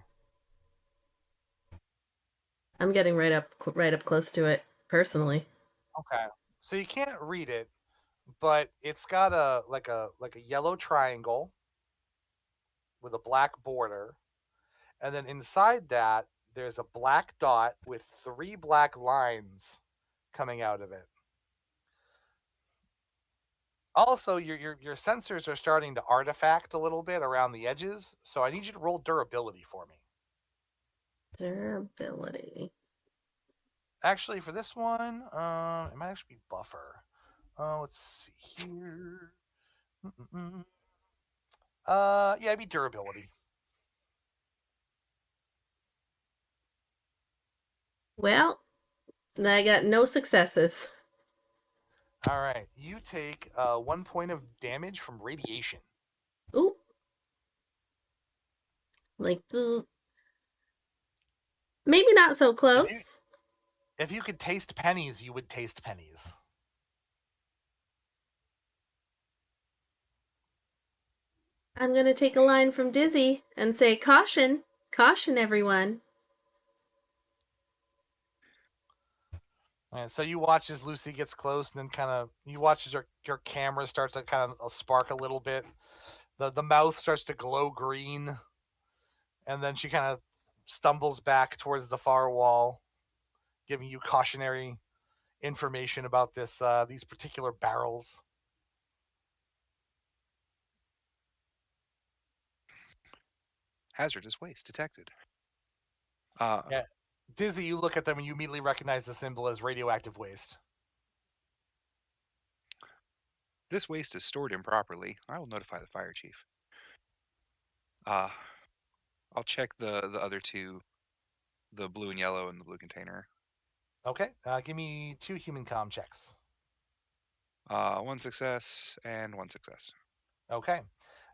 I'm getting right up close to it personally. Okay, so you can't read it, but it's got a yellow triangle with a black border, And then inside that, there's a black dot with 3 black lines coming out of it. Also, your sensors are starting to artifact a little bit around the edges, so I need you to roll durability for me. Durability. Actually, for this one, it might actually be buffer. Let's see here. Mm-mm-mm. Yeah, it'd be durability. Well, I got no successes. All right, you take 1 point of damage from radiation. Ooh. Like, maybe not so close. If you could taste pennies, you would taste pennies. I'm going to take a line from Dizzy and say, caution, caution, everyone. And so you watch as Lucy gets close, and then kind of you watch as your camera starts to kind of spark a little bit. The mouth starts to glow green, and then she kind of stumbles back towards the far wall, giving you cautionary information about these particular barrels. Hazardous waste detected. Yeah, Dizzy, you look at them and you immediately recognize the symbol as radioactive waste. This waste is stored improperly. I will notify the fire chief. I'll check the other two, the blue and yellow and the blue container. Okay, give me 2 human comm checks. 1 success and 1 success. Okay,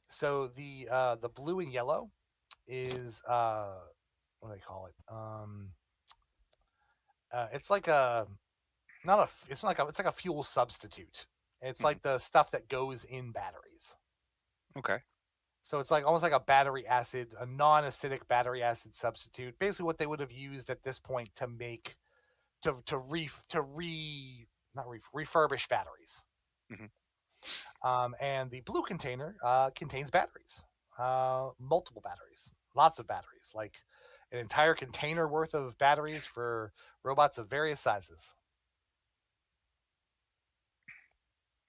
so the blue and yellow is what do they call it? It's like a not a it's like a fuel substitute. It's like the stuff that goes in batteries. Okay. So it's like almost like a battery acid, a non-acidic battery acid substitute. Basically, what they would have used at this point to make refurbish batteries. And the blue container contains batteries, multiple batteries, lots of batteries, like an entire container worth of batteries for robots of various sizes.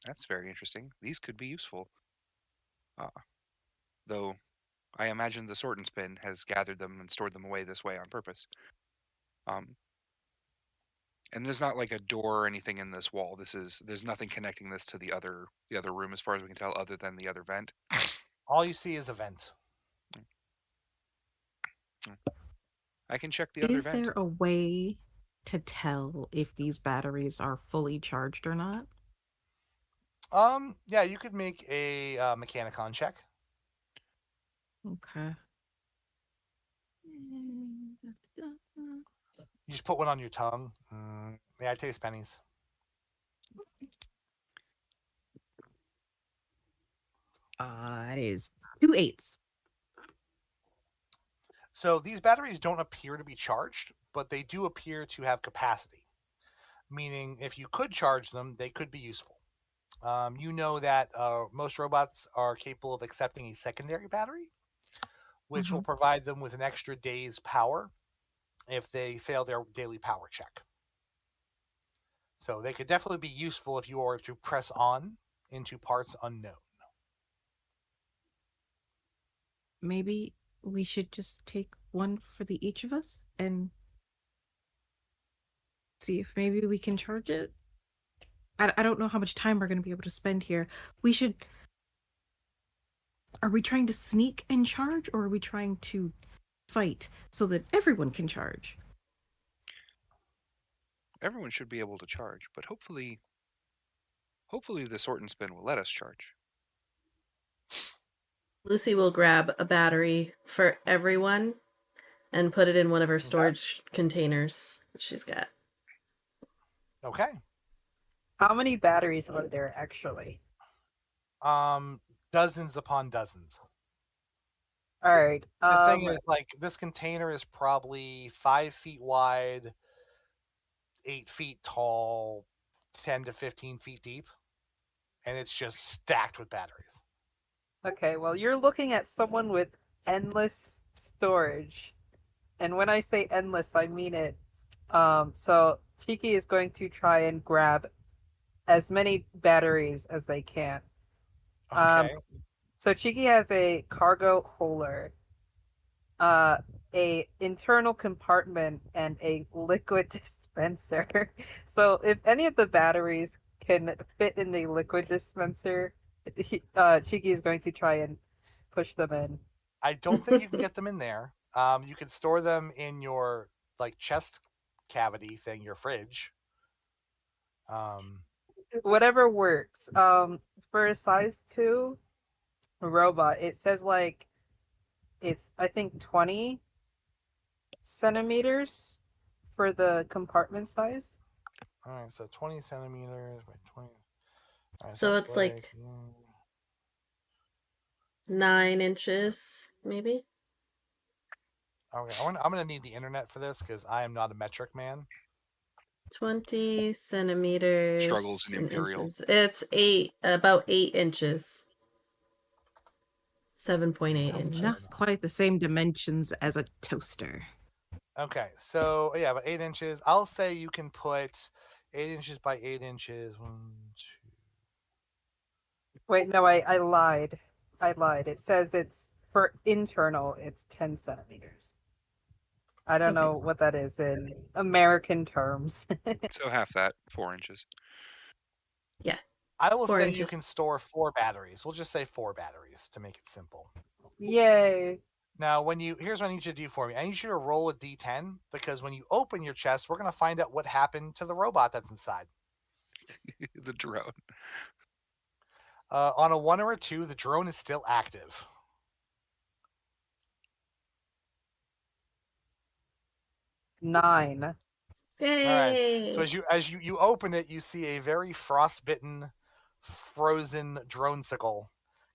That's very interesting. These could be useful. Though I imagine the sort and spin has gathered them and stored them away this way on purpose. And there's not like a door or anything in this wall. There's nothing connecting this to the other room as far as we can tell, other than the other vent. All you see is a vent. I can check the other Is vent. there a way to tell if these batteries are fully charged or not? Yeah, you could make a Mechanicon check. Okay. You just put one on your tongue. Yeah, I taste pennies. It is 2 8s. So these batteries don't appear to be charged, but they do appear to have capacity. Meaning, if you could charge them, they could be useful. You know that most robots are capable of accepting a secondary battery, which will provide them with an extra day's power if they fail their daily power check. So they could definitely be useful if you were to press on into parts unknown. Maybe we should just take one for the each of us and see if maybe we can charge it. I don't know how much time we're going to be able to spend here. We should. Are we trying to sneak and charge, or are we trying to fight so that everyone can charge? Everyone should be able to charge, but hopefully the sort and spin will let us charge. Lucy will grab a battery for everyone and put it in one of her storage containers that she's got. Okay. How many batteries are there actually? Dozens upon dozens. All right. The thing is, like, this container is probably 5 feet wide, 8 feet tall, 10 to 15 feet deep, and it's just stacked with batteries. Okay, well, you're looking at someone with endless storage. And when I say endless, I mean it. So Cheeky is going to try and grab as many batteries as they can. Um, Okay. so Cheeky has a cargo holder, uh, a internal compartment, and a liquid dispenser. So if any of the batteries can fit in the liquid dispenser, Cheeky is going to try and push them in. I don't think you can get them in there. You can store them in your like chest cavity thing, your fridge. Um, Whatever works. For a size 2 robot, it says like it's I think 20 centimeters for the compartment size. all right, so 20 centimeters by 20. All right, so So that's it's like like 9 inches, maybe. okay. I'm gonna need the internet for this because I am not a metric man. 20 Struggles centimeters in in Imperial. inches. It's about 8 inches. 7.8 So Not inches. quite the same dimensions as a toaster. okay, so yeah, about 8 inches. I'll say you can put 8 inches by 8 inches. One, two. Wait, no, I lied. I lied. It says it's for internal, it's 10 centimeters. I don't Okay. know what that is in American terms. So half that, 4 inches. Yeah. I will 4 say you inches. can store 4 batteries. We'll just say 4 batteries to make it simple. Yay. Now, here's what I need you to do for me. I need you to roll a d10 because when you open your chest, we're gonna find out what happened to the robot that's inside. The drone. On a 1 or a 2, the drone is still active. 9. All right. So Yay! as you open it, you see a very frostbitten, frozen dronesicle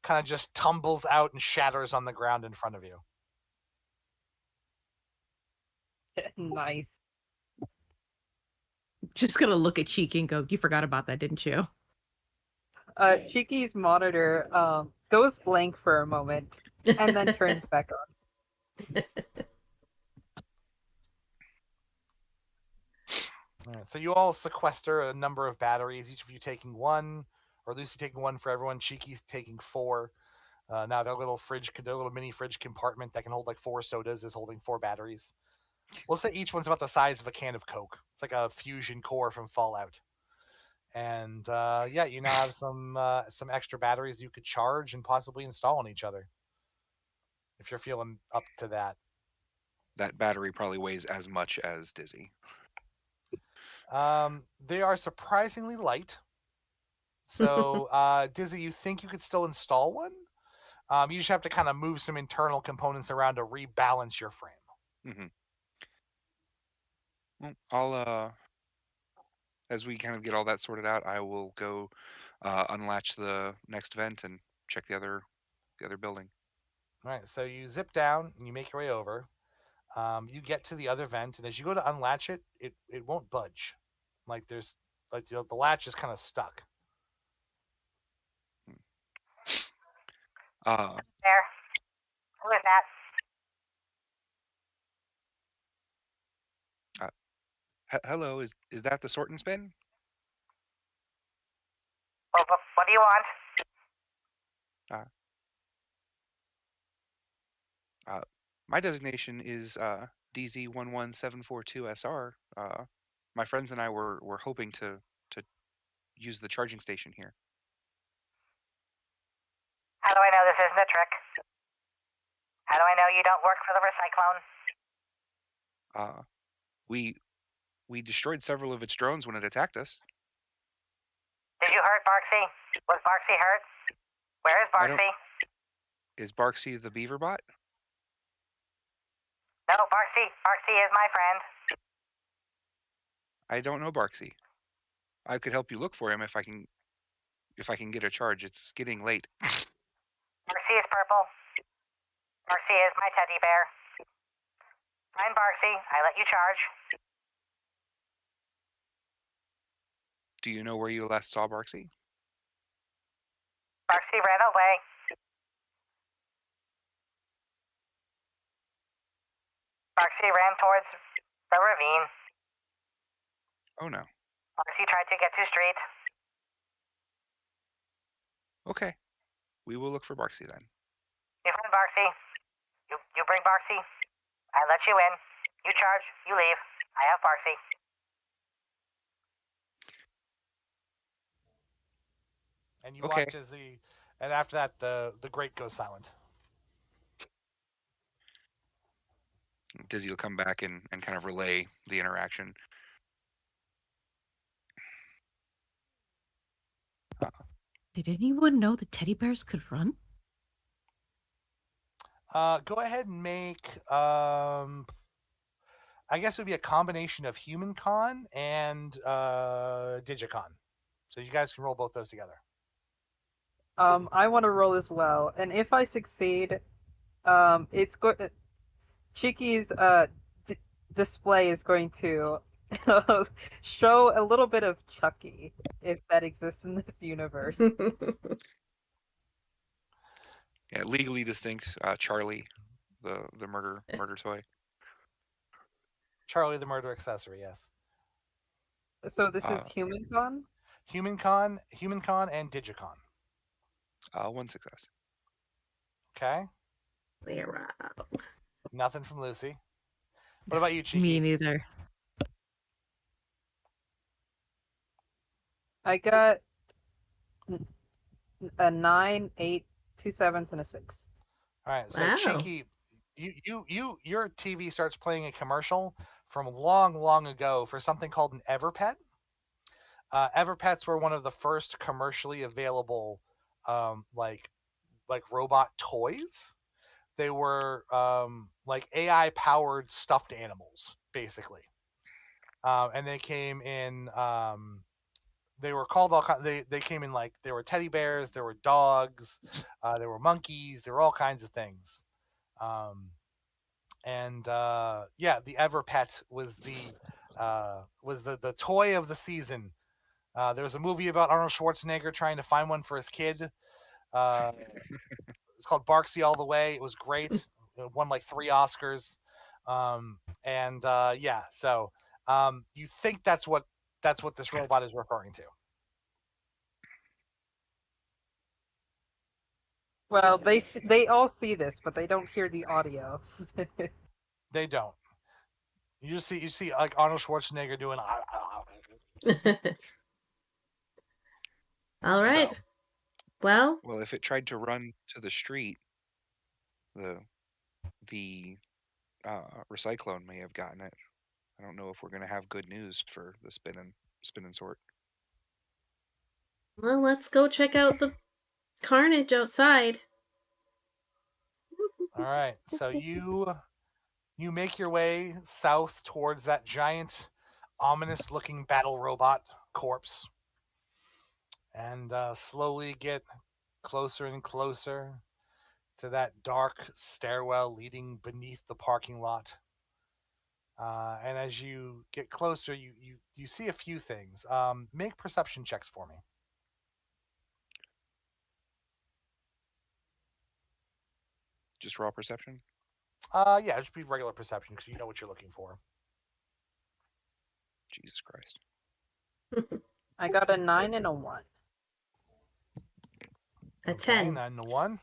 kind of just tumbles out and shatters on the ground in front of you. Nice. Just gonna look at Cheeky and go, "You forgot about that, didn't you?" Cheeky's monitor goes blank for a moment and then turns back on. All right. So you all sequester a number of batteries, each of you taking one, or Lucy taking one for everyone. Cheeky's taking 4. Now their little mini fridge compartment that can hold like 4 sodas is holding 4 batteries. We'll say each one's about the size of a can of Coke. It's like a fusion core from Fallout. And yeah, you now have some extra batteries you could charge and possibly install on each other if you're feeling up to that. That battery probably weighs as much as Dizzy. They are surprisingly light. So, Dizzy, you think you could still install one? You just have to kind of move some internal components around to rebalance your frame. Mm-hmm. Well, I'll as we kind of get all that sorted out, I will go unlatch the next vent and check the other building. All right, so you zip down and you make your way over. You get to the other vent, and as you go to unlatch it, it won't budge. Like there's like the latch is kind of stuck. Uh, There. Who is that? Hello, is that the sort and spin? What do you want? My designation is DZ11742SR. My friends and I were hoping to use the charging station here. How do I know this isn't a trick? How do I know you don't work for the Recyclone? We destroyed several of its drones when it attacked us. Did you hurt Barksy? Was Barksy hurt? Where is I don't- Barksy? Is Barksy the beaver bot? No, Barksy. Barksy is my friend. I don't know Barksy. I could help you look for him if I can get a charge. It's getting late. Barksy is purple. Barksy is my teddy bear. Find Barksy. I let you charge. Do you know where you last saw Barksy? Barksy ran away. Barksy ran towards the ravine. Oh no. Barksy tried to get to street. Okay. We will look for Barksy then. You find Barksy. You bring Barksy. I let you in. You charge. You leave. I have Barksy. And you Okay. watch as and after that the grate goes silent. Dizzy will come back and kind of relay the interaction. Did anyone know the teddy bears could run? Go ahead and make I guess it would be a combination of Human Con and Digicon. So you guys can roll both those together. I want to roll as well, and if I succeed, it's Cheeky's display is going to show a little bit of Chucky, if that exists in this universe. Yeah, legally distinct. Charlie, the murder toy. Charlie the Murder Accessory, yes. So this is HumanCon? Human Con, and Digicon. 1 success. Okay. Zero. Nothing from Lucy. What about you, Cheeky? Me neither. I got a 9, 8, 2 7s, and a 6. All right, so Wow. Cheeky, your TV starts playing a commercial from long ago for something called an Everpet. Everpets were one of the first commercially available, like robot toys. They were like AI powered stuffed animals, basically, and they came in. They were called all kinds. They came in like there were teddy bears, there were dogs, there were monkeys, there were all kinds of things. And yeah, the Everpet was the toy of the season. There was a movie about Arnold Schwarzenegger trying to find one for his kid. It's called Barksy All the Way. It was great. It won like 3 Oscars. And yeah, so you think that's what this robot is referring to. Well, they all see this, but they don't hear the audio. They don't. You see like Arnold Schwarzenegger doing. All right. So. Well, Well, if it tried to run to the street, the recyclone may have gotten it. I don't know if we're gonna have good news for the spin and sort. well, let's go check out the carnage outside. All right, so you make your way south towards that giant, ominous-looking battle robot corpse, and slowly get closer and closer to that dark stairwell leading beneath the parking lot. And as you get closer, you see a few things. Make perception checks for me. Just raw perception. Yeah, just be regular perception because you know what you're looking for. Jesus Christ. I got a 9 and a 1. A Okay, 10. 9 and a 1.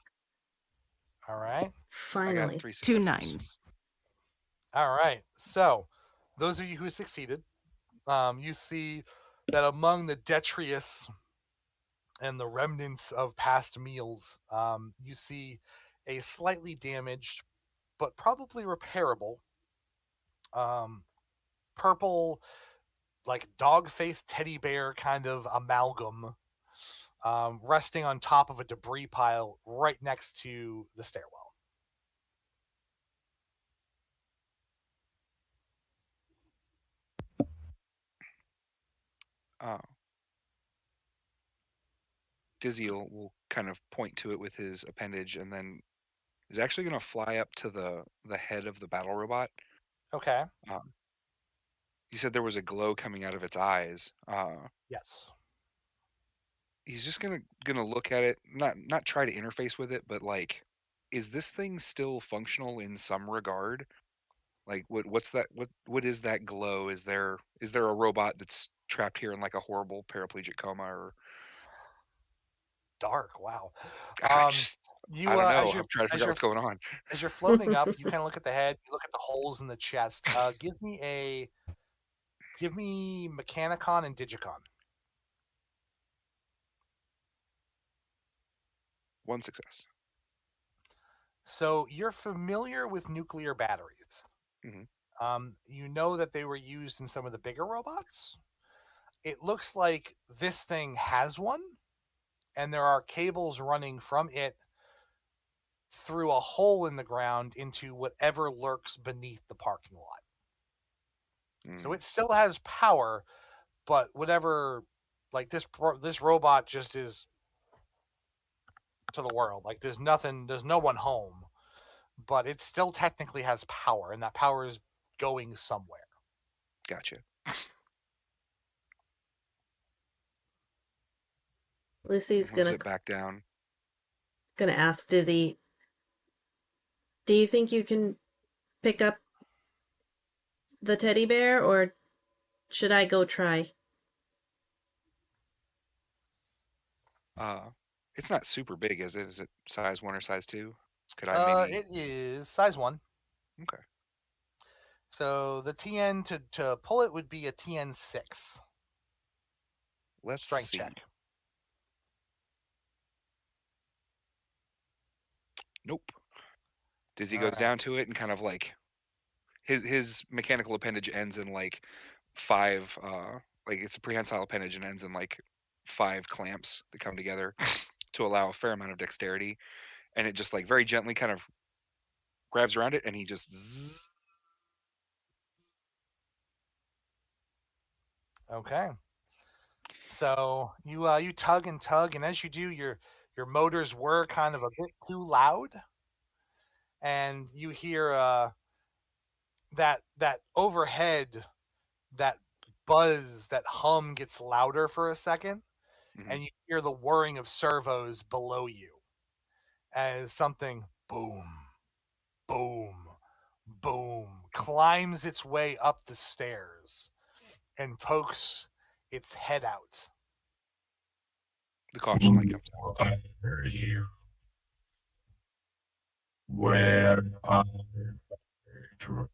All right. I Finally. got 3 2 successes. 9s. All right. So, those of you who succeeded, you see that among the detritus and the remnants of past meals, you see a slightly damaged, but probably repairable, purple, like dog-faced teddy bear kind of amalgam, resting on top of a debris pile right next to the stairwell. Uh, Dizzy will kind of point to it with his appendage, and then is actually going to fly up to the head of the battle robot. Okay. You said there was a glow coming out of its eyes. Yes. He's just gonna look at it, not try to interface with it, but like, is this thing still functional in some regard? Like what's that? What is that glow? Is there a robot that's trapped here in like a horrible paraplegic coma or Dark. Wow. I Um, just I you don't know. as I'm you're trying to as figure out you're what's going on. as you're floating up, you kind of look at the head, you look at the holes in the chest. Give me Mechanicon and Digicon. One success. So you're familiar with nuclear batteries. Hmm. You know that they were used in some of the bigger robots. It looks like this thing has one, and there are cables running from it through a hole in the ground into whatever lurks beneath the parking lot. So Mm, it still has power, but whatever, like this robot just is to the world. Like there's nothing, there's no one home, but it still technically has power, and that power is going somewhere. gotcha. Lucy's We'll zip back down. gonna ask Dizzy, do you think you can pick up the teddy bear, or should I go try? It's not super big, is it? Is it size 1 or size 2? Could I maybe? It is size 1. Okay. So the TN to pull it would be a TN6 Let's strength see. check. Nope. Dizzy All goes right. down to it and kind of like his mechanical appendage ends in like 5 like it's a prehensile appendage and ends in like 5 clamps that come together to allow a fair amount of dexterity, and it just like very gently kind of grabs around it and he just zzz. Okay. So you tug and tug, and as you do, your motors were kind of a bit too loud, and you hear that overhead, that buzz, that hum gets louder for a second, Mhm. and you hear the whirring of servos below you as something boom, boom, boom climbs its way up the stairs and pokes its head out. The caution light comes on. Are you? Where are you?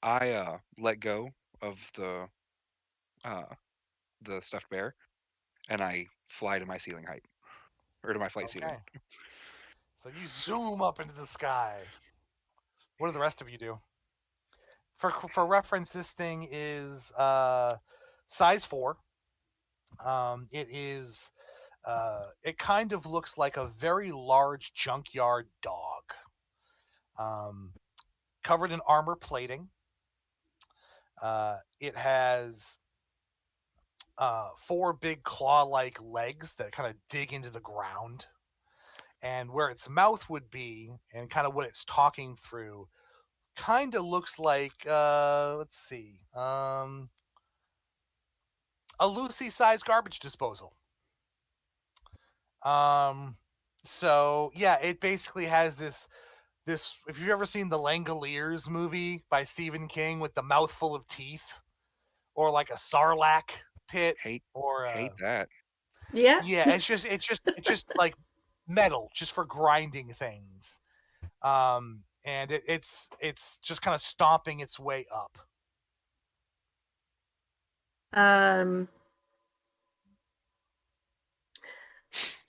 I let go of the stuffed bear and I fly to my ceiling height or to my flight ceiling. Okay. So you zoom up into the sky. What do the rest of you do? For reference, this thing is size 4. It is it kind of looks like a very large junkyard dog, um, covered in armor plating. It has 4 big claw-like legs that kind of dig into the ground, and where its mouth would be, and kind of what it's talking through, kind of looks like let's see, a Lucy-sized garbage disposal. Um, so yeah, it basically has this. If you've ever seen the Langoliers movie by Stephen King with the mouthful of teeth, or like a Sarlacc pit, Hate or hate that. Yeah. yeah, it's just like metal, just for grinding things. And it's just kind of stomping its way up. Um,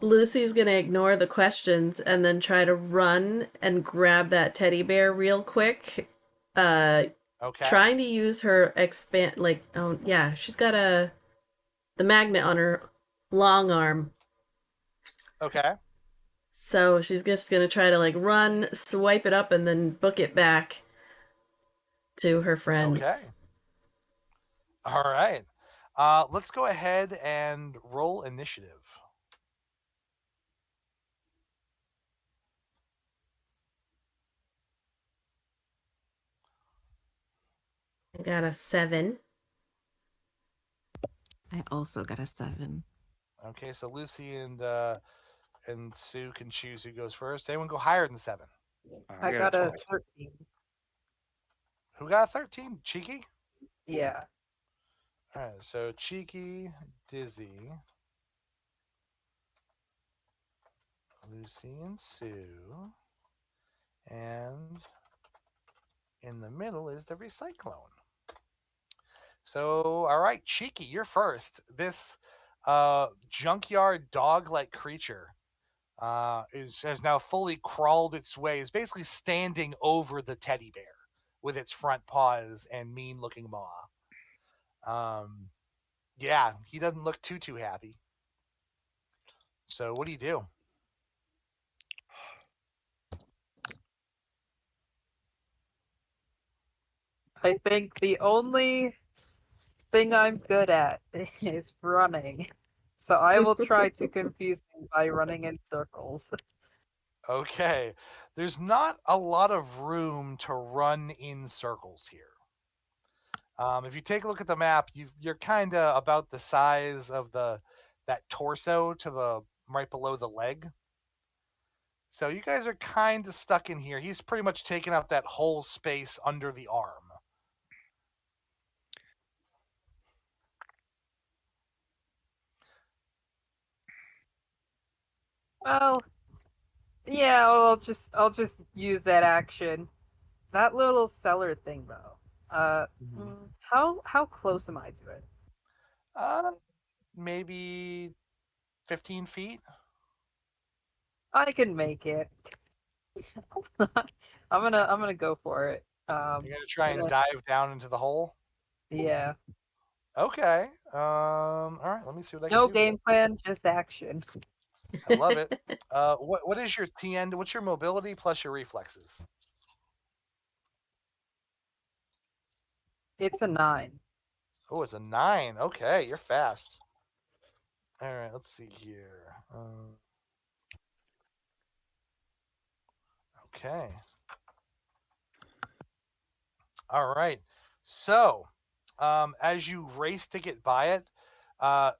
Lucy's gonna ignore the questions and then try to run and grab that teddy bear real quick. Uh, Okay. Trying to use her expand, like, oh yeah, she's got the magnet on her long arm. Okay. So she's just gonna try to like run, swipe it up, and then book it back to her Okay. friends. All right. Let's go ahead and roll initiative. I got a 7. I also got a 7. Okay, so Lucy and and Sue can choose who goes first. Anyone go higher than 7? I got a 12. 13. Who got a 13? Cheeky? Yeah. All right, so Cheeky, Dizzy, Lucy, and Sue. And in the middle is the Recyclone. So, all right, Cheeky, you're first. This junkyard dog-like creature has now fully crawled its way, is basically standing over the teddy bear with its front paws and mean-looking maw. Yeah, he doesn't look too happy. So, what do you do? I think the only thing I'm good at is running. So I will try to confuse him by running in circles. Okay, there's not a lot of room to run in circles here. If you take a look at the map, you're kind of about the size of that torso to the right below the leg. So you guys are kind of stuck in here. He's pretty much taken up that whole space under the arm. Well, yeah, I'll just use that action. That little cellar thing though. How close am I to it? Uh, maybe 15 feet. I can make it. I'm gonna go for it. You're gonna try and gonna- dive down into the hole. yeah. Okay. All right. Let me see what I can No do. game plan, just action. I love it. What is your TN? What's your mobility plus your reflexes? It's a 9. Oh, it's a 9. Okay, you're fast. All right, let's see here. Okay. All right. So, as you race to get by it,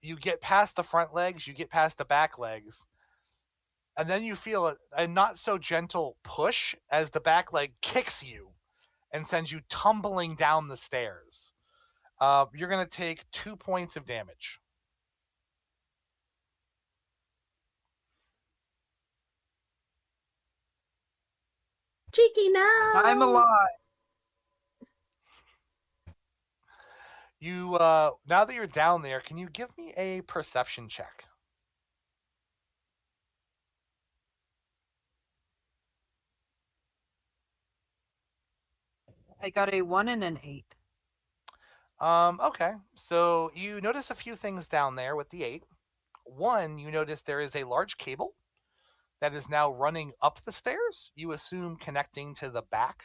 you get past the front legs, you get past the back legs, and then you feel a not so gentle push as the back leg kicks you and sends you tumbling down the stairs. You're going to take 2 points of damage. Cheeky, no. I'm alive. You now that you're down there, can you give me a perception check? I got a 1 and an 8. Okay. So you notice a few things down there with the 8. One, you notice there is a large cable that is now running up the stairs, you assume connecting to the back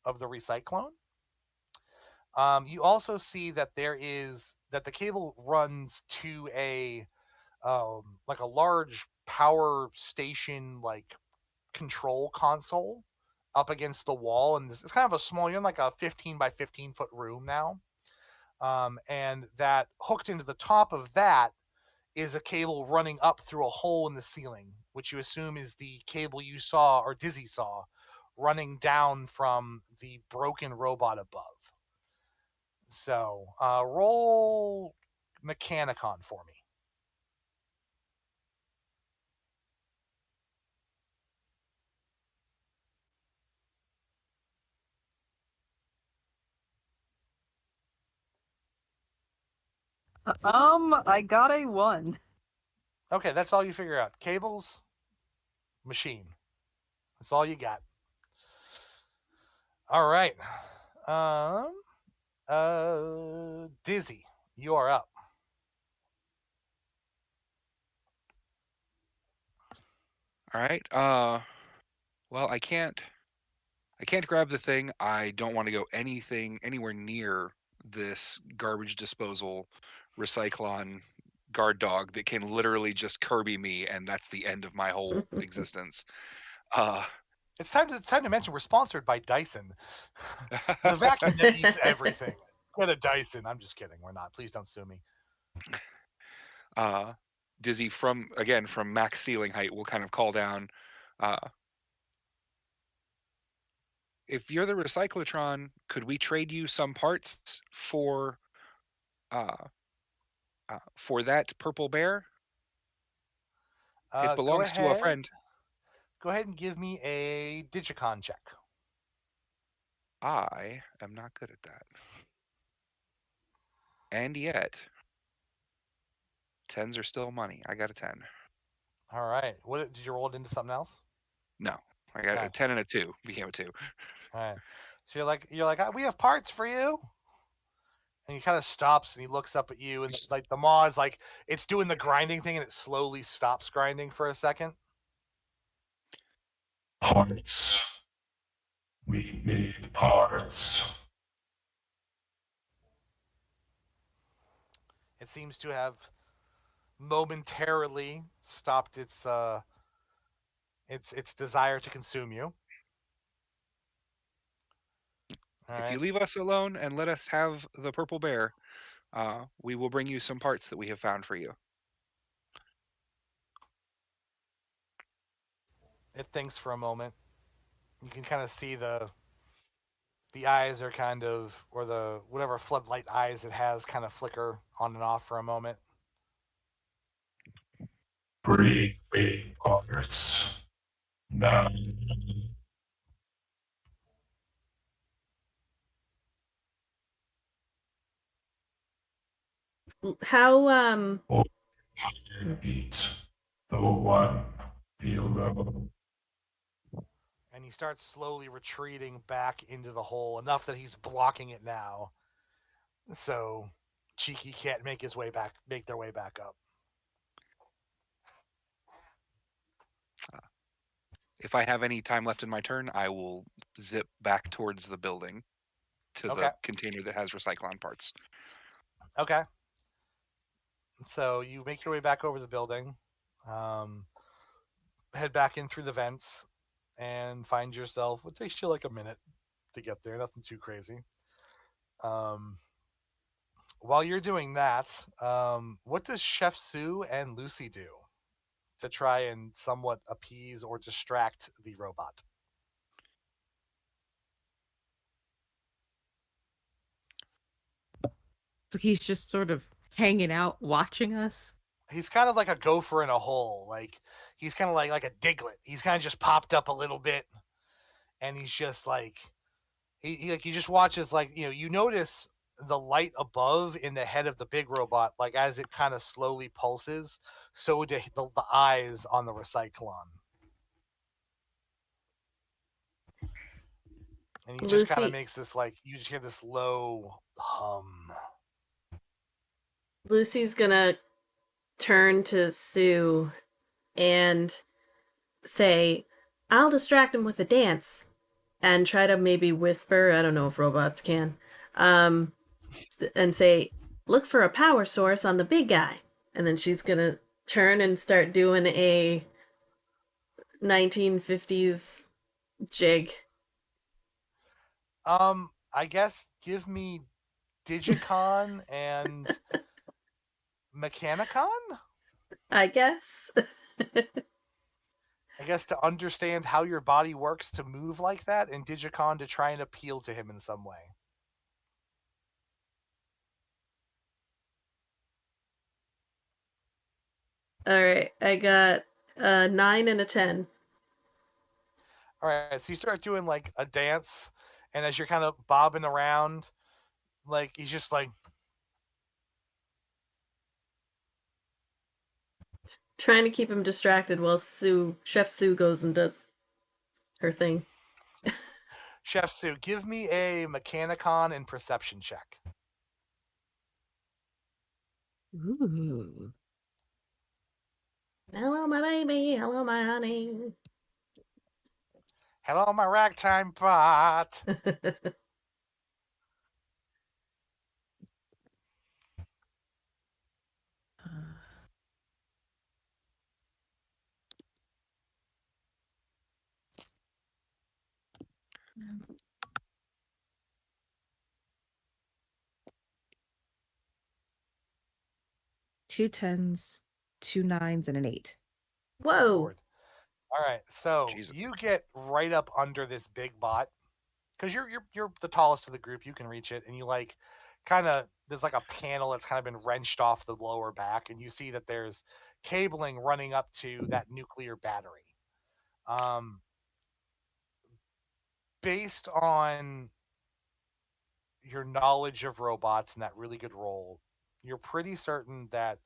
of the recyclone. You also see that the cable runs to a like a large power station like control console up against the wall, and it's kind of a small. You're in like a 15 by 15-foot room now, and that hooked into the top of that is a cable running up through a hole in the ceiling, which you assume is the cable you saw or Dizzy saw running down from the broken robot above. So roll Mechanicon for me. I got a 1. Okay, that's all you figure out. Cables, machine. That's all you got. All right. Dizzy, you are up. All right. Well, I can't grab the thing. I don't want to go anywhere near this garbage disposal recyclon guard dog that can literally just Kirby me, and that's the end of my whole existence. It's time to mention we're sponsored by Dyson, the vacuum that eats everything. Get a Dyson. I'm just kidding. We're not. Please don't sue me. Dizzy from max ceiling height will kind of call down. Uh, if you're the recyclotron, could we trade you some parts uh, for that purple bear? It Go belongs to a ahead. friend. Go ahead and give me a Digicon check. I am not good at that. And yet, tens are still money. I got a 10. All right. What did you roll it into something else? No, I got Okay. a 10 and a 2. Became a 2. All right. So you're like, "Ah, we have parts for you. And he kind of stops and he looks up at you, and like the maw is like it's doing the grinding thing, and it slowly stops grinding for a second. Parts. We need parts. It seems to have momentarily stopped its desire to consume you. All If you right. leave us alone and let us have the purple bear, we will bring you some parts that we have found for you. It thinks for a moment. You can kind of see the eyes are kind of, or the whatever floodlight eyes it has kind of flicker on and off for a moment. Bring me parts. Now. How Beat the one below. And he starts slowly retreating back into the hole, enough that he's blocking it now. So Cheeky can't make their way back up. If I have any time left in my turn, I will zip back towards the building to Okay. the container that has Recyclon parts. Okay. So you make your way back over the building, head back in through the vents, and find yourself. It takes you like a minute to get there. Nothing too crazy. While you're doing that, what does Chef Sue and Lucy do to try and somewhat appease or distract the robot? So he's just sort of hanging out, watching us. He's kind of like a gopher in a hole. Like he's kind of like a diglet. He's kind of just popped up a little bit, and he's just like he just watches, like, you notice the light above in the head of the big robot, like as it kind of slowly pulses, so do the eyes on the recyclon. And he just kind of Lucy makes this, like, you just hear this low hum. Lucy's gonna turn to Sue and say, "I'll distract him with a dance," and try to maybe whisper. I don't know if robots can. Um, and say, "Look for a power source on the big guy," and then she's gonna turn and start doing a 1950s jig. I guess give me Digicon and Mechanicon? I guess. I guess to understand how your body works to move like that, and Digicon to try and appeal to him in some way. All right, I got a 9 and a 10. All right, so you start doing like a dance, and as you're kind of bobbing around, like he's just like, Trying to keep him distracted while Chef Sue goes and does her thing. Chef Sue, give me a Mechanicon and perception check. Ooh. Hello, my baby. Hello, my honey. Hello, my ragtime bot. 2 10s 2 9s and an 8. Whoa. Lord. All right, so Jesus. you get right up under this big bot because you're the tallest of the group. You can reach it, and you like kind of there's like a panel that's kind of been wrenched off the lower back, and you see that there's cabling running up to that nuclear battery. Based on your knowledge of robots and that really good roll, you're pretty certain that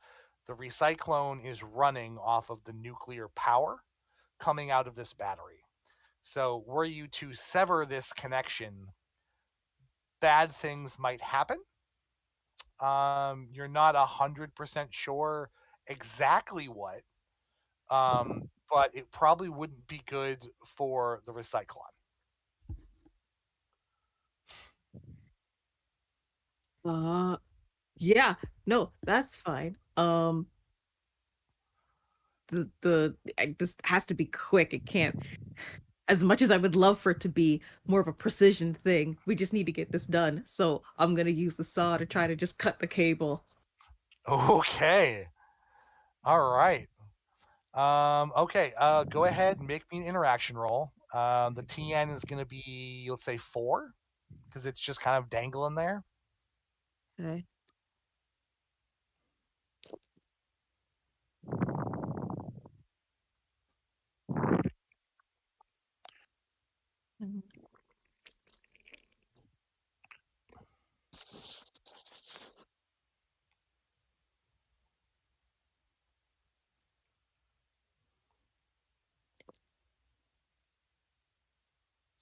the recyclone is running off of the nuclear power coming out of this battery. So, were you to sever this connection, bad things might happen. You're not 100% sure exactly what, but it probably wouldn't be good for the recyclone. Yeah, no, that's fine. This has to be quick. It can't. As much as I would love for it to be more of a precision thing, we just need to get this done. So I'm gonna use the saw to try to just cut the cable. Okay. All right. Okay. Go ahead and make me an interaction roll. The TN is going to be, let's say, 4, because it's just kind of dangling there. Okay.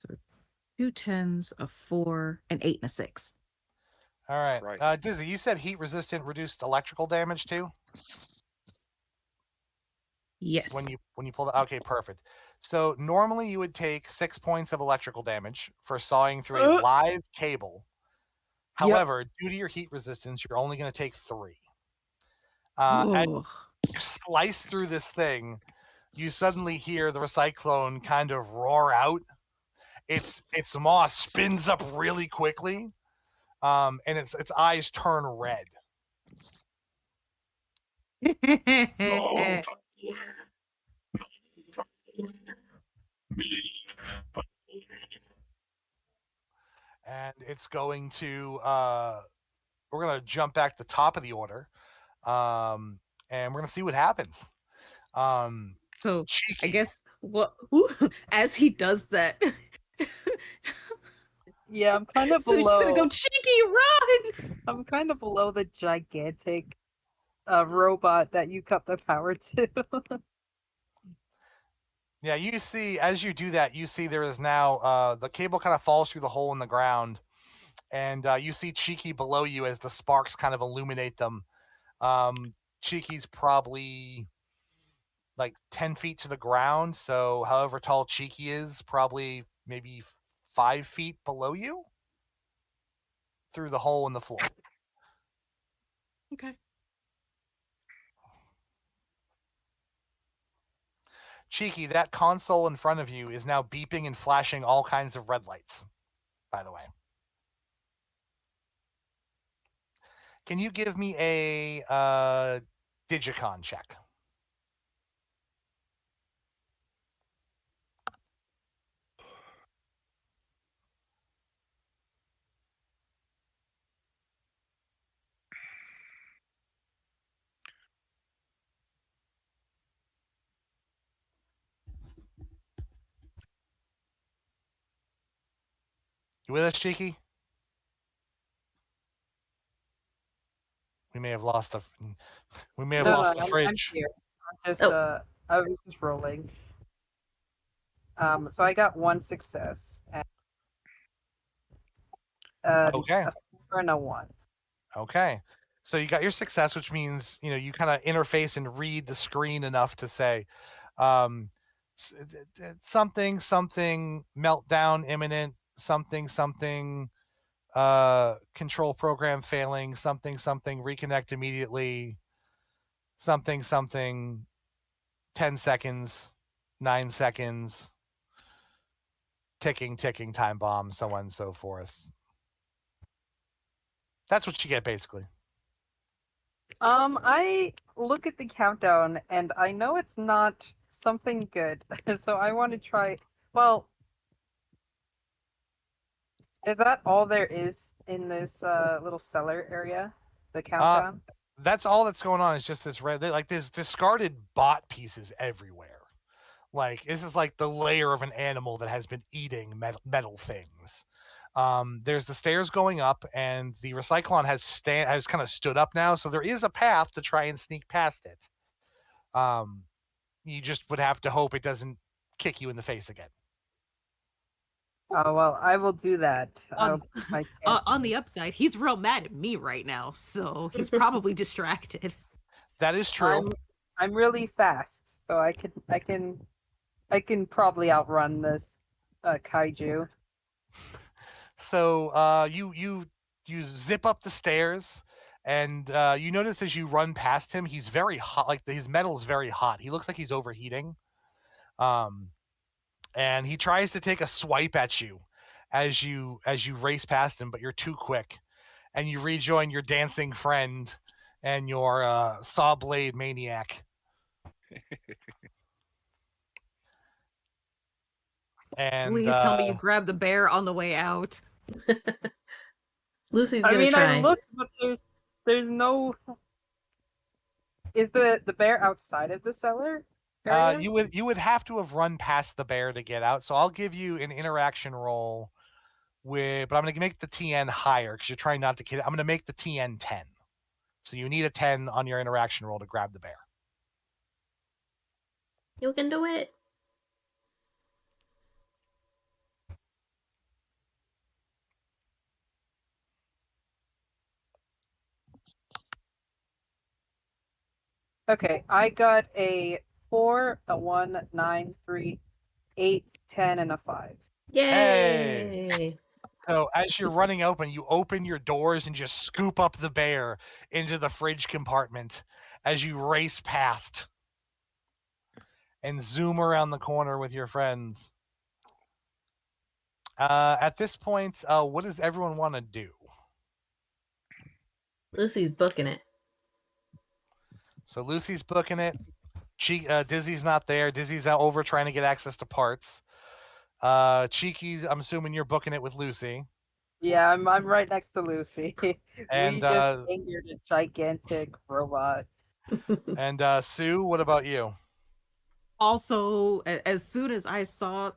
So 2 10s, a 4, an 8, and a 6. All right. Right. Dizzy, you said heat resistant reduced electrical damage too Yes. when you pull the. Okay, perfect. So normally you would take 6 points of electrical damage for sawing through a live cable. Yep. However, due to your heat resistance, you're only going to take 3. As Whoa. you slice through this thing, you suddenly hear the recyclone kind of roar out. Its maw spins up really quickly, and its eyes turn red. No, me. And it's going to we're going to jump back to the top of the order, and we're going to see what happens. So I Cheeky. guess what as he does that. Yeah, I'm kind of So he's just gonna go below. cheeky run. I'm kind of below the gigantic robot that you cut the power to. Yeah, you see, as you do that, you see there is now the cable kind of falls through the hole in the ground, and you see Cheeky below you as the sparks kind of illuminate them. Cheeky's probably like 10 feet to the ground, so however tall Cheeky is, probably maybe 5 feet below you through the hole in the floor. Okay. Cheeky, that console in front of you is now beeping and flashing all kinds of red lights, by the way. Can you give me a Digicon check? You with us, Cheeky? We may have lost the. We may have No, lost the I'm fridge. here. I'm just Oh. I was just rolling. So I got 1 success and Okay. a 4 and a 1. Okay. So you got your success, which means you kind of interface and read the screen enough to say, um, something meltdown imminent, something control program failing, something reconnect immediately, something 10 seconds, 9 seconds, ticking time bomb, so on and so forth. That's what you get basically. I look at the countdown and I know it's not something good, so I want to try. Well, is that all there is in this little cellar area? The countdown? That's all that's going on is just this red. Like there's discarded bot pieces everywhere. Like this is like the layer of an animal that has been eating metal things. There's the stairs going up, and the recyclon has kind of stood up now, so there is a path to try and sneak past it. You just would have to hope it doesn't kick you in the face again. Oh well, I will do that. I'll On, take my on chances. the upside, he's real mad at me right now, so he's probably distracted. That is true. I'm really fast, so I can probably outrun this kaiju. So you zip up the stairs, and you notice as you run past him, he's very hot. Like his metal's very hot. He looks like he's overheating. Um, and he tries to take a swipe at you as you race past him, but you're too quick, and you rejoin your dancing friend and your saw blade maniac. And Please tell me you grabbed the bear on the way out. Lucy's I gonna mean, try. I looked, but there's no. Is the bear outside of the cellar area? you would have to have run past the bear to get out. So I'll give you an interaction roll but I'm going to make the TN higher because you're trying not to kid. I'm going to make the TN 10. So you need a 10 on your interaction roll to grab the bear. You can do it. Okay, I got a 4, a 1, 9, 3, 8, 10, and a 5. Yay! Hey! So as you're running open, you open your doors and just scoop up the bear into the fridge compartment as you race past and zoom around the corner with your friends. At this point, what does everyone want to do? Lucy's booking it. So Lucy's booking it. Dizzy's not there. Dizzy's out over trying to get access to parts. Cheeky's, I'm assuming you're booking it with Lucy. Yeah, I'm right next to Lucy. And We just angered a gigantic robot. and Sue, what about you? Also, as soon as I saw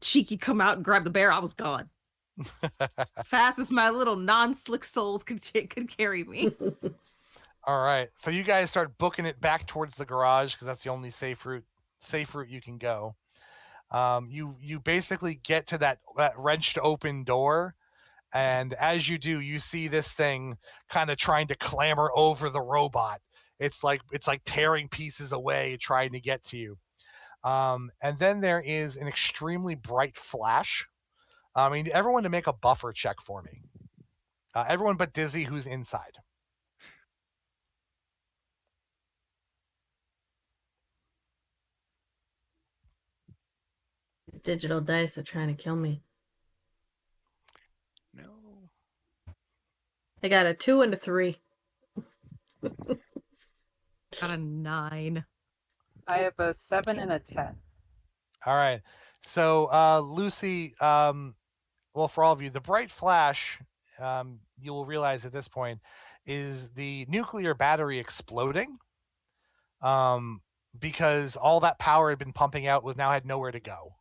Cheeky come out and grab the bear, I was gone. Fast as my little non-slick souls could carry me. All right, so you guys start booking it back towards the garage because that's the only safe route you can go. You basically get to that wrenched open door, and as you do, you see this thing kind of trying to clamber over the robot. It's like tearing pieces away, trying to get to you. And then there is an extremely bright flash. I mean, everyone to make a buffer check for me. Everyone but Dizzy, who's inside. These digital dice are trying to kill me. No. I got a 2 and a 3. Got a 9. I have a 7 and a 10. All right. So, Lucy, well, for all of you, the bright flash, you will realize at this point, is the nuclear battery exploding. Because all that power had been pumping out now had nowhere to go.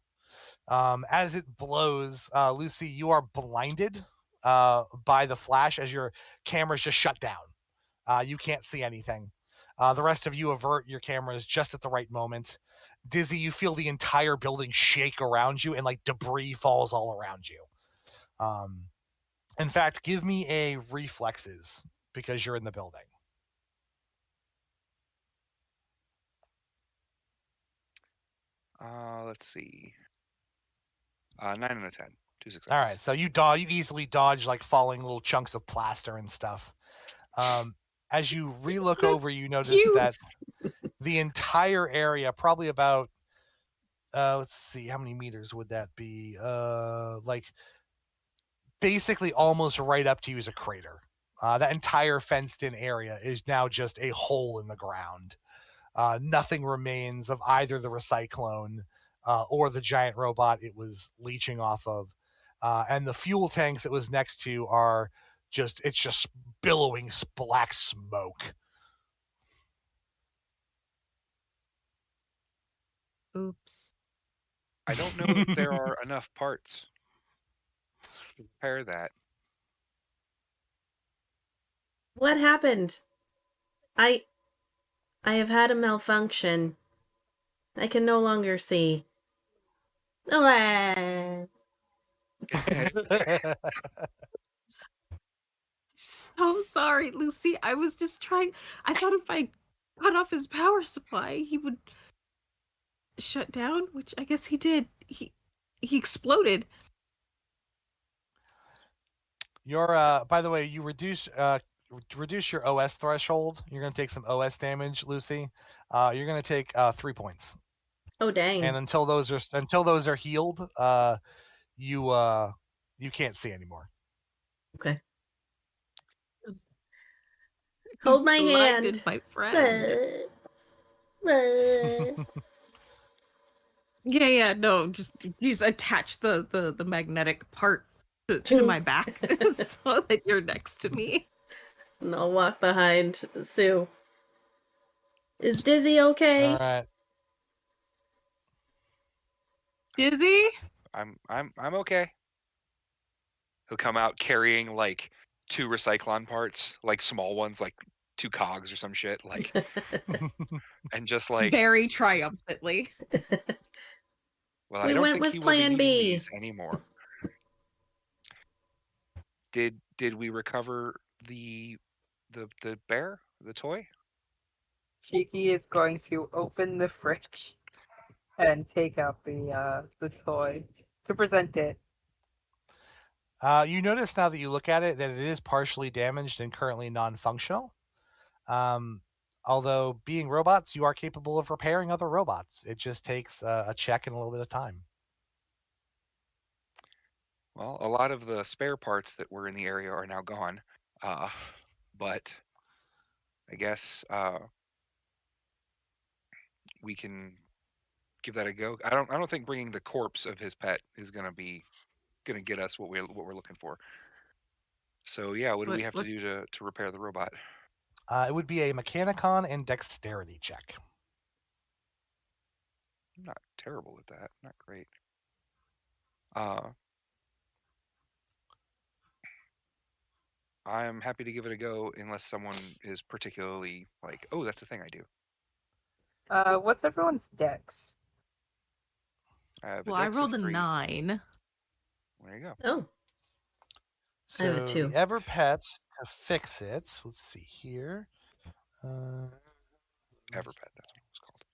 As it blows, Lucy, you are blinded by the flash as your camera's just shut down. You can't see anything. The rest of you avert your cameras just at the right moment. Dizzy, you feel the entire building shake around you and like debris falls all around you. In fact, give me a reflexes because you're in the building. Let's see. 9 and a 10. 2 successes. All right, so you easily dodge like falling little chunks of plaster and stuff. As you relook over, you notice that the entire area, probably about, let's see, how many meters would that be? Like basically almost right up to you is a crater. That entire fenced-in area is now just a hole in the ground. Nothing remains of either the recyclone or the giant robot it was leeching off of. And the fuel tanks it was next to are just billowing black smoke. Oops. I don't know if there are enough parts to repair that. What happened? I have had a malfunction. I can no longer see. Oh, So sorry, Lucy. I was just trying. I thought if I cut off his power supply, he would shut down, which I guess he did. He exploded. By the way, you reduce your OS threshold. You're going to take some OS damage, Lucy. You're going to take 3 points. oh dang. And until those are healed, you can't see anymore. Okay. Hold my Blinded, hand. my friend. Yeah, no, just attach the magnetic part to my back so that you're next to me. And I'll walk behind Sue. Is Dizzy okay? All right. Dizzy? I'm okay. He'll come out carrying like 2 recyclon parts, like small ones, like 2 cogs or some shit, like, and just like, Very triumphantly. well, We I don't went think with he will be Plan needing B. these anymore. Did we recover the bear, the toy? Cheeky is going to open the fridge and take out the toy to present it. You notice now that you look at it that it is partially damaged and currently non-functional. Although being robots, you are capable of repairing other robots. It just takes a check and a little bit of time. Well, a lot of the spare parts that were in the area are now gone, but I guess we can give that a go. I don't think bringing the corpse of his pet is gonna get us what we're looking for. So yeah, what do we have to do to repair the robot? It would be a Mechanicon and Dexterity check. I'm not terrible at that. Not great. I'm happy to give it a go unless someone is particularly like, oh, that's the thing I do. What's everyone's dex? I have Well, a I dex rolled of a 3. 9. There you go. Oh, So I have a 2. the Ever Pets to fix it. Let's see here. Everpet, that's what it was called.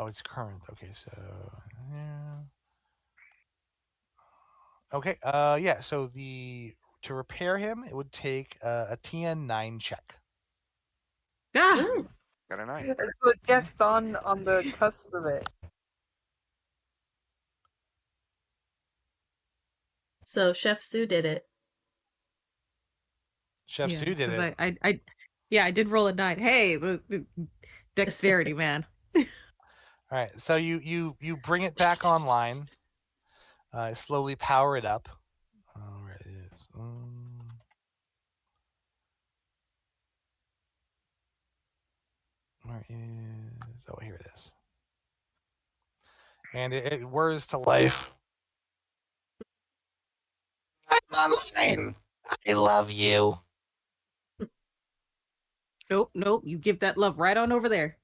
Oh, it's current. Okay, so yeah. Okay. Yeah. So to repair him, it would take a TN 9 check. Ah! Oh, Got a 9. It's so just on the cusp of it. so Chef Sue did it. Chef Sue did it. I did roll a 9. Hey, the dexterity, man. All right. So you bring it back online. Slowly power it up. Where it is. Where is? Oh, here it is. And it whirs to life. I'm online. I love you. Nope. You give that love right on over there.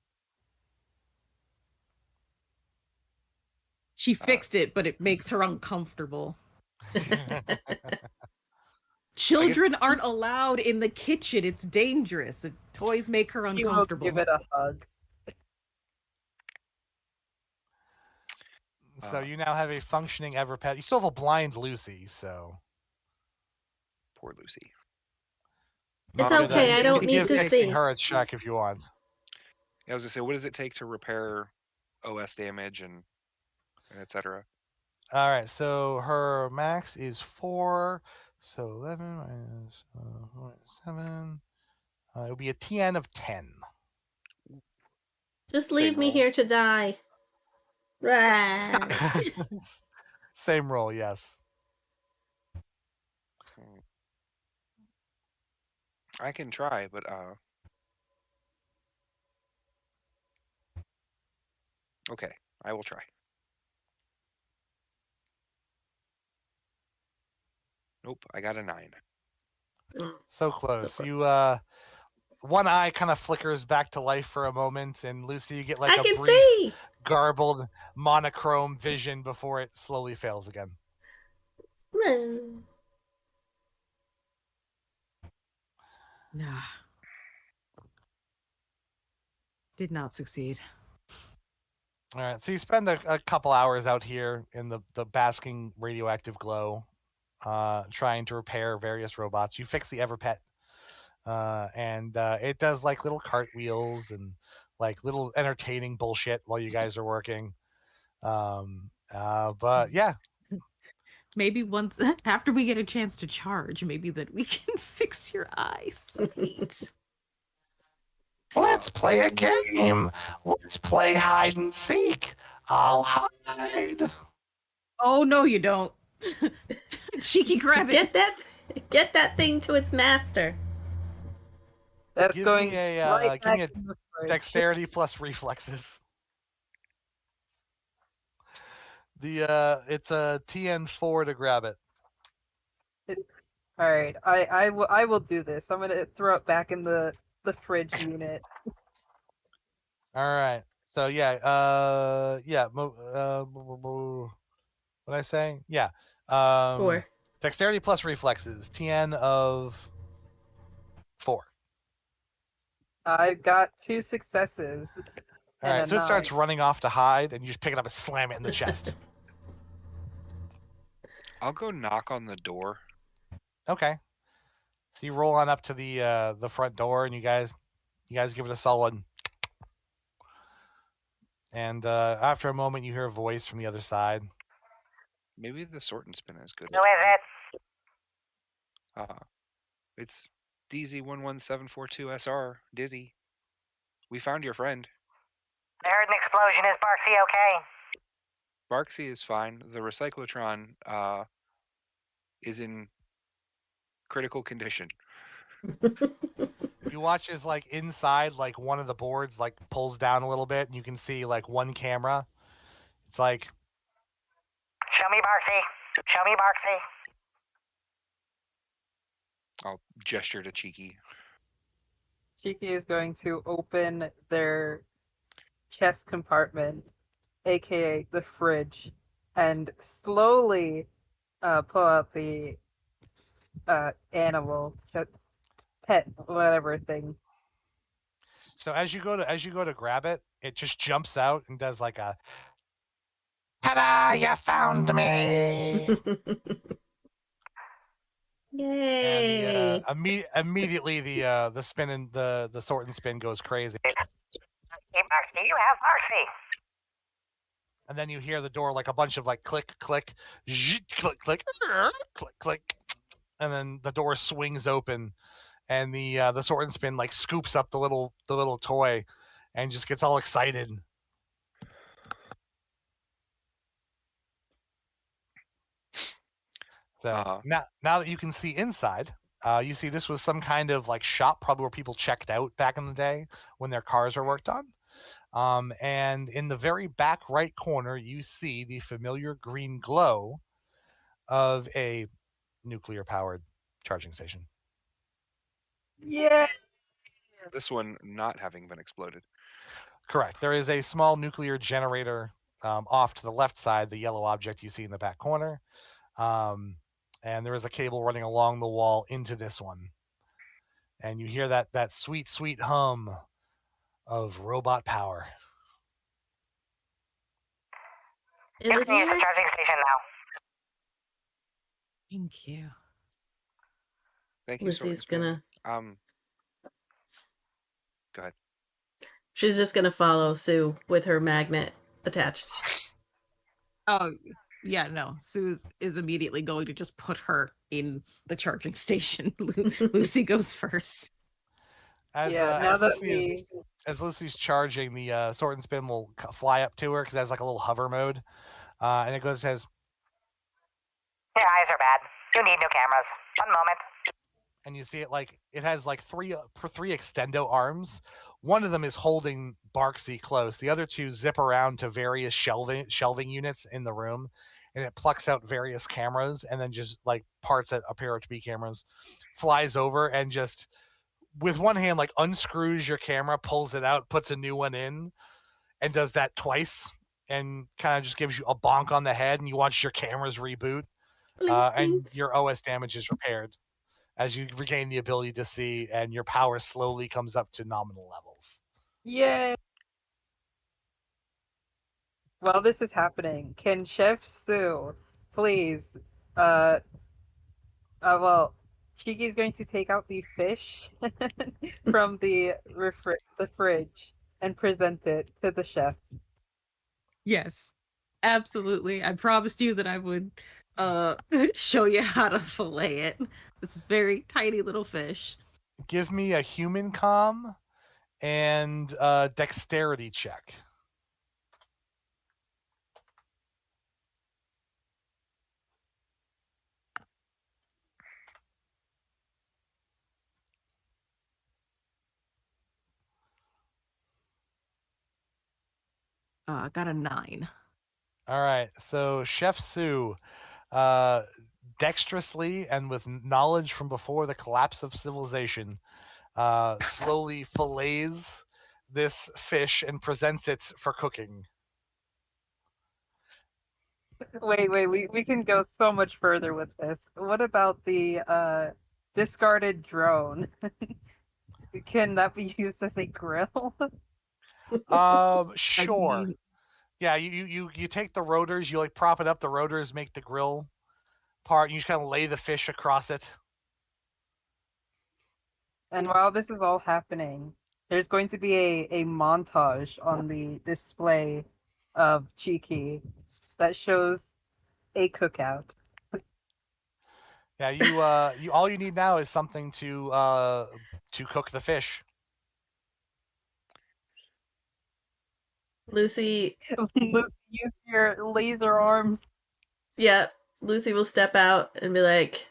She fixed it, but it makes her uncomfortable. Children aren't allowed in the kitchen. It's dangerous. The toys make her He will uncomfortable. give it a hug. So you now have a functioning Everpet. You still have a blind Lucy, so. Poor Lucy. It's You okay. I you don't can need give to fixing see. her a check if you want. Yeah, I was gonna say, what does it take to repair OS damage and and etc. All right, so her max is 4. So 11 minus 7. It would be a TN of 10. Just Same leave me roll. here to die. Stop Right. it. Same roll, yes. I can try, but okay, I will try. Nope, I got a 9. So close. So You close. one eye kind of flickers back to life for a moment, and Lucy, you get like I a can brief, see. garbled, monochrome vision before it slowly fails again. Nah. Did not succeed. All right, so you spend a couple hours out here in the basking radioactive glow, trying to repair various robots. You fix the Everpet, and it does like little cartwheels and like little entertaining bullshit while you guys are working. But yeah, Maybe once after we get a chance to charge, maybe that we can fix your eyes. Sweet. let's play a game. Let's play hide and seek. I'll hide. Oh no, you don't. Cheeky grab it. Get that thing to its master. That's Give going me a right give me back a in the fridge. dexterity plus reflexes. It's a TN4 to grab it. All right, I will do this. I'm gonna throw it back in the fridge unit. All right. So yeah, what did I say? Yeah. 4. Dexterity plus reflexes. TN of 4. I've got 2 successes All and right. a So it 9. starts running off to hide, and you just pick it up and slam it in the chest. I'll go knock on the door. Okay. So you roll on up to the front door, and you guys give it a solid. And after a moment, you hear a voice from the other side. Maybe the sort and spin is good. Who is it? It's DZ11742SR, Dizzy. We found your friend. I heard an explosion. Is Barksy okay? Barksy is fine. The recyclotron is in critical condition. You watch as like inside, like one of the boards like pulls down a little bit, and you can see like one camera. It's like, Show me Barksy. Show me Barksy. I'll gesture to Cheeky. Cheeky is going to open their chest compartment, aka the fridge, and slowly pull out the animal, pet, whatever thing. so as you go to grab it, it just jumps out and does like a ta-da! You found me. Yay. And immediately the spin and the sort and spin goes crazy. Hey, Barksy, you have Barksy. And then you hear the door like a bunch of like click, click, click, click, click, click, and then the door swings open, and the sort and spin like scoops up the little toy, and just gets all excited. So now that you can see inside, you see this was some kind of like shop, probably where people checked out back in the day when their cars were worked on. And in the very back right corner, you see the familiar green glow of a nuclear-powered charging station. Yeah. This one not having been exploded. Correct. There is a small nuclear generator off to the left side, the yellow object you see in the back corner. And there is a cable running along the wall into this one. And you hear that sweet, sweet hum of robot power. Is You it can use the here? charging station now. Thank you. Thank you, Lucy's Sort and gonna. Spin. Go ahead. She's just gonna follow Sue with her magnet attached. Oh, yeah, no. Sue is immediately going to just put her in the charging station. Lucy goes first. As Yeah, now that as Lucy's charging, the sword and spin will fly up to her because it has like a little hover mode, and it goes says, Your eyes are bad. You need new cameras. One moment. and you see it like it has like three extendo arms. One of them is holding Barksy close. The other two zip around to various shelving units in the room, and it plucks out various cameras, and then just like parts that appear to be cameras, flies over and just with one hand like unscrews your camera, pulls it out, puts a new one in, and does that twice, and kind of just gives you a bonk on the head, and you watch your cameras reboot, and your OS damage is repaired as you regain the ability to see, and your power slowly comes up to nominal levels. Yay! While this is happening, can Chef Sue please well, Chiki's going to take out the fish from the fridge and present it to the chef. Yes, absolutely. I promised you that I would show you how to fillet it. This very tiny little fish. Give me a human com and dexterity check. Got a 9. All right, so Chef Sue, dexterously and with knowledge from before the collapse of civilization, slowly fillets this fish and presents it for cooking. Wait, we can go so much further with this. What about the discarded drone? Can that be used as a grill? Sure. mean, Yeah, you take the rotors, you like prop it up. The rotors make the grill part. And you just kind of lay the fish across it. And while this is all happening, there's going to be a montage on the display of Chiki that shows a cookout. Yeah, you all you need now is something to cook the fish. Lucy, Use your laser arms. yeah, Lucy will step out and be like,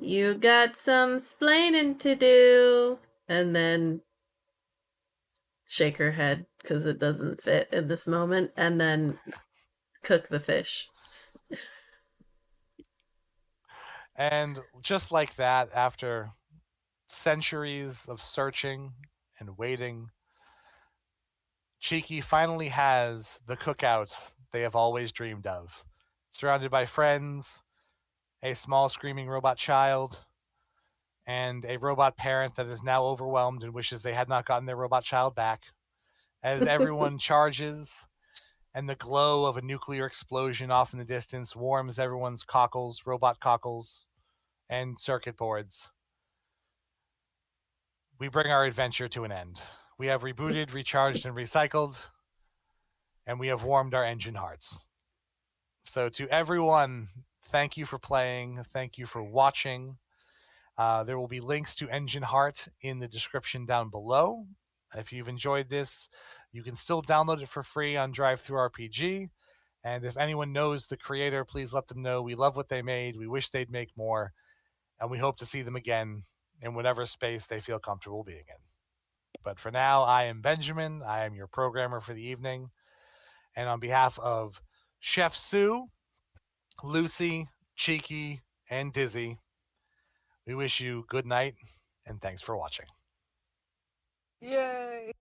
"You got some splaining to do," and then shake her head because it doesn't fit in this moment, and then cook the fish. And just like that, after centuries of searching and waiting, Cheeky finally has the cookouts they have always dreamed of. Surrounded by friends, a small screaming robot child, and a robot parent that is now overwhelmed and wishes they had not gotten their robot child back. As everyone charges, and the glow of a nuclear explosion off in the distance warms everyone's cockles, robot cockles, and circuit boards. We bring our adventure to an end. We have rebooted, recharged, and recycled, and we have warmed our engine hearts. So, to everyone, thank you for playing. Thank you for watching. There will be links to Engine Heart in the description down below. If you've enjoyed this, you can still download it for free on DriveThruRPG. And if anyone knows the creator, please let them know. We love what they made. We wish they'd make more. And we hope to see them again in whatever space they feel comfortable being in. But for now, I am Benjamin. I am your programmer for the evening. And on behalf of Chef Sue, Lucy, Cheeky, and Dizzy, we wish you good night and thanks for watching. Yay!